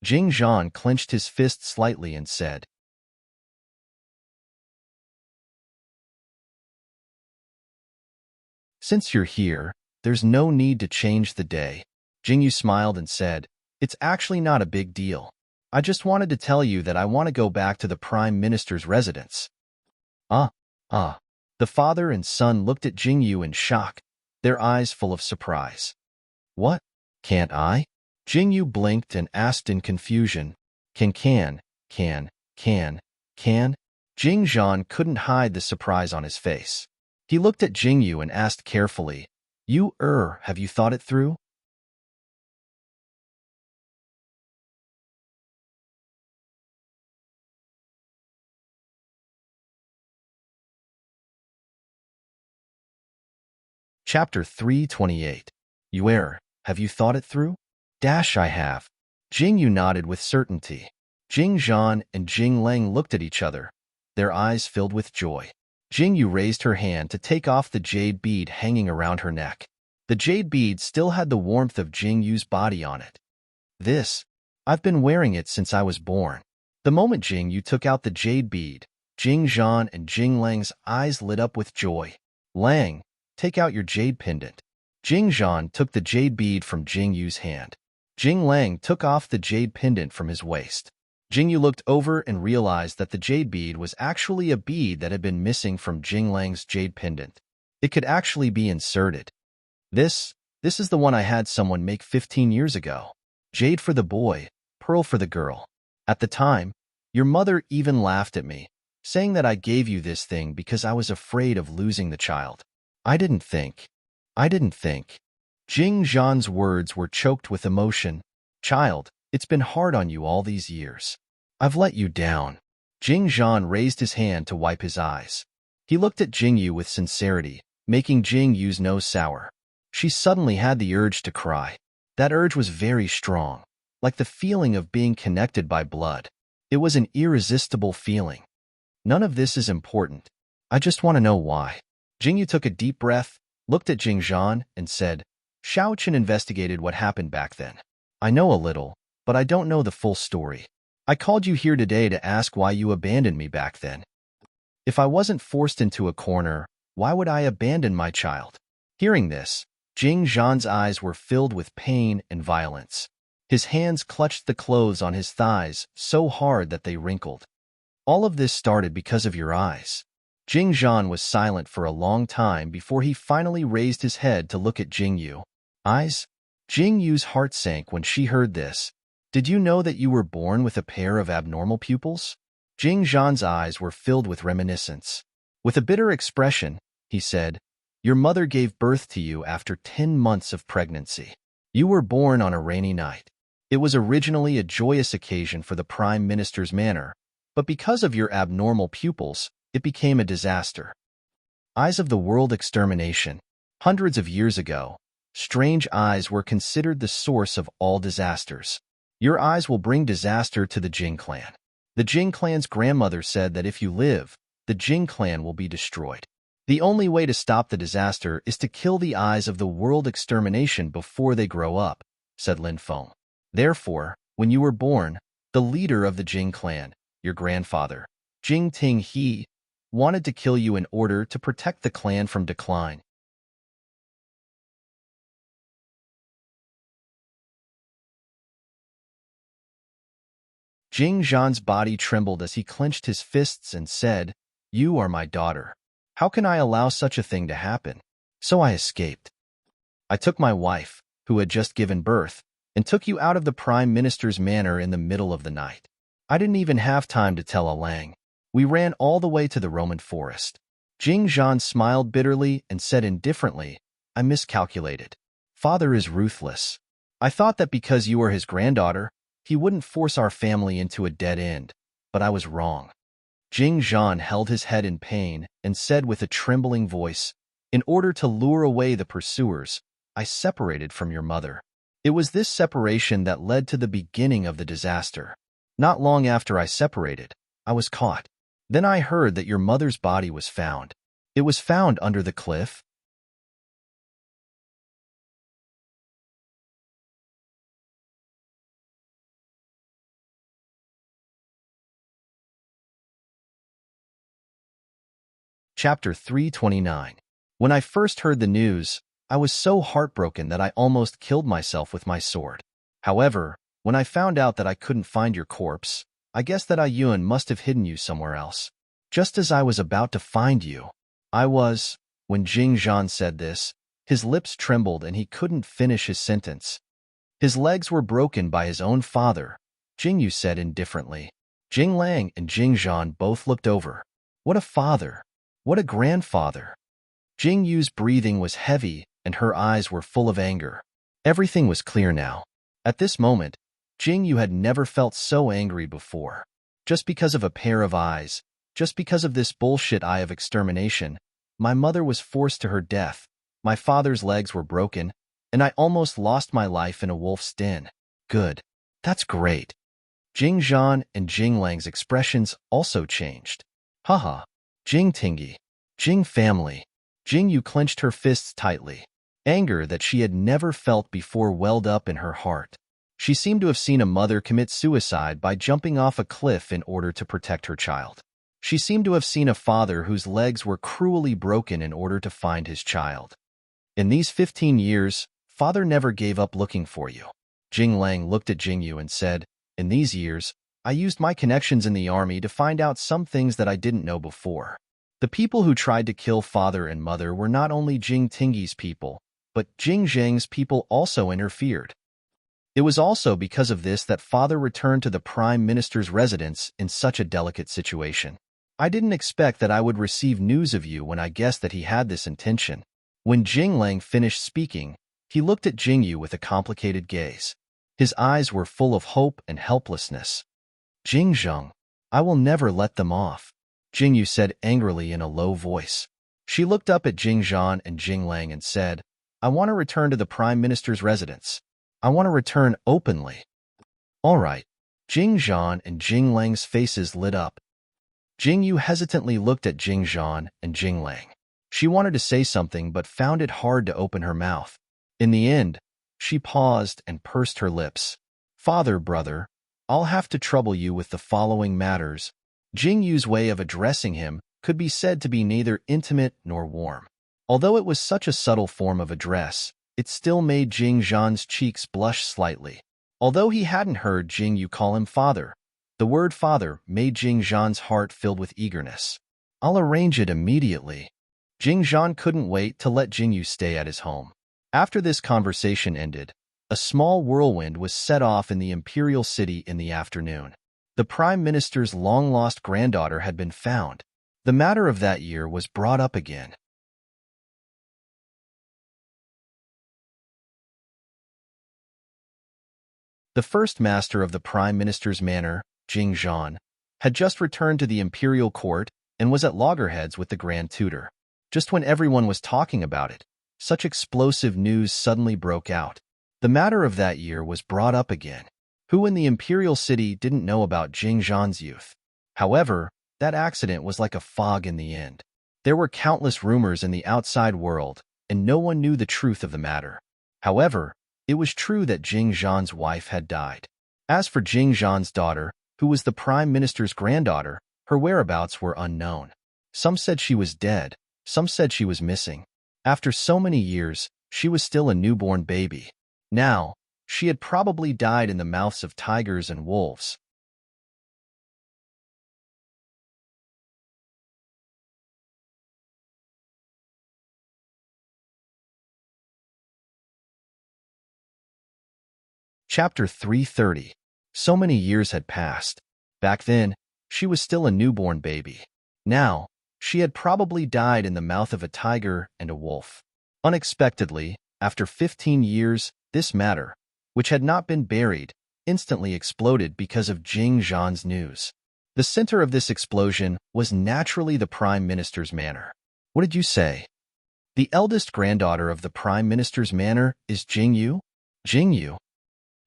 Jing Zhan clenched his fist slightly and said, "Since you're here, there's no need to change the day." Jingyu smiled and said, "It's actually not a big deal. I just wanted to tell you that I want to go back to the Prime Minister's residence." Ah. The father and son looked at Jingyu in shock, their eyes full of surprise. "What? Can't I?" Jingyu blinked and asked in confusion, Can? Jing Zhan couldn't hide the surprise on his face. He looked at Jingyu and asked carefully, Have you thought it through?" Chapter 328. Have you thought it through? I have. Jingyu nodded with certainty. Jing Zhan and Jing Lang looked at each other, their eyes filled with joy. Jingyu raised her hand to take off the jade bead hanging around her neck. The jade bead still had the warmth of Jingyu's body on it. I've been wearing it since I was born." The moment Jingyu took out the jade bead, Jing Zhan and Jing Lang's eyes lit up with joy. "Lang, take out your jade pendant." Jing Zhan took the jade bead from Jingyu's hand. Jing Lang took off the jade pendant from his waist. Jingyu looked over and realized that the jade bead was actually a bead that had been missing from Jing Lang's jade pendant. It could actually be inserted. This is the one I had someone make 15 years ago. Jade for the boy, pearl for the girl. At the time, your mother even laughed at me, saying that I gave you this thing because I was afraid of losing the child. I didn't think. Jing Zhan's words were choked with emotion. "Child, it's been hard on you all these years. I've let you down." Jing Zhan raised his hand to wipe his eyes. He looked at Jingyu with sincerity, making Jingyu's nose sour. She suddenly had the urge to cry. That urge was very strong, like the feeling of being connected by blood. It was an irresistible feeling. "None of this is important. I just want to know why." Jingyu took a deep breath, looked at Jing Zhan, and said, "Xiao Chen investigated what happened back then. I know a little, but I don't know the full story. I called you here today to ask why you abandoned me back then. If I wasn't forced into a corner, why would I abandon my child?" Hearing this, Jing Zhan's eyes were filled with pain and violence. His hands clutched the clothes on his thighs so hard that they wrinkled. All of this started because of your eyes. Jing Zhan was silent for a long time before he finally raised his head to look at Jing Yu. Eyes? Jing Yu's heart sank when she heard this. Did you know that you were born with a pair of abnormal pupils? Jing Zhan's eyes were filled with reminiscence. With a bitter expression, he said, your mother gave birth to you after 10 months of pregnancy. You were born on a rainy night. It was originally a joyous occasion for the Prime Minister's manor, but because of your abnormal pupils, it became a disaster. Eyes of the world extermination. Hundreds of years ago, strange eyes were considered the source of all disasters. Your eyes will bring disaster to the Jing clan. The Jing clan's grandmother said that if you live, the Jing clan will be destroyed. The only way to stop the disaster is to kill the eyes of the world extermination before they grow up, said Lin Feng. Therefore, when you were born, the leader of the Jing clan, your grandfather, Jing Ting He, wanted to kill you in order to protect the clan from decline. Jing Zhan's body trembled as he clenched his fists and said, you are my daughter. How can I allow such a thing to happen? So I escaped. I took my wife, who had just given birth, and took you out of the Prime Minister's manor in the middle of the night. I didn't even have time to tell Alang. We ran all the way to the Roman forest. Jing Zhan smiled bitterly and said indifferently, I miscalculated. Father is ruthless. I thought that because you are his granddaughter, he wouldn't force our family into a dead end, but I was wrong. Jing Zhan held his head in pain and said with a trembling voice, in order to lure away the pursuers, I separated from your mother. It was this separation that led to the beginning of the disaster. Not long after I separated, I was caught. Then I heard that your mother's body was found. It was found under the cliff. Chapter 329. When I first heard the news, I was so heartbroken that I almost killed myself with my sword. However, when I found out that I couldn't find your corpse, I guess that Yun must have hidden you somewhere else. Just as I was about to find you, when Jing Zhan said this, his lips trembled and he couldn't finish his sentence. His legs were broken by his own father, Jing Yu said indifferently. Jing Lang and Jing Zhan both looked over. What a father! What a grandfather! Jing Yu's breathing was heavy and her eyes were full of anger. Everything was clear now. At this moment, Jing Yu had never felt so angry before. Just because of a pair of eyes, just because of this bullshit eye of extermination, my mother was forced to her death, my father's legs were broken, and I almost lost my life in a wolf's den. Good. That's great. Jing Zhan and Jing Lang's expressions also changed. Haha. Jing Tingy. Jing family. Jing Yu clenched her fists tightly. Anger that she had never felt before welled up in her heart. She seemed to have seen a mother commit suicide by jumping off a cliff in order to protect her child. She seemed to have seen a father whose legs were cruelly broken in order to find his child. In these 15 years, father never gave up looking for you. Jing Lang looked at Jing Yu and said, in these years, I used my connections in the army to find out some things that I didn't know before. The people who tried to kill father and mother were not only Jing Tingyi's people, but Jing Zheng's people also interfered. It was also because of this that father returned to the Prime Minister's residence in such a delicate situation. I didn't expect that I would receive news of you when I guessed that he had this intention. When Jing Lang finished speaking, he looked at Jing Yu with a complicated gaze. His eyes were full of hope and helplessness. Jing Zheng, I will never let them off, Jing Yu said angrily in a low voice. She looked up at Jing Zhan and Jing Lang and said, I want to return to the Prime Minister's residence. I want to return openly. All right. Jing Zhan and Jing Lang's faces lit up. Jing Yu hesitantly looked at Jing Zhan and Jing Lang. She wanted to say something but found it hard to open her mouth. In the end, she paused and pursed her lips. Father, brother, I'll have to trouble you with the following matters. Jing Yu's way of addressing him could be said to be neither intimate nor warm. Although it was such a subtle form of address, it still made Jing Zhan's cheeks blush slightly. Although he hadn't heard Jing Yu call him father, the word father made Jing Zhan's heart filled with eagerness. I'll arrange it immediately. Jing Zhan couldn't wait to let Jing Yu stay at his home. After this conversation ended, a small whirlwind was set off in the imperial city in the afternoon. The prime minister's long-lost granddaughter had been found. The matter of that year was brought up again. The first master of the prime minister's manor, Jing Zhan, had just returned to the imperial court and was at loggerheads with the grand tutor. Just when everyone was talking about it, such explosive news suddenly broke out. The matter of that year was brought up again. Who in the imperial city didn't know about Jing Zhan's youth? However, that accident was like a fog in the end. There were countless rumors in the outside world, and no one knew the truth of the matter. However, it was true that Jing Zhan's wife had died. As for Jing Zhan's daughter, who was the prime minister's granddaughter, her whereabouts were unknown. Some said she was dead, some said she was missing. After so many years, she was still a newborn baby. Now, she had probably died in the mouths of tigers and wolves. Chapter 330. So many years had passed. Back then, she was still a newborn baby. Now, she had probably died in the mouth of a tiger and a wolf. Unexpectedly, after 15 years, this matter, which had not been buried, instantly exploded because of Jing Zhan's news. The center of this explosion was naturally the prime minister's manor. What did you say? The eldest granddaughter of the prime minister's manor is Jing Yu? Jing Yu?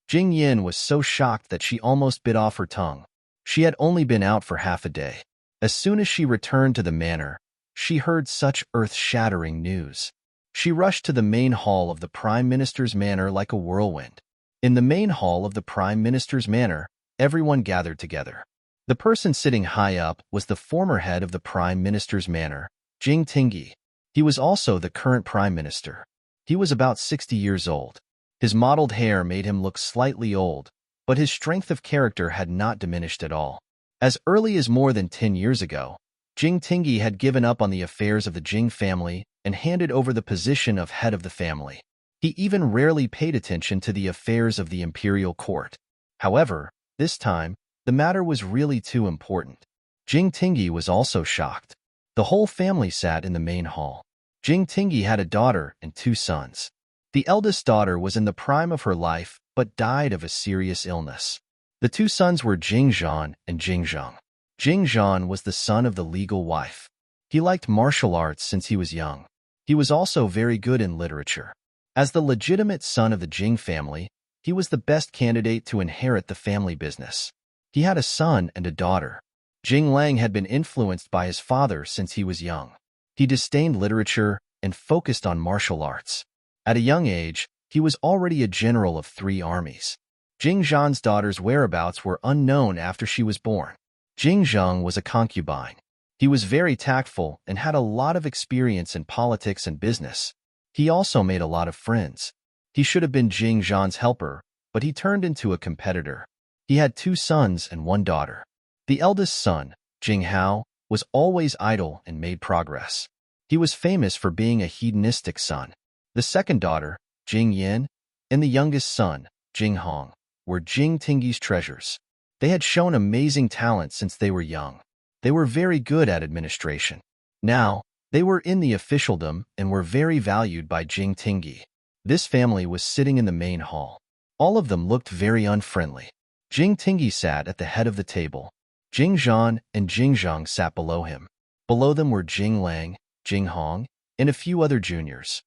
Jing Yin was so shocked that she almost bit off her tongue. She had only been out for half a day. As soon as she returned to the manor, she heard such earth-shattering news. She rushed to the main hall of the prime minister's manor like a whirlwind. In the main hall of the prime minister's manor, everyone gathered together. The person sitting high up was the former head of the prime minister's manor, Jing Tingyi. He was also the current prime minister. He was about 60 years old. His mottled hair made him look slightly old, but his strength of character had not diminished at all. As early as more than 10 years ago, Jing Tingyi had given up on the affairs of the Jing family and handed over the position of head of the family. He even rarely paid attention to the affairs of the imperial court. However, this time, the matter was really too important. Jing Tingyi was also shocked. The whole family sat in the main hall. Jing Tingyi had a daughter and 2 sons. The eldest daughter was in the prime of her life but died of a serious illness. The 2 sons were Jing Zhan and Jing Zhang. Jing Zhan was the son of the legal wife. He liked martial arts since he was young. He was also very good in literature. As the legitimate son of the Jing family, he was the best candidate to inherit the family business. He had a son and a daughter. Jing Lang had been influenced by his father since he was young. He disdained literature and focused on martial arts. At a young age, he was already a general of 3 armies. Jing Zhan's daughter's whereabouts were unknown after she was born. Jing Zhang was a concubine. He was very tactful and had a lot of experience in politics and business. He also made a lot of friends. He should have been Jing Zhan's helper, but he turned into a competitor. He had 2 sons and 1 daughter. The eldest son, Jing Hao, was always idle and made progress. He was famous for being a hedonistic son. The second daughter, Jing Yin, and the youngest son, Jing Hong, were Jing Tingyi's treasures. They had shown amazing talent since they were young. They were very good at administration. Now, they were in the officialdom and were very valued by Jing Tingyi. This family was sitting in the main hall. All of them looked very unfriendly. Jing Tingyi sat at the head of the table. Jing Zhan and Jing Zhang sat below him. Below them were Jing Lang, Jing Hong, and a few other juniors.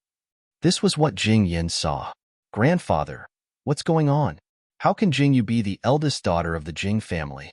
This was what Jing Yin saw. Grandfather, what's going on? How can Jing Yu be the eldest daughter of the Jing family?